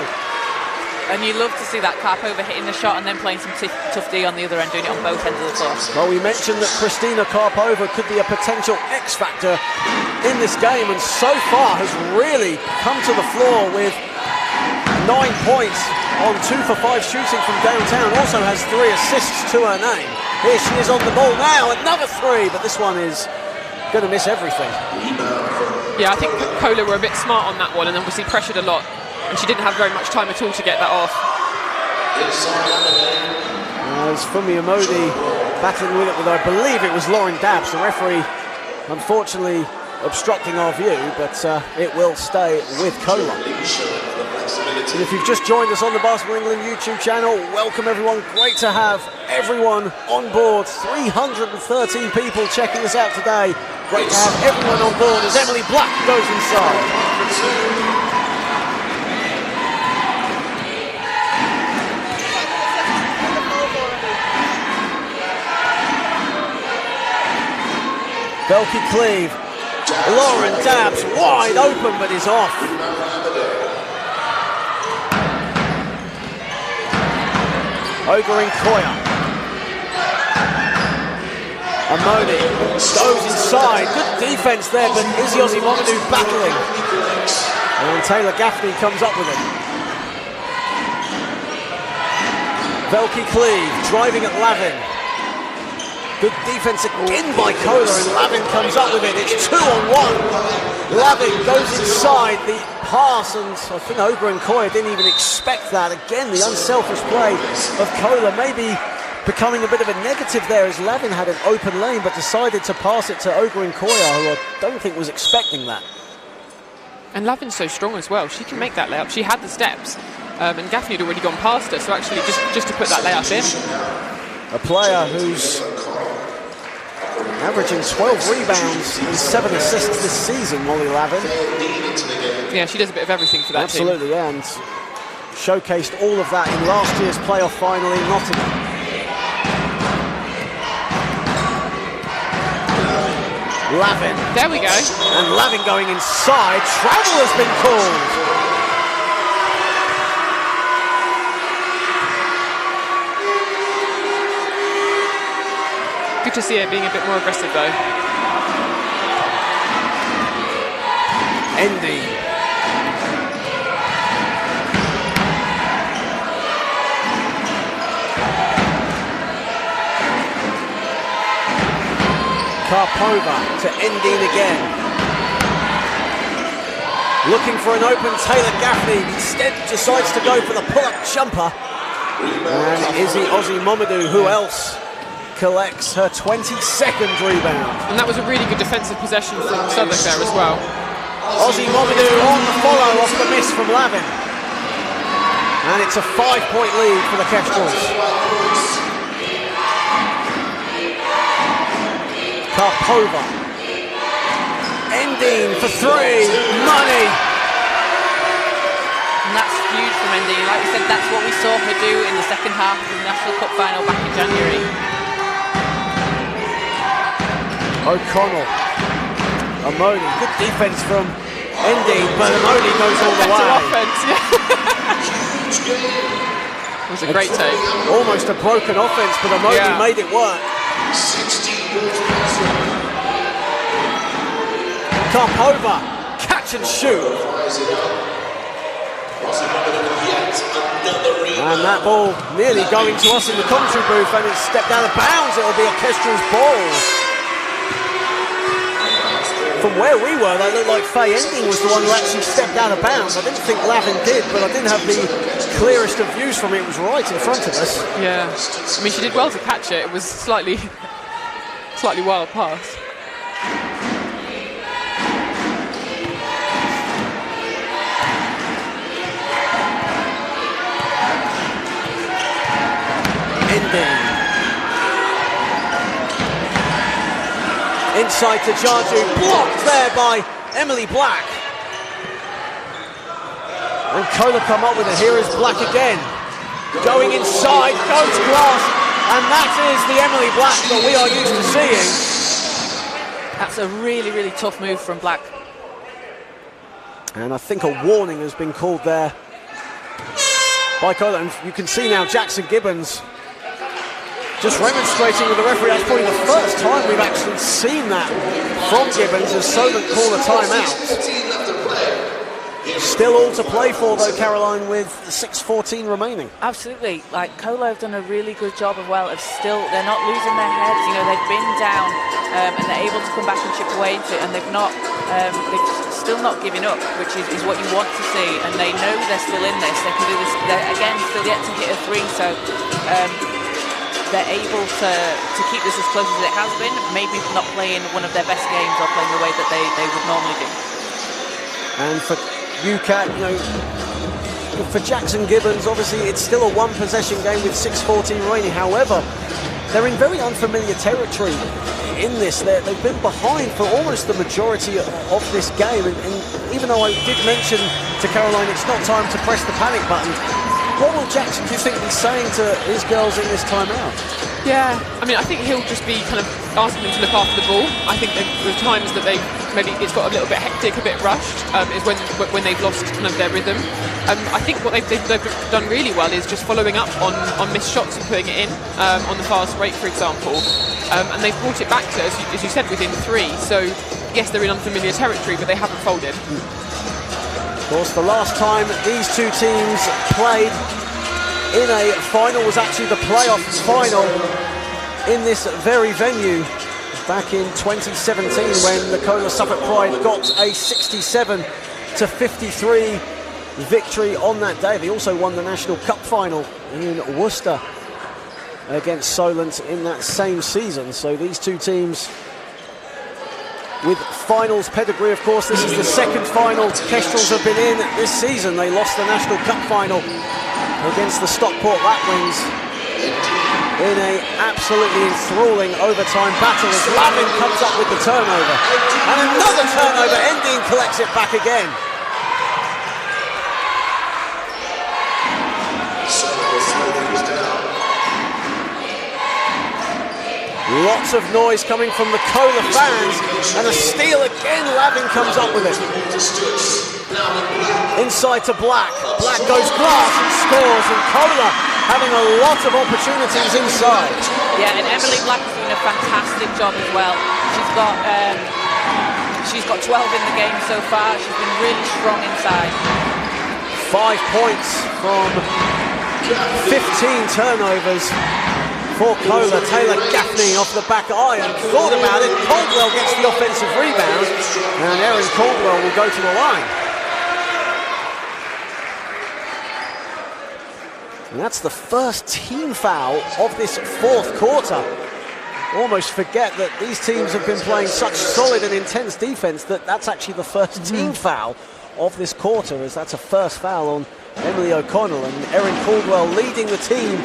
And you love to see that Karpova hitting the shot and then playing some tough D on the other end, doing it on both ends of the floor. Well, we mentioned that Kristina Karpova could be a potential X factor in this game, and so far has really come to the floor with 9 points on 2 for 5 shooting from downtown. Also has 3 assists to her name. Here she is on the ball now, another 3, but this one is going to miss everything. Yeah, I think CoLA were a bit smart on that one, and obviously pressured a lot, and she didn't have very much time at all to get that off. As Isi battling with it with, I believe it was Lauren Dabbs, the referee, unfortunately obstructing our view, but it will stay with CoLA. And if you've just joined us on the Basketball England YouTube channel, welcome everyone. Great to have everyone on board. 313 people checking us out today. Great to have everyone on board as Emilie Black goes inside. Belky Cleave. Lauren Dabbs wide open, but is off. Ogarin Koya. Amoni goes inside. Good defense there, but Isi Ozzy-Momodu battling. And Taylor Gaffney comes up with it. Belky Cleave driving at Lavin. Good defense again by CoLA, and Lavin comes up with it. It's 2-on-1. Lavin goes inside the pass, and I think Ogarin Koya didn't even expect that. Again, the unselfish play of CoLA, maybe becoming a bit of a negative there, as Lavin had an open lane but decided to pass it to Ogarin Koya, who I don't think was expecting that. And Lavin's so strong as well. She can make that layup. She had the steps, and Gaffney had already gone past her, so actually just to put that layup in. A player who's averaging 12 rebounds and 7 assists this season, Molly Lavin. Yeah, she does a bit of everything for that team. Absolutely, yeah, and showcased all of that in last year's playoff final in Nottingham. Lavin. There we go. And Lavin going inside. Travel has been called. Good to see her being a bit more aggressive though. Endy. Karpova to Endine again. Looking for an open Taylor Gaffney, instead decides to go for the pull-up jumper. And Isi Ozzy-Momodu, who else, collects her 22nd rebound. And that was a really good defensive possession from Southwark there as well. Ozzy-Momodu on the follow off the miss from Lavin. And it's a 5-point lead for the Kestrels. Karpova. Ending for three. Money. And that's huge from Ending. Like we said, that's what we saw her do in the second half of the National Cup final back in January. O'Connell. Amodi. Good defense from Ending, but Amodi goes all the way. Offense, It was a great take. Almost a broken offense, but Amodi made it work. Karpova, catch and shoot. And that ball nearly going to us in the commentary booth, and it's stepped out of bounds. It'll be a Kestrels ball. From where we were, they looked like Faye Ending was the one who actually stepped out of bounds. I didn't think Lavin did, but I didn't have the clearest of views from it. It was right in front of us. Yeah, I mean, she did well to catch it. It was slightly wild pass. Ending. Inside to Jaju, blocked there by Emilie Black. And CoLA come up with it. Here is Black again. Going inside, goes glass, and that is the Emilie Black that we are used to seeing. That's a really, really tough move from Black. And I think a warning has been called there by CoLA. And you can see now Jackson Gibbons just remonstrating with the referee. That's probably the first time we've actually seen that from Gibbons as Solent call a timeout. Still all to play for though, Caroline, with 6:14 remaining. Absolutely. Like, CoLA have done a really good job of they're not losing their heads. You know, they've been down and they're able to come back and chip away into it, and they've still not giving up, which is what you want to see. And they know they're still in this. They can do this. They're again still yet to hit a three, so they're able to keep this as close as it has been. Maybe not playing one of their best games or playing the way that they would normally do. And for UCAT, you know, for Jackson Gibbons, obviously it's still a one-possession game with 6:14 remaining. However, they're in very unfamiliar territory in this. They've been behind for almost the majority of this game, and even though I did mention to Caroline it's not time to press the panic button, what will Jackson, do you think, be saying to his girls in this timeout? Yeah, I mean, I think he'll just be kind of asking them to look after the ball. I think the times that maybe it's got a little bit hectic, a bit rushed, is when they've lost kind of their rhythm. I think what they've done really well is just following up on missed shots and putting it in on the fast break, for example. And they've brought it back to, as you said, within three. So, yes, they're in unfamiliar territory, but they haven't folded. Of course, the last time these two teams played in a final was actually the playoff final in this very venue back in 2017 when the CoLA Southwark Pride got a 67-53 victory on that day. They also won the National Cup final in Worcester against Solent in that same season. So these two teams with finals pedigree, of course. This is the second final Kestrels have been in this season. They lost the National Cup final against the Stockport Lapwings in a absolutely enthralling overtime battle as Lavin comes up with the turnover. And another turnover, Ending collects it back again. Lots of noise coming from the CoLA fans, and a steal again. Lavin comes up with it. Inside to Black. Black goes glass and scores, and CoLA having a lot of opportunities inside. Yeah, and Emilie Black is doing a fantastic job as well. She's got 12 in the game so far. She's been really strong inside. 5 points from 15 turnovers for CoLA. Taylor Gaffney off the back iron. Thought about it. Caldwell gets the offensive rebound, and Erin Caldwell will go to the line. And that's the first team foul of this fourth quarter. Almost forget that these teams have been playing such solid and intense defense that that's actually the first team foul of this quarter, as that's a first foul on Emilie O'Connell, and Erin Caldwell leading the team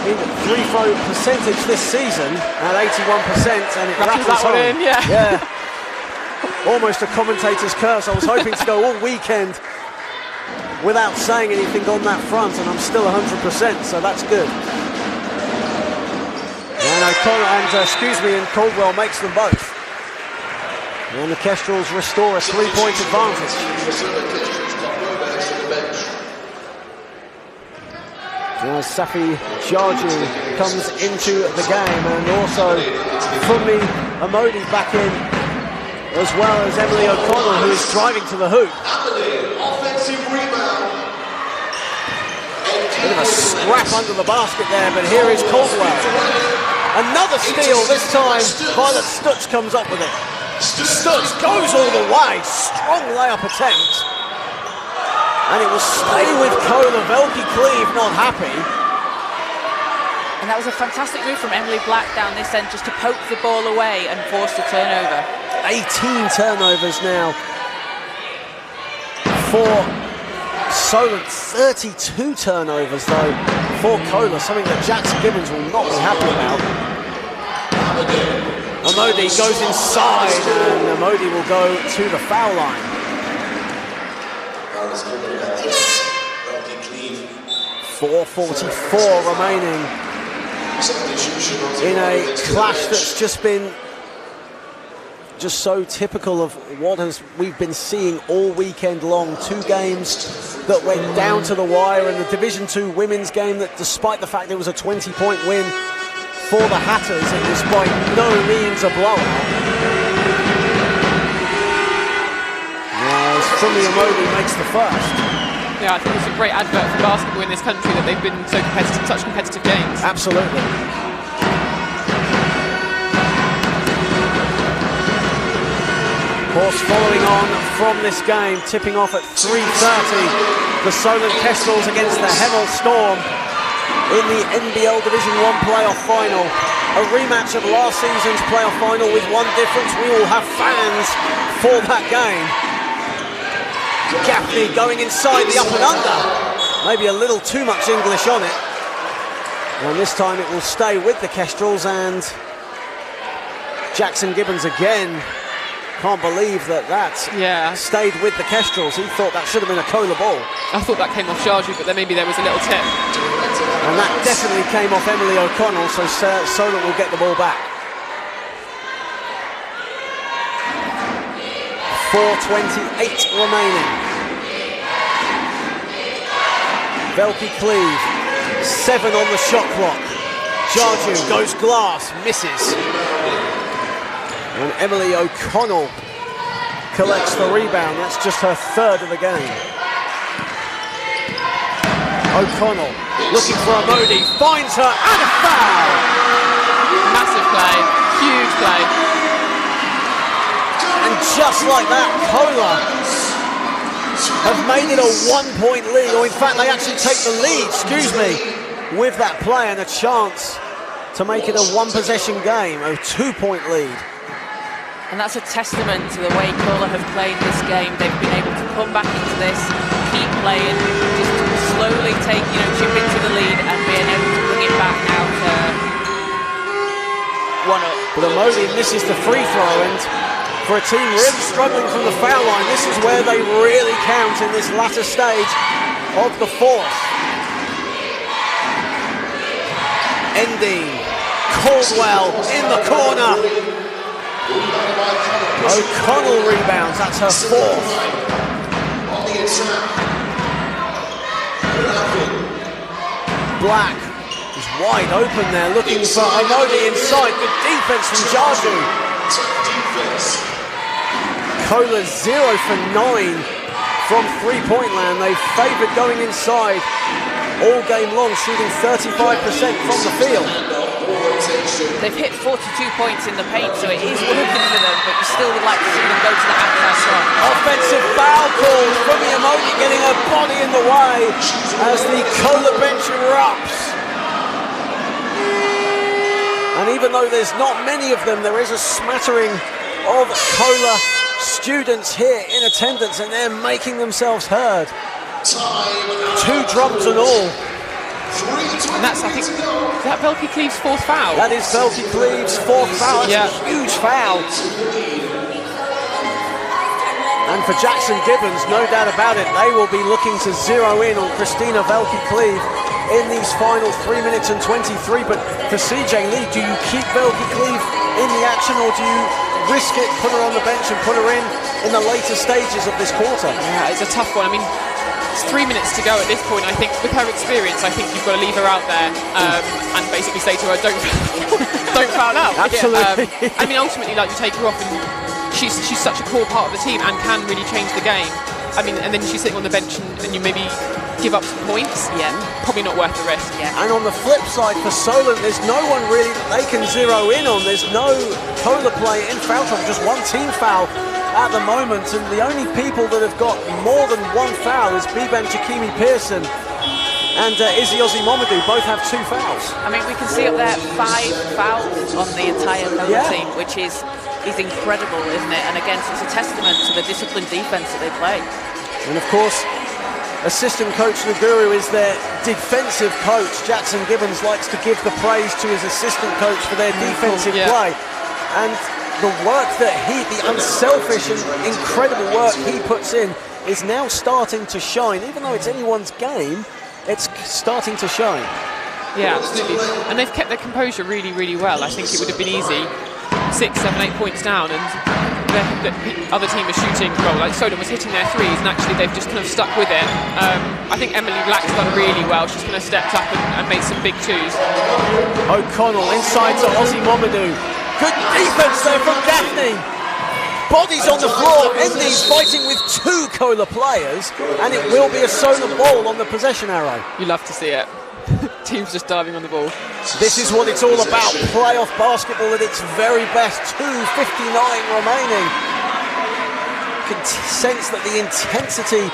in free throw percentage this season at 81%, and it rattles on. Yeah. Almost a commentator's curse. I was hoping to go all weekend without saying anything on that front, and I'm still 100%, so that's good. And O'Connell and Caldwell makes them both. And the Kestrels restore a 3-point advantage. Now Safi Jarju comes into the game, and also Funmi Amodi back in, as well as Emilie O'Connell, who is driving to the hoop. Offensive rebound. Bit of a scrap under the basket there, but here is Caldwell. Another steal, this time Violet Stutz comes up with it. Stutz goes all the way, strong layup attempt. And it will stay with CoLA. Velke Cleave not happy. And that was a fantastic move from Emilie Black down this end, just to poke the ball away and force the turnover. 18 turnovers now for Solent. 32 turnovers though for CoLA, something that Jackson Gibbons will not be happy about. Amodi goes inside, and Amodi will go to the foul line. 4:44 remaining in a clash that's just been so typical of what we've been seeing all weekend long. Two games that went down to the wire, and the Division 2 women's game that, despite the fact it was a 20-point win for the Hatters, it was by no means a blowout. As Funmi Amodi makes the first. Yeah, I think it's a great advert for basketball in this country that they've been so competitive, such competitive games. Absolutely. Of course, following on from this game, tipping off at 3:30, the Solent Kestrels against the Hemel Storm in the NBL Division One Playoff final. A rematch of last season's playoff final, with one difference: we will have fans for that game. Gaffney going inside the up and under. Maybe a little too much English on it. And this time it will stay with the Kestrels, and Jackson Gibbons again. Can't believe that stayed with the Kestrels. He thought that should have been a CoLA ball. I thought that came off Jarju, but then maybe there was a little tip. And that definitely came off Emilie O'Connell, so Solent will get the ball back. 4:28 remaining. Velke Cleave, 7 on the shot clock. Jarju goes glass, misses. And Emilie O'Connell collects the rebound. That's just her third of the game. O'Connell looking for Amodi, finds her, and a foul! Massive play, huge play. And just like that, CoLA have made it a 1-point lead, or in fact they actually take the lead, with that play, and a chance to make it a one-possession game, a 2-point lead. And that's a testament to the way CoLA have played this game. They've been able to come back into this, keep playing, just slowly take, chip into the lead, and being able to bring it back now to 1-up. But Amodi misses the free throw, and for a team really struggling from the foul line, this is where they really count in this latter stage of the fourth. Ending, Caldwell in the corner. O'Connell rebounds, that's her fourth. Black is wide open there, looking for Amodi inside. Good defense from Jarju. CoLA 0 for 9 from three-point land. They favoured going inside all game long, shooting 35% from the field. They've hit 42 points in the paint, so it is working for them, but you still would like to see them go to the outside shot. Offensive foul called from Emilie, getting her body in the way as the CoLA bench erupts. And even though there's not many of them, there is a smattering of CoLA students here in attendance, and they're making themselves heard. 2 drums and all. And that's, I think, is that Velke Cleave's 4th foul? That is Velke Cleave's 4th foul. That's a huge foul. And for Jackson Gibbons, no doubt about it, they will be looking to zero in on Christina Velke Cleave in these final 3 minutes and 23. But for CJ Lee, do you keep Velke Cleave in the action, or do you risk it, put her on the bench and put her in the later stages of this quarter? Yeah, it's a tough one. I mean, it's 3 minutes to go at this point. I think with her experience, I think you've got to leave her out there and basically say to her, don't foul out. Absolutely. I mean, ultimately, like, you take her off and she's such a core part of the team and can really change the game. I mean, and then she's sitting on the bench and you maybe give up some points. Yeah, probably not worth the risk. Yeah. And on the flip side for Solent, there's no one really that they can zero in on. There's no CoLA play in foul trouble, just one team foul at the moment, and the only people that have got more than 1 foul is Biban Chikimi Pearson and Isi Ozzy-Momodu. Both have 2 fouls. I mean, we can see up there 5 fouls on the entire CoLA team, which is incredible, isn't it? And again, it's a testament to the disciplined defense that they play. And of course, assistant coach Naguru is their defensive coach. Jackson Gibbons likes to give the praise to his assistant coach for their defensive play. And the work that the unselfish and incredible work he puts in is now starting to shine. Even though it's anyone's game, it's starting to shine. Yeah, absolutely. And they've kept their composure really, really well. I think it would have been easy, 6, 7, 8 points down, and the other team is shooting, well, like Solent was hitting their threes, and actually they've just kind of stuck with it. I think Emilie Black's done really well. She's kind of stepped up and made some big 2s. O'Connell inside to Ozzy-Momodu. Good defense there from Gaffney. Bodies on the floor. Endy's fighting with 2 CoLA players, and it will be a Solent ball on the possession arrow. You love to see it. Teams just diving on the ball. This is what it's all about. Playoff basketball at its very best. 2:59 remaining. You can sense that the intensity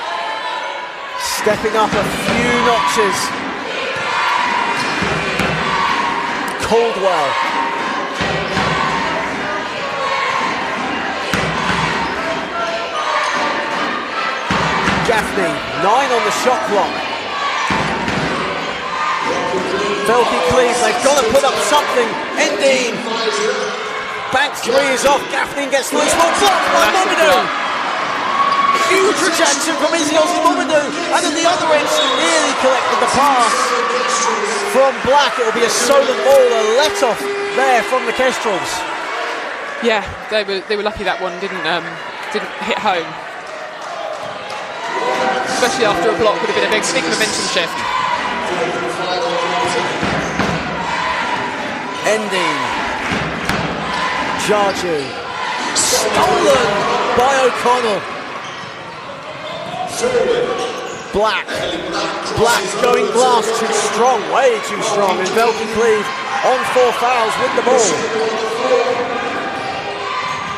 stepping up a few notches. Caldwell. Gaffney, 9 on the shot clock. Velke Cleave, they've got to put up something. Endine. Bank 3 is off. Gaffney gets loose. Blocked by Momodu. Huge rejection from Isi Ozzy-Momodu. And at the other end, she nearly collected the pass from Black. It will be a Solent ball, a let-off there from the Kestrels. Yeah, they were lucky that one didn't hit home. Especially after a block would have been a big momentum shift. Ending. Jarju. Stolen by O'Connell. Black going glass too strong, way too strong, and Velke Cleave on 4 fouls with the ball.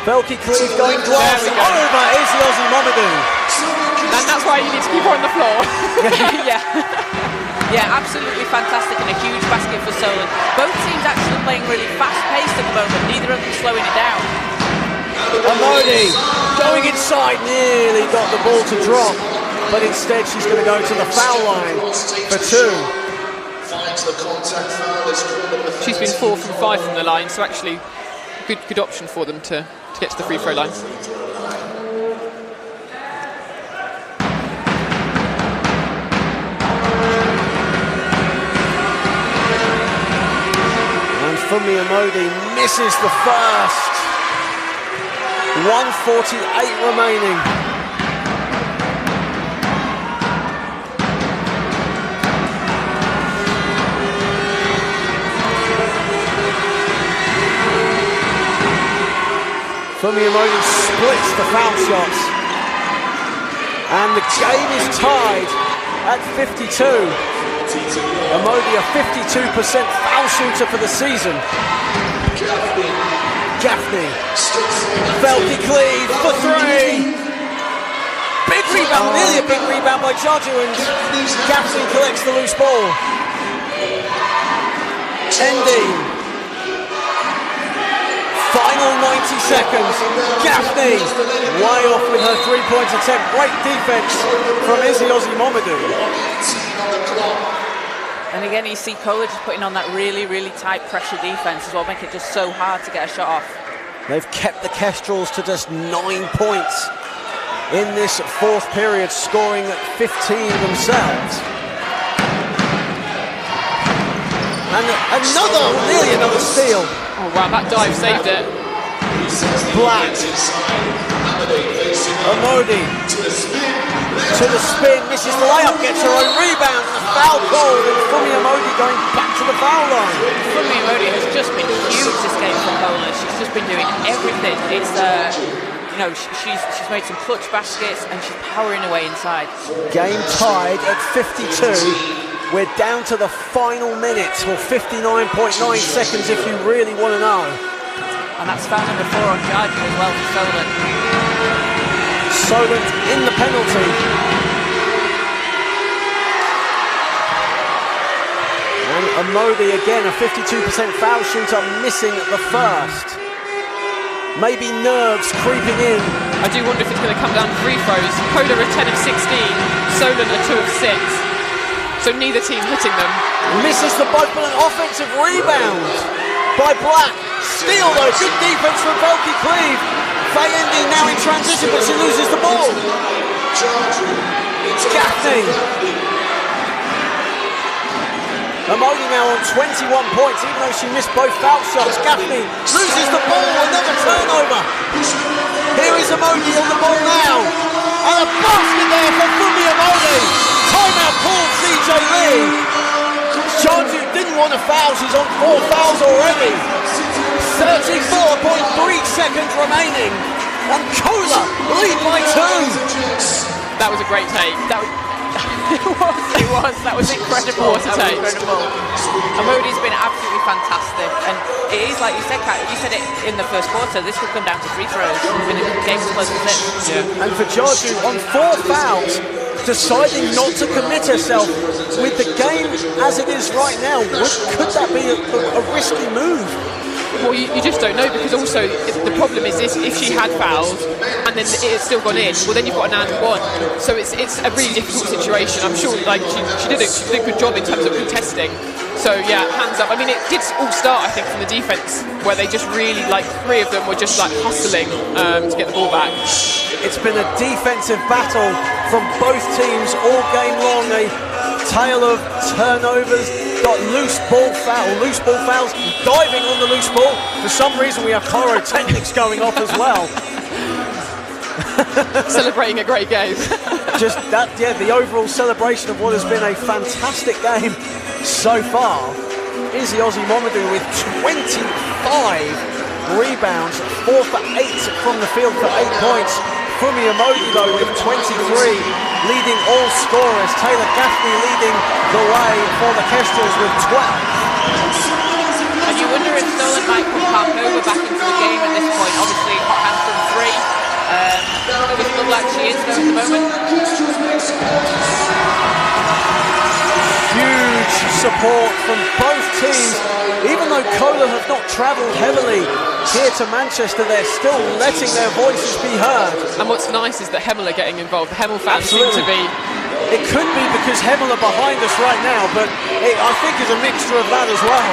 Velke Cleave going glass over Isi Ozzy-Momodu. And that's why you need to keep her on the floor. Yeah, absolutely fantastic, and a huge basket for Solent. Both teams actually playing really fast-paced at the moment, neither of them slowing it down. Amodi going inside, nearly got the ball to drop, but instead she's going to go to the foul line for 2. She's been 4 from 5 from the line, so actually good option for them to get to the free throw line. Funmi Amodi misses the first. 1:48 remaining. Funmi Amodi splits the foul shots. And the game is tied at 52. Momodu, a 52% foul shooter for the season. Gaffney. Velky Cleave for three. Big rebound, nearly a big rebound by Jaju, and Gaffney collects the loose ball. Ending. Final 90 seconds. Gaffney way off with her three-point attempt. Great defense from Isi Ozzy-Momodu. And again, you see CoLA just putting on that really, really tight pressure defense as well, making it just so hard to get a shot off. They've kept the Kestrels to just 9 points in this fourth period, scoring 15 themselves. And nearly another steal. Oh wow, that dive saved it. Black. Amodi to the spin, misses the layup, gets her own rebound, and a foul call, and Fumi Amodi going back to the foul line. Fumi Amodi has just been huge this game for CoLA. She's just been doing everything. It's you know, she's made some clutch baskets and she's powering away inside. Game tied at 52. We're down to the final minutes, or 59.9 seconds if you really want to know. And that's foul number 4 on Jaju as well for Solent. Solent in the penalty. And Amodi again, a 52% foul shooter, missing the first. Maybe nerves creeping in. I do wonder if it's going to come down to free throws. CoLA are 10 of 16, Solent are 2 of 6. So neither team hitting them. Misses the both, but an offensive rebound by Black. Steal though, good defense from Velky Cleave. Faye Ending now in transition, but she loses the ball. Gaffney. Amodi now on 21 points, even though she missed both foul shots. Gaffney loses the ball, another turnover. Here is Amodi on the ball now. And a basket there for Fumi Amodi. Timeout called CJ Lee. Jaju didn't want a foul, she's on 4 fouls already. 34.3 seconds remaining. And CoLA lead by 2. That was a great take. It was. That was incredible. What a take. Incredible. Amodi's been absolutely fantastic, and it is like you said, Kat. You said it in the first quarter. This could come down to free throws when the game's close to 6. Yeah. And for Jaju on 4 fouls, deciding not to commit herself with the game as it is right now, could that be a risky move? Well, you just don't know, because also the problem is this: if she had fouled and then it had still gone in, well then you've got an and one. So it's a really difficult situation. I'm sure like she did a good job in terms of contesting. So yeah, hands up. I mean, it did all start, I think, from the defense, where they just really, like, 3 of them were just like hustling to get the ball back. It's been a defensive battle from both teams all game long. A tale of turnovers, got loose ball fouls, diving on the loose ball. For some reason we have pyrotechnics going off as well. Celebrating a great game. Just that, yeah, the overall celebration of what has been a fantastic game so far. Isi Ozzy-Momodu with 25 rebounds, 4 for 8 from the field for 8 points. Fumi Amodi though with 23, leading all scorers. Taylor Gaffney leading the way for the Kestrels with 12. And you wonder if Solent might put Parkova back into the game at this point. Obviously, hot hand from 3. Doesn't look like she is though at the moment. Huge support from both teams. Even though CoLA have not travelled heavily here to Manchester, they're still letting their voices be heard. And what's nice is that Hemel are getting involved. The Hemel fans seem to be... It could be because Hemel are behind us right now, but I think it's a mixture of that as well.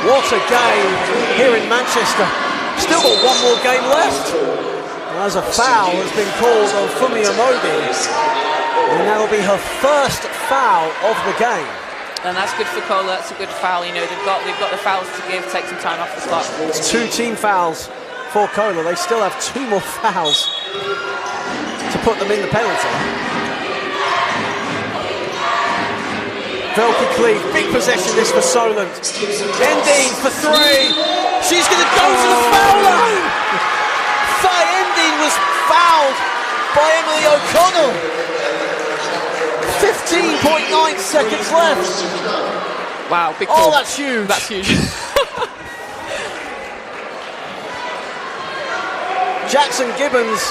What a game here in Manchester. Still got 1 more game left. As a foul has been called on Fumi Amodi, and that'll be her first foul of the game. And that's good for CoLA. That's a good foul. You know, they've got the fouls to give. Take some time off the clock. It's 2 team fouls for CoLA. They still have 2 more fouls to put them in the penalty. Velky Cleave, big possession this for Solent. Ending for 3. She's going to go to the foul line. Faye Ending was fouled by Emilie O'Connell. 2.9 seconds left. Wow, big Oh, call. that's huge. That's huge. Jackson Gibbons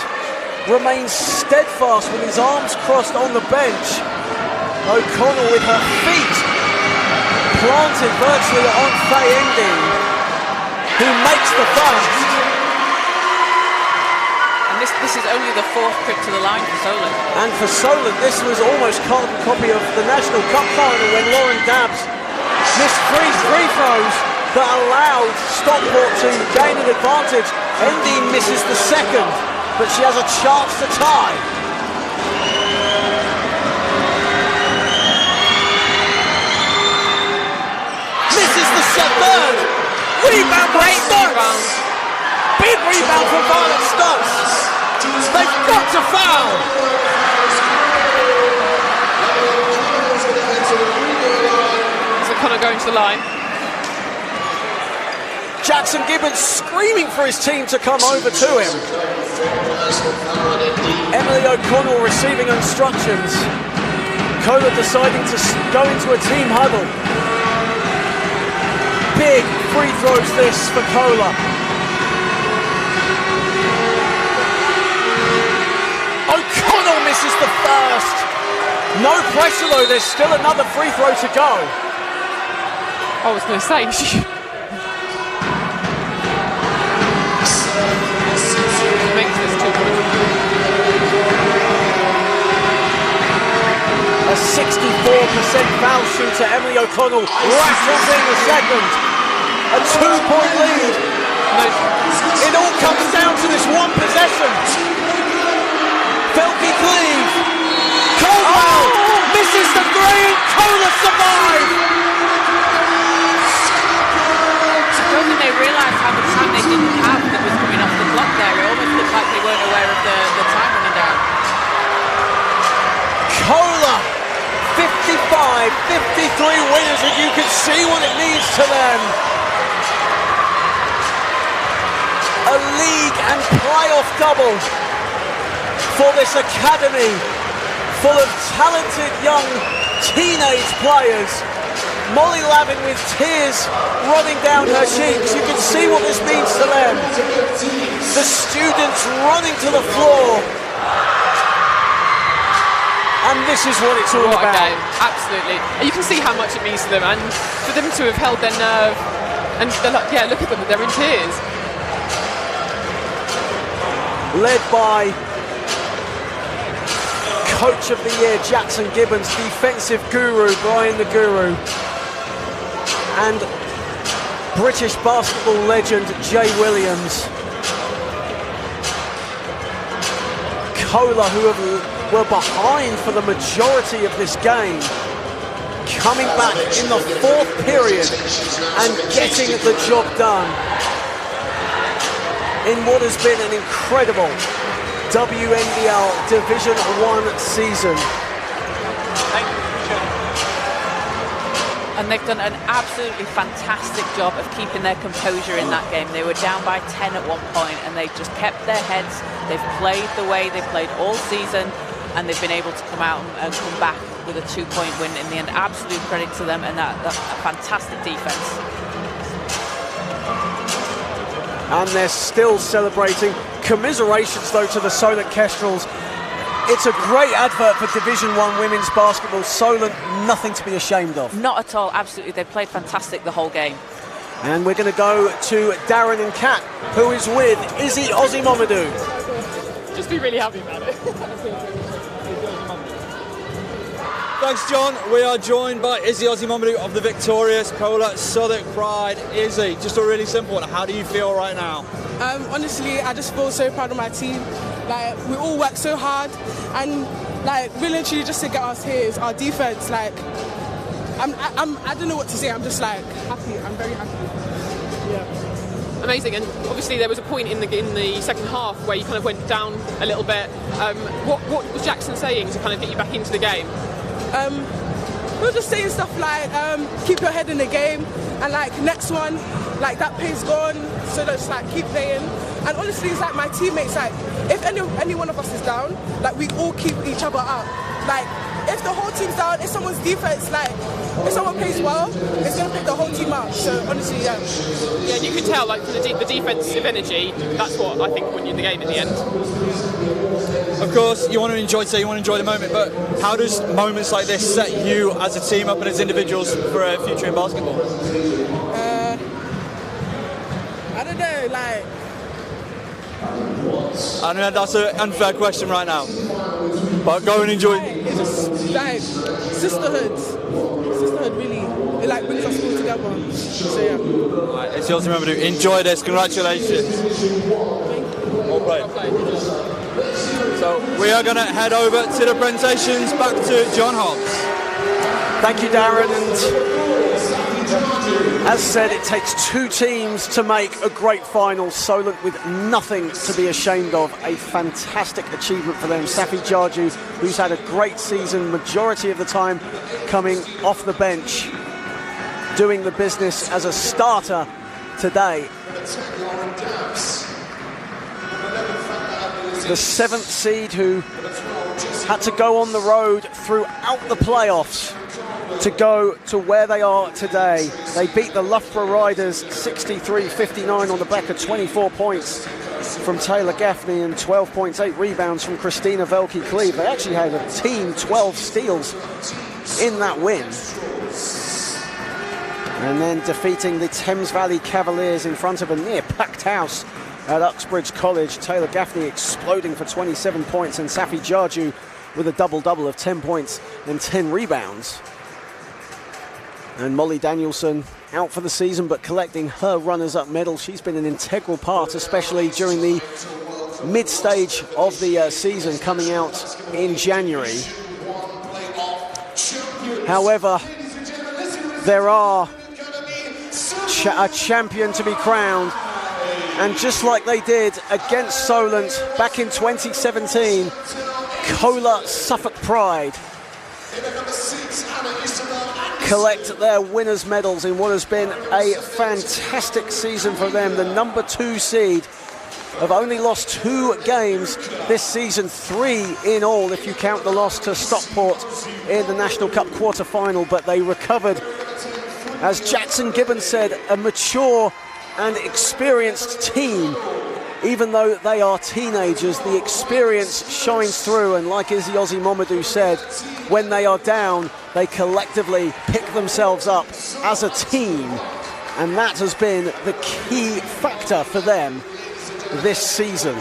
remains steadfast with his arms crossed on the bench. O'Connell with her feet planted virtually on Faye Ending, who makes the first. And this is only the 4th trip to the line for Solent. And for Solent, this was almost carbon copy of the National Cup final when Lauren Dabbs missed 3 free throws that allowed Stockport to gain an advantage. Ending misses the second, but she has a chance to tie. Misses the third. Rebound by Stokes. Big rebound from Violet Stokes. They've got to foul. So Connor going to the line. Jackson Gibbons screaming for his team to come over to him. Emilie O'Connell receiving instructions. CoLA deciding to go into a team huddle. Big free throws this for CoLA. O'Connell misses the first. No pressure though, there's still another free throw to go. I was going to say, makes this 2 points. A 64% foul shooter, Emilie O'Connell, rattles in the second. A 2-point lead. It all comes down to this one possession. Felke Cleave. Caldwell misses the three. CoLA survive. I don't think they realised how much time they didn't have that was coming off the clock there. It almost looked like they weren't aware of the time running down. CoLA 55-53 winners, and you can see what it means to them. A league and playoff double for this academy full of talented young teenage players. Molly Lavin with tears running down her cheeks. You can see what this means to them. The students running to the floor. And this is what it's all What a about. game, absolutely. And you can see how much it means to them, and for them to have held their nerve, and they're like, yeah, look at them, they're in tears. Led by Coach of the Year Jackson Gibbons, defensive guru Brian the Guru, and British basketball legend Jay Williams. CoLA, who were behind for the majority of this game, coming back in the 4th period and getting the job done in what has been an incredible WNBL Division One season. And they've done an absolutely fantastic job of keeping their composure in that game. They were down by 10 at one point and they just kept their heads. They've played the way they played all season, and they've been able to come out and come back with a 2-point win in the end. Absolute credit to them, and that fantastic defense. And they're still celebrating. Commiserations though to the Solent Kestrels. It's a great advert for Division One women's basketball. Solent, nothing to be ashamed of. Not at all, absolutely. They played fantastic the whole game. And we're going to go to Darren and Kat, who is with Isi Ozzy-Momodu. Just be really happy about it. Thanks, John. We are joined by Isi Ozzy-Momodu of the victorious CoLA Southwark Pride. Isi, just a really simple one. How do you feel right now? Honestly, I just feel so proud of my team. Like, we all work so hard, and like, really and truly, just to get us here is our defense. Like, I don't know what to say. I'm just like happy. I'm very happy. Yeah. Amazing, and obviously there was a point in the second half where you kind of went down a little bit. What was Jackson saying to kind of get you back into the game? We were just saying stuff like, keep your head in the game, and like next one, like that pace gone, so just like keep playing. And honestly, it's like my teammates, like if any one of us is down, like we all keep each other up. Like if the whole team's down, if someone's defense, like, if someone plays well, it's going to pick the whole team up. So, honestly, yeah. Yeah, you can tell, like, from the defensive energy, that's what I think won you the game in the end. Of course, you want to enjoy the moment, but how does moments like this set you as a team up and as individuals for a future in basketball? I don't know, like... I know that's an unfair question right now, but go and enjoy. It's just, like, sisterhood, really. It, like, brings us all together. So, yeah. All right, it's yours to remember to enjoy this. Congratulations. All right. So we are going to head over to the presentations, back to John Hobbs. Thank you, Darren. And as said, it takes two teams to make a great final. Solent with nothing to be ashamed of. A fantastic achievement for them. Safi Jarju, who's had a great season, majority of the time coming off the bench, doing the business as a starter today. The 7th seed who had to go on the road throughout the playoffs to go to where they are today. They beat the Loughborough Riders 63-59 on the back of 24 points from Taylor Gaffney and 12 points, 8 rebounds from Christina Velke-Cleve. They actually had a team 12 steals in that win. And then defeating the Thames Valley Cavaliers in front of a near-packed house at Uxbridge College. Taylor Gaffney exploding for 27 points and Safi Jarju with a double-double of 10 points and 10 rebounds. And Molly Danielson out for the season but collecting her runners-up medal. She's been an integral part, especially during the mid-stage of the season, coming out in January. However, there are a champion to be crowned. And just like they did against Solent back in 2017, CoLA Southwark Pride collect their winners' medals in what has been a fantastic season for them. The number 2 seed have only lost 2 games this season, 3 in all if you count the loss to Stockport in the National Cup quarter-final, but they recovered, as Jackson Gibbons said, a mature and experienced team. Even though they are teenagers, the experience shines through, and like Isi Ozzy-Momodu said, when they are down, they collectively pick themselves up as a team, and that has been the key factor for them this season.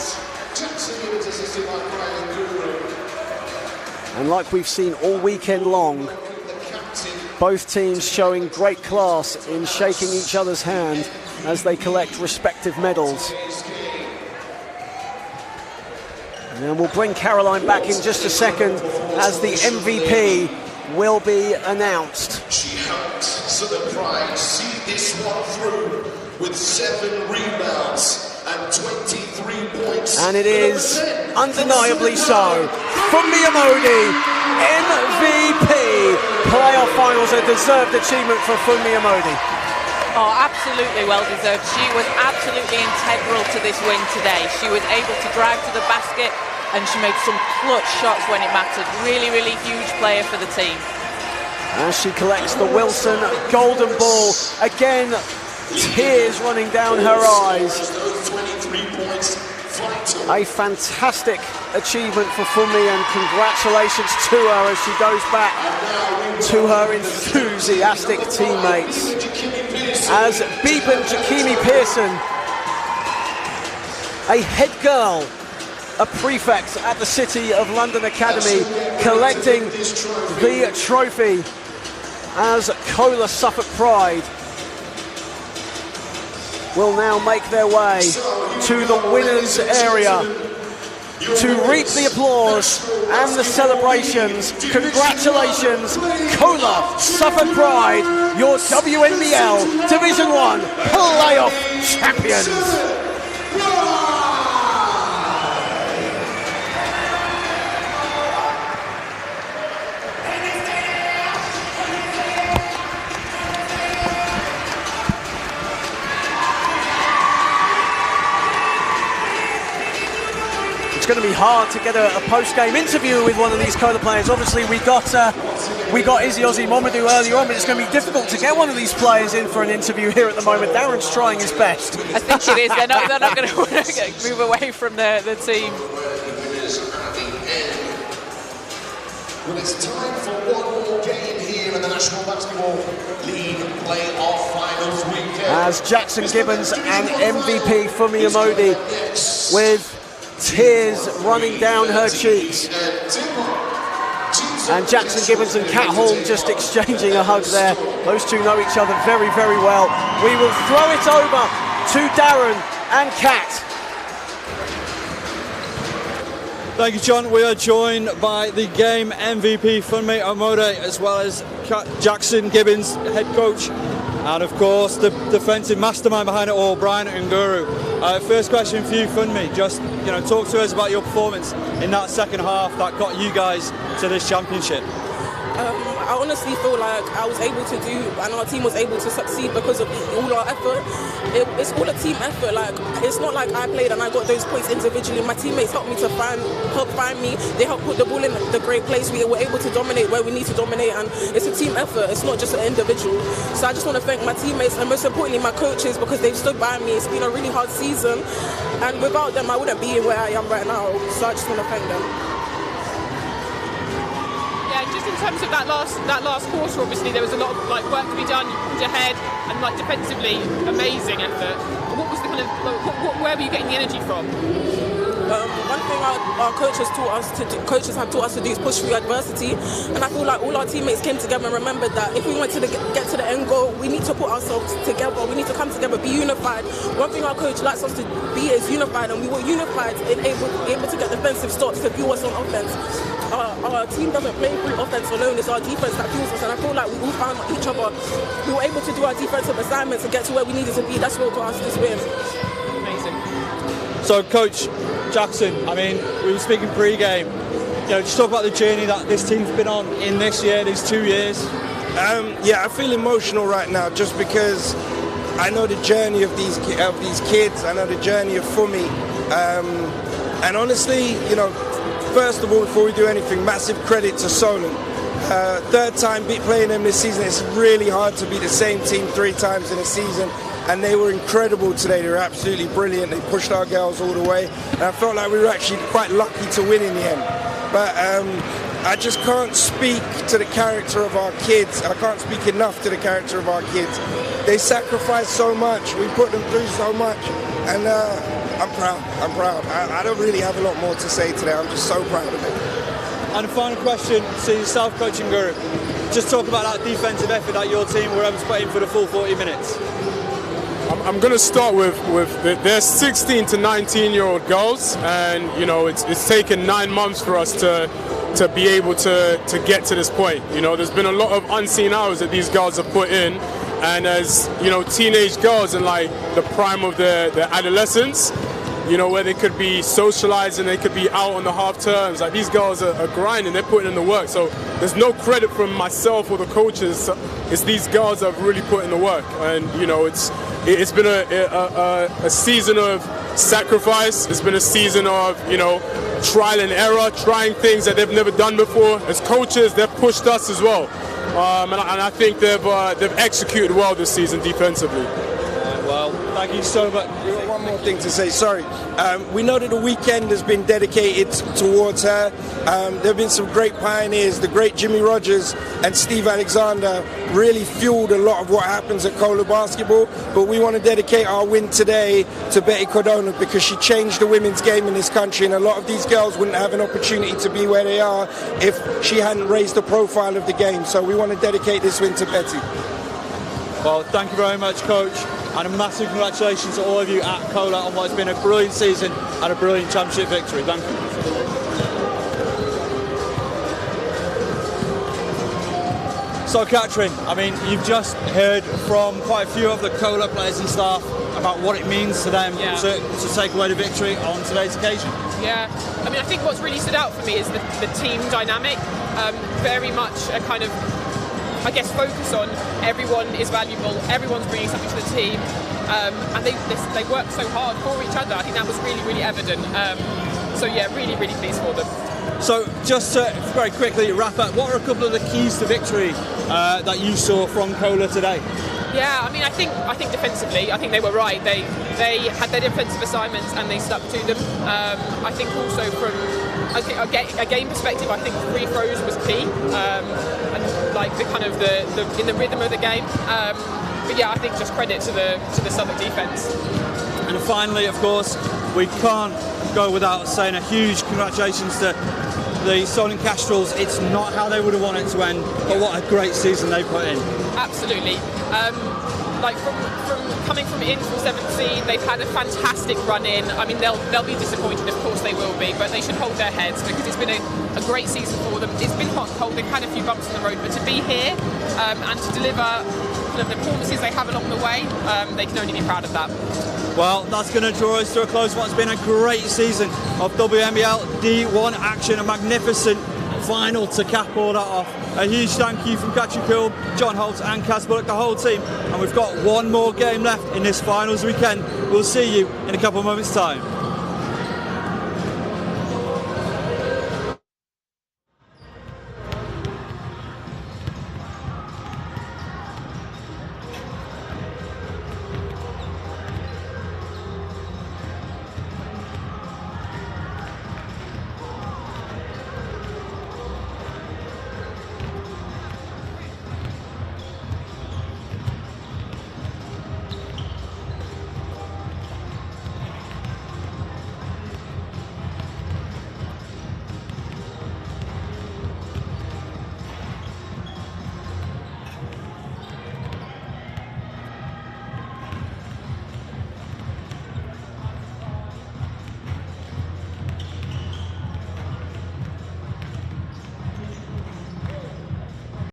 And like we've seen all weekend long, both teams showing great class in shaking each other's hand as they collect respective medals. And we'll bring Caroline back in just a second as the MVP will be announced. She helped Southern Pride see this one through with 7 rebounds and 23 points. And it is undeniably so. Funmi Amodi, MVP. Playoff finals, a deserved achievement for Funmi Amodi. Oh, absolutely well deserved. She was absolutely integral to this win today. She was able to drive to the basket and she made some clutch shots when it mattered. Really, really huge player for the team. As she collects the Wilson Golden Ball, again, tears running down her eyes. A fantastic achievement for Funmi, and congratulations to her as she goes back to her enthusiastic teammates. As Beepan Jakimi Pearson, a head girl, a prefect at the City of London Academy, collecting the trophy as CoLA Southwark Pride will now make their way to the winners area to reap the applause and the celebrations. Congratulations, CoLA Southwark Pride, your WNBL Division One Playoff champions. It's going to be hard to get a post-game interview with one of these CoLA players. Obviously, we got Isi Ozzy-Momodu earlier on, but it's going to be difficult to get one of these players in for an interview here at the moment. Darren's trying his best. I think it is. They're not going to move away from the team. Well, it's time for one more game here in the National Basketball League Playoff Finals weekend. As Jackson Gibbons and MVP Fumi Amodi with tears running down her cheeks. And Jackson Gibbons and Kat Holm just exchanging a hug there. Those two know each other very, very well. We will throw it over to Darren and Kat. Thank you, John. We are joined by the game MVP Fumi Amodi, as well as Jackson Gibbons, head coach, and of course the defensive mastermind behind it all, Brian Nguru. First question for you, Fumi. Just talk to us about your performance in that second half that got you guys to this championship. I honestly feel like I was able to do, and our team was able to succeed because of all our effort. It's all a team effort. Like, it's not like I played and I got those points individually. My teammates helped me to help find me. They helped put the ball in the great place. We were able to dominate where we need to dominate, and it's a team effort. It's not just an individual. So I just want to thank my teammates and most importantly my coaches, because they've stood by me. It's been a really hard season, and without them I wouldn't be where I am right now. So I just want to thank them. Just in terms of that last quarter, obviously there was a lot of work to be done. You pulled ahead and defensively, amazing effort. What was the where were you getting the energy from? One thing our coaches have taught us to do is push through adversity, and I feel like all our teammates came together and remembered that if we want to get to the end goal, we need to put ourselves together. We need to come together, be unified. One thing our coach likes us to be is unified, and we were unified and able to get defensive stops to fuel us on offense. Our team doesn't play through offense alone. It's our defense that fuels us, and I feel like we all found each other. We were able to do our defensive assignments and get to where we needed to be. That's what got us this win. Amazing. So, Coach Jackson, we were speaking pre-game. Just talk about the journey that this team's been on in this year, these 2 years. I feel emotional right now just because I know the journey of these kids. I know the journey of Fumi, and honestly, first of all, before we do anything, massive credit to Solent. Third time playing them this season. It's really hard to beat the same team 3 times in a season, and they were incredible today. They were absolutely brilliant. They pushed our girls all the way, and I felt like we were actually quite lucky to win in the end. But I just can't speak to the character of our kids. I can't speak enough to the character of our kids. They sacrificed so much. We put them through so much, and I'm proud. I don't really have a lot more to say today. I'm just so proud of it. And a final question to yourself, Coaching Guru. Just talk about that defensive effort that your team were able to put in for the full 40 minutes. I'm going to start with they're 16 to 19-year-old girls, and it's taken 9 months for us to be able to get to this point. There's been a lot of unseen hours that these girls have put in, and as teenage girls in the prime of their adolescence, where they could be socializing, they could be out on the half terms. These girls are grinding, they're putting in the work. So there's no credit from myself or the coaches. It's these girls that have really put in the work. And it's been a season of sacrifice. It's been a season of trial and error, trying things that they've never done before. As coaches, they've pushed us as well, and I think they've executed well this season defensively. Well, thank you so much. One more thing to say, sorry. We know that the weekend has been dedicated towards her. There have been some great pioneers. The great Jimmy Rogers and Steve Alexander really fueled a lot of what happens at CoLA basketball. But we want to dedicate our win today to Betty Cordona, because she changed the women's game in this country, and a lot of these girls wouldn't have an opportunity to be where they are if she hadn't raised the profile of the game. So we want to dedicate this win to Betty. Well, thank you very much, Coach. And a massive congratulations to all of you at CoLA on what has been a brilliant season and a brilliant championship victory. Thank you. So, Katrin, you've just heard from quite a few of the CoLA players and staff about what it means to them to take away the victory on today's occasion. Yeah, I think what's really stood out for me is the team dynamic. Very much a kind of, focus on everyone is valuable, everyone's bringing something to the team, and they work so hard for each other. I think that was really, really evident. So yeah, really, really pleased for them. So just to very quickly wrap up, what are a couple of the keys to victory that you saw from CoLA today? Yeah, I mean, I think defensively, I think they were right. They had their defensive assignments and they stuck to them. I think also from a game perspective, I think free throws was key, and like the kind of the in the rhythm of the game. But yeah, I think just credit to the Southwark defence. And finally, of course, we can't go without saying a huge congratulations to the Solent Kestrels. It's not how they would have wanted it to end, but what a great season they put in. Absolutely. Like from coming from in from 17, they've had a fantastic run in. I mean, they'll be disappointed, of course they will be, but they should hold their heads because it's been a great season for them. It's been hot and cold. They've had a few bumps in the road, but to be here and to deliver the performances they have along the way, they can only be proud of that. Well, that's going to draw us to a close. What's been a great season of WNBL D1 action, a magnificent final to cap all that off. A huge thank you from Katrin Kuhl, John Holt and Kaz Bullock, the whole team. And we've got one more game left in this finals weekend. We'll see you in a couple of moments' time.